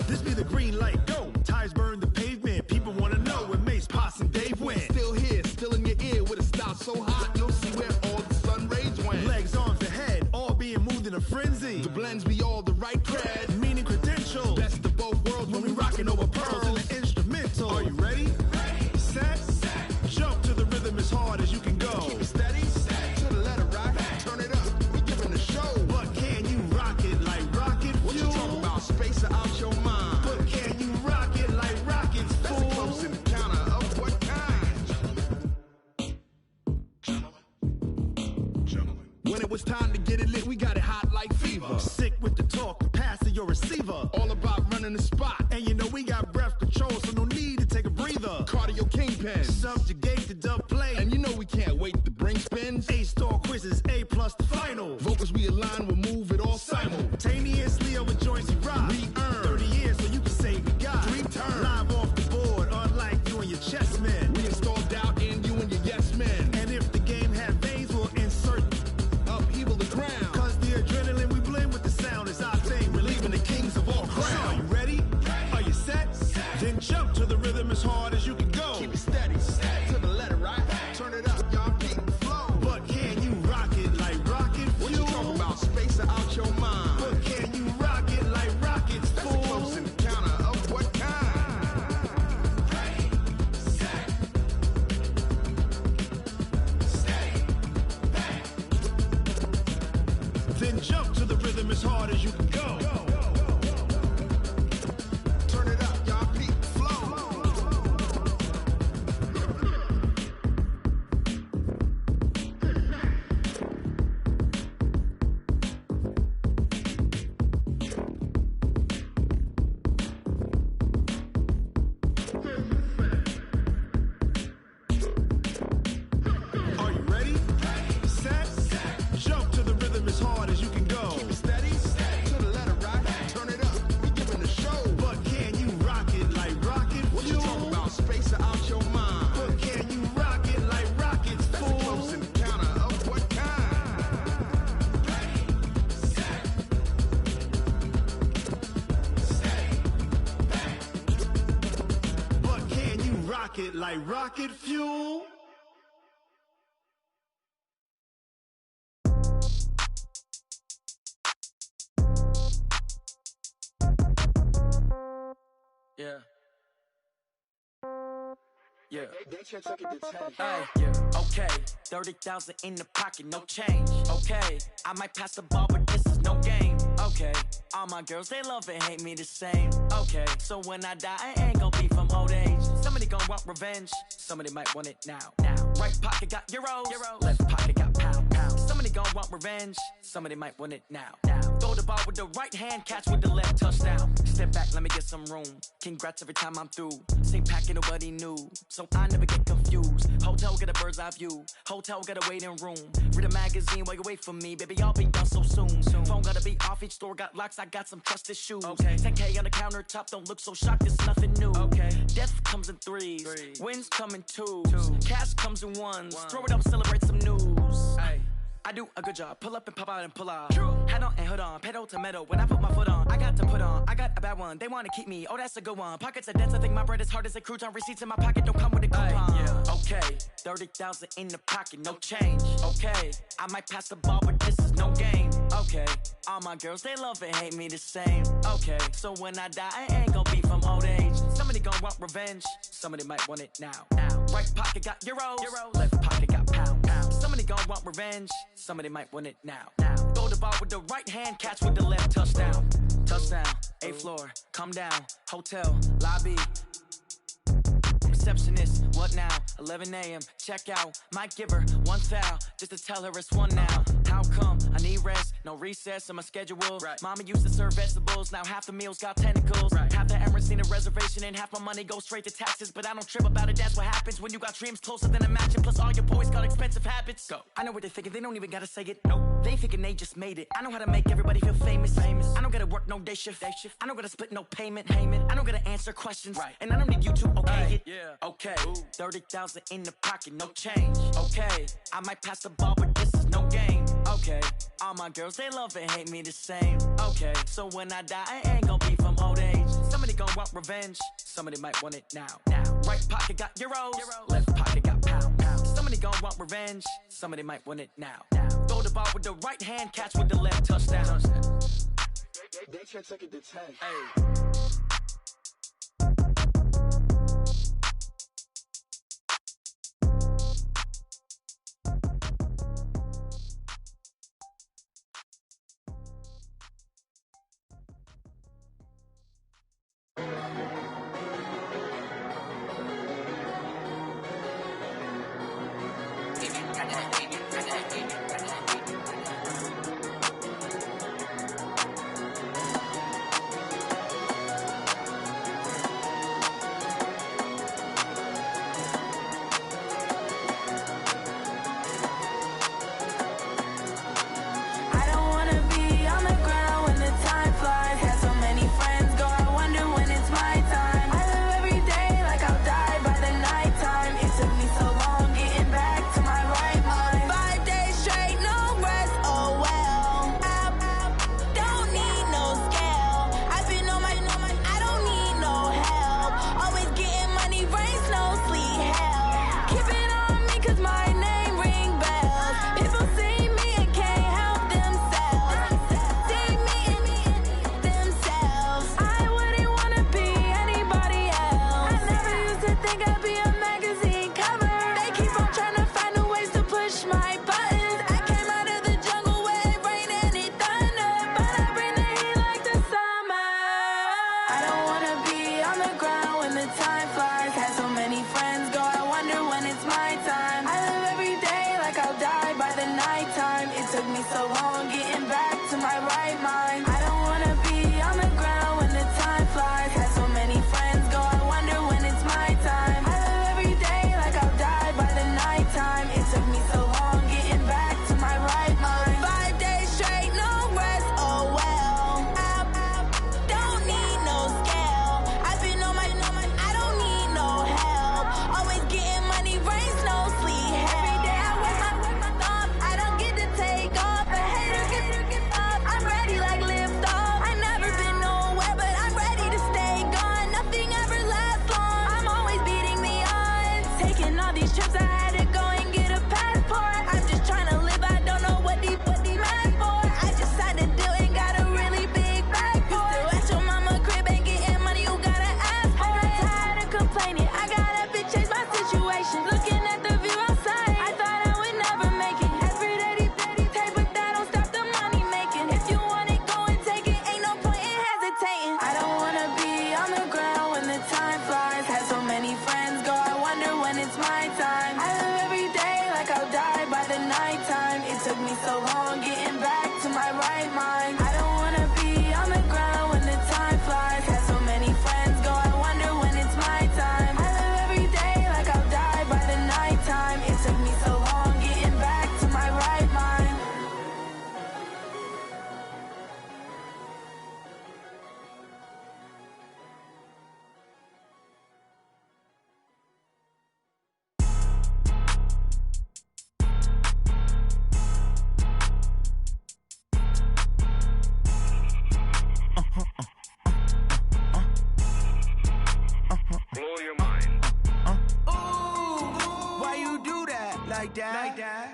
This be the green light, go. Tires burn the pavement. People want to know where Mace, Potts, and Dave went. Still here, still in your ear with a style so hot, you'll see where all the sun rays went. Legs, arms, and head, all being moved in a frenzy. The blends be all the right cred, meaning credentials. Best of both worlds when we rockin' over pearls in the instrumental. Are you ready? Set, jump to the rhythm as hard as you can go. Keep it steady, to the letter rock, turn it up, we giving the show. But can you rock it like rocket fuel? What you talking about, space out your mind? But can you rock it like rockets, fool? That's a close encounter of what kind? Gentlemen. When it was time to get it lit, we got it hot like fever. Sick with the talk, the pass to your receiver. All about running the spot. And you know we got breath control, so no need to take a breather. Cardio kingpin, subjugate the dub play. And you know we can't wait to bring spins. A-star quizzes, A+ the final. Vocals we align, we'll move it all simultaneously over joints we rock. We earn 30 years, so you can say we got 3 turns. Live off the board, unlike you and your chess men. We install doubt in you and your yes men. And if the game had veins, we'll insert upheaval the ground. Cause the adrenaline we blend with the sound is our thing, relieving the kings of all crowns. So are you ready? Are you set? Then jump to the rhythm as hard as you can go. Keep it steady, to the letter right. Turn it up, y'all keep the flow. But can you rock it like rocket fuel? What you talking about, space out your mind? But can you rock it like rockets, fool? That's a close encounter of what kind? Then jump to the rhythm as hard as you can go. Turn it up, y'all peak flow. Are you ready? Set, jump to the rhythm as hard as you can go. Keep it steady, to the letter rock. Turn it up, we giving the show. But can you rock it like rocket fuel? What you talking about, space out your mind? But can you rock it like rockets, fool? That's a close encounter of what kind? But can you rock it like rocket fuel? Yeah. Yeah. Hey, yeah. Okay. 30,000 in the pocket, no change. Okay. I might pass the ball, but this is no game. Okay. All my girls, they love and hate me the same. Okay. So when I die, I ain't gon' be from old age. Somebody gon' want revenge. Somebody might want it now. Right pocket got euros. Left pocket got pound. Somebody gon' want revenge. Somebody might want it now. Throw the ball with the right hand, catch with the left, touchdown. Step back, let me get some room. Congrats every time I'm through. Same packet, nobody knew, so I never get confused. Hotel got a bird's eye view. Hotel got a waiting room. Read a magazine while you wait for me, baby. I'll be done so soon. Phone gotta be off. Each store got locks. I got some trusted shoes. 10K on the countertop. Don't look so shocked. It's nothing new. Death comes in threes. Wins come in twos. Cash comes in ones. Throw it up, celebrate some news. I do a good job. Pull up and pop out and pull out. Head on and hood on. Pedal to metal. When I put my foot on, I got to put on. I got a bad one. They want to keep me. Oh, that's a good one. Pockets are dense. I think my bread is hard as a crouton. Receipts in my pocket don't come with a coupon. Okay. 30,000 in the pocket. No change. Okay. I might pass the ball, but this is no game. Okay. All my girls, they love and hate me the same. Okay. So when I die, I ain't gonna be from old age. Somebody gonna want revenge. Somebody might want it now. Right pocket got euros. Left pocket got pound. Somebody gonna want revenge. Somebody might want it now. Throw the ball with the right hand, catch with the left, touchdown. Touchdown, 8th floor, come down, hotel, lobby. receptionist. What now? 11 a.m. Check out. Might give her one foul just to tell her it's one now. How come? I need rest. No recess in my schedule. Right. Mama used to serve vegetables. Now half the meals got tentacles. Right. Half the Emirates need a reservation and half my money goes straight to taxes. But I don't trip about it. That's what happens when you got dreams closer than a mansion. Plus all your boys got expensive habits. Go. I know what they're thinking. They don't even gotta say it. Nope. They thinking they just made it. I know how to make everybody feel famous. I don't gotta work no day shift. I don't gotta split no payment. I don't gotta answer questions. Right. And I don't need you to okay it. Yeah. Okay. 30,000 in the pocket, no change. Okay. I might pass the ball, but this is no game. Okay. All my girls, they love and hate me the same. Okay. So when I die, I ain't gonna be from old age. Somebody gon' want revenge. Somebody might want it now. Right pocket got euros. Left pocket got pound. Somebody gon' want revenge. Somebody might want it now. Throw the ball with the right hand, catch with the left, touchdown. They can't take it to 10. Hey.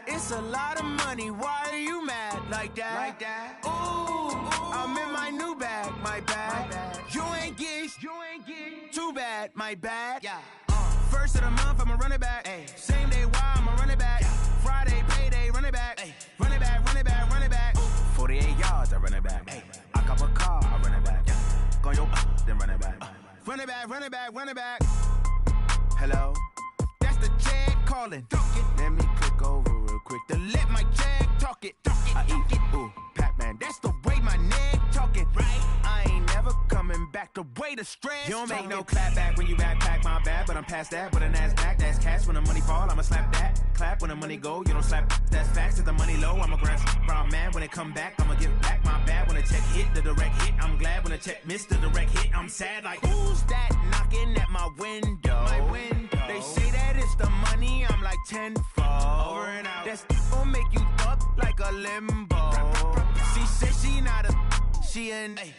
It's a lot of money, why are you mad like that? Ooh, I'm in my new bag, my bad. You ain't get too bad, my bad. First of the month, I'ma run it back. Same day, why I'ma run it back. Friday, payday, run it back. Run it back, run it back, run it back. 48 yards, I run it back. I cop a car, I run it back. Go yo, then run it back. Run it back, run it back, run it back. Hello? That's the jag calling. Let me click over real quick to let my jag talk it. I eat it, ooh, Pac-Man. That's the way my neck talking. Right? I ain't never coming back. The way the stress. You don't make no clap back when you backpack, my bad. But I'm past that with a NASDAQ. That's cash when the money fall. I'ma slap that. Clap when the money go. You don't slap. That's facts. If the money low, I'ma grab brown man. When it come back, I'ma give back my bad. When the check hit, the direct hit. I'm glad when the check missed the direct hit. I'm sad like, who's that knocking at my window? My window. They say that it's the money. I'm like tenfold. Over and out. That's gon' make you up like a limbo. She said she not a, she an. Ay.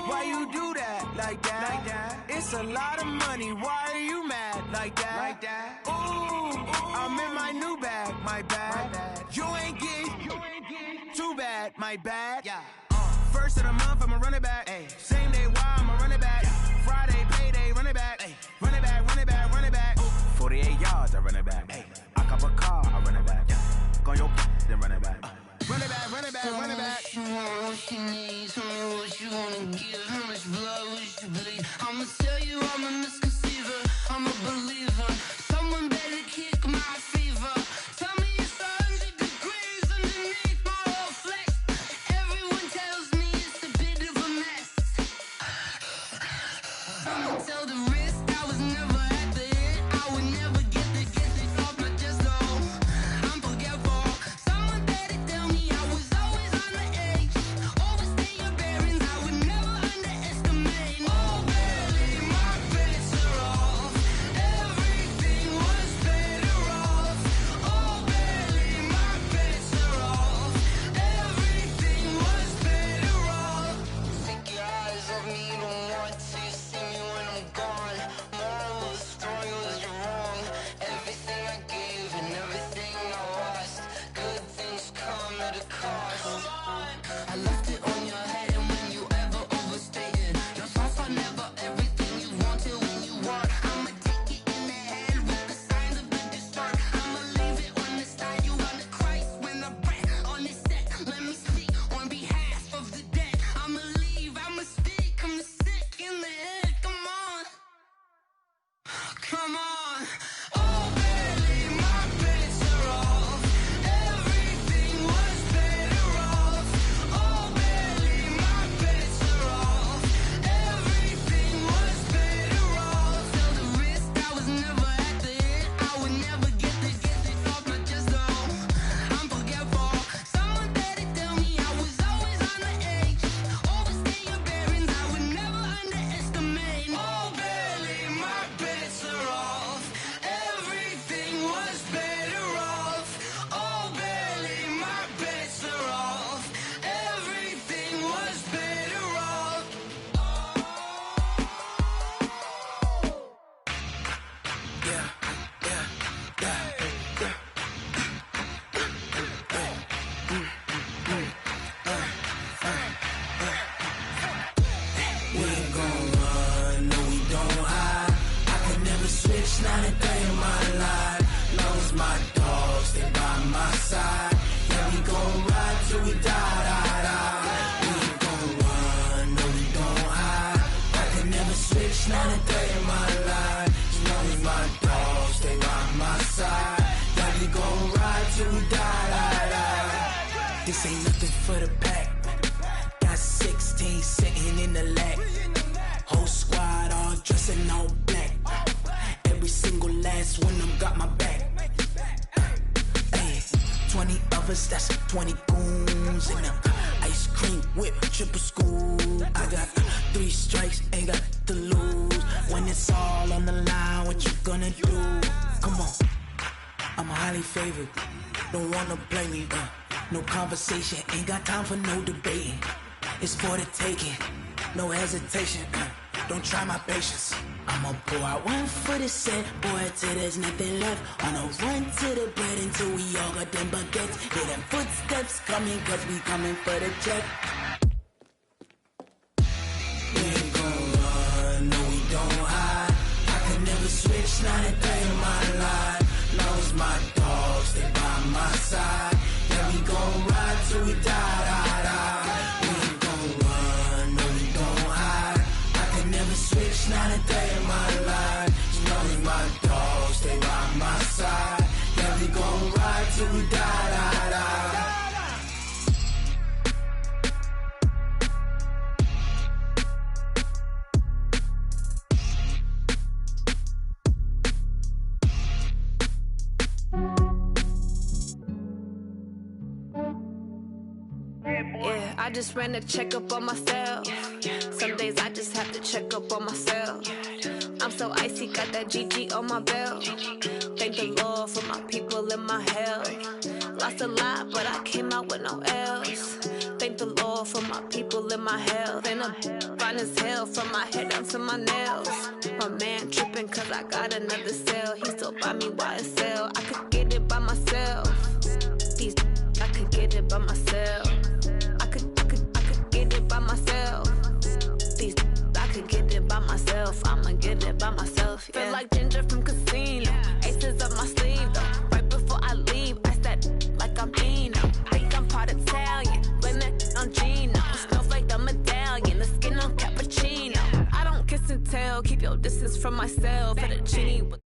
Why you do that like that? Like that? It's a lot of money. Why are you mad like that? Like that? Ooh, I'm in my new bag. My bad. You ain't getting too bad. My bad. Yeah. First of the month, I'ma run it back. Ay. Same day, why I'ma run it back? Yeah. Friday, payday, run it back. Ay. Run it back, run it back, run it back. 48 yards, I run it back. Ay. I cop a car, I run it back. Yeah. Go on your then run it back. Run it back, run it back, run it back. What you want, what you need, tell me what you wanna give. How much blood would you bleed? I'ma tell you I'm a misconceiver, I'm a believer. Someone better kick my fever. Tell me it's 100 degrees underneath my whole flesh. Everyone tells me it's a bit of a mess. I'ma tell the risk I was never at the end. I would never get it off my chest though. I'm forgetful. Someone better tell me I was always on the edge. Overstay your bearings, I would never underestimate. Oh baby, my bets are off. Everything was better off. Oh baby, my bets are off. Everything was better off. Take your eyes off me, you don't want to see me when I'm gone. Moral of the story was you're wrong. Everything I gave and everything I lost. Good things come at a cost. I left it on your head and when you ever overstated. Your thoughts are never everything you wanted when you want. I'ma take it in the head with the signs of the disturbed. I'ma leave it on the side. You want to Christ when I breath on this set. Let me speak on behalf of the dead. I'ma leave, I'ma speak. I'm sick in the head. Come on. Come on. Oh baby, my bets are off. Everything was better off. Oh baby, my bets are off. Everything was better off. Tell the risk I was never at the end. I would never get it off my chest though. I'm forgetful. Someone better tell me I was always on the edge. Overstay your bearings, I would never underestimate. Oh baby, my bets are off. Everything was better off. Oh baby, my bets are off. Everything was better off. We ain't gon' run, no we don't hide. I could never switch, not a day in my life. Long as my dogs, they by my side. Yeah, we gon' ride till we die. We ain't gon' run, no we don't hide. I could never switch, not a day in my life. As long as my dogs, they by my side. Yeah, we gon' ride till we die. This ain't nothing for the pack. Got 16 sitting in the lag. Whole squad all dressed in all black. Every single last one of them got my back. Ay, 20 of us, that's 20 goons in them. Ice cream whip, triple scoop. I got 3 strikes, ain't got to lose. When it's all on the line, what you gonna do? Come on, I'm highly favored. Don't wanna blame me, no conversation, ain't got time for no debating. It's for the taking, no hesitation. Don't try my patience. I'ma pour out one for the set, boy, till there's nothing left. On a run to the bed until we all got them baguettes. Hear them footsteps coming, cause we coming for the check. We ain't gon' run, no we don't hide. I could never switch, not a day in my life. Long as my dogs, they by my side. Yeah, we gon' ride till we die. We ain't gon' run, no we don't hide. I could never switch, not a day in just ran a checkup on myself. Some days I just have to check up on myself. I'm so icy, got that GG on my belt. Thank the Lord for my people and my health. Lost a lot, but I came out with no L's. Thank the Lord for my people and my health. And I'm fine as hell from my head down to my nails. My man tripping cause I got another cell. He still buy me YSL. I could get it by myself. These I could get it by myself. I could get it by myself. These I could get it by myself. I'ma get it by myself. Yeah. Feel like Ginger from Casino. Aces up my sleeve though. Right before I leave, I said like I'm Dino. Think I'm part Italian. Blame that on Gino. Snowflake the medallion. The skin on cappuccino. I don't kiss and tell. Keep your distance from myself. Fettuccine with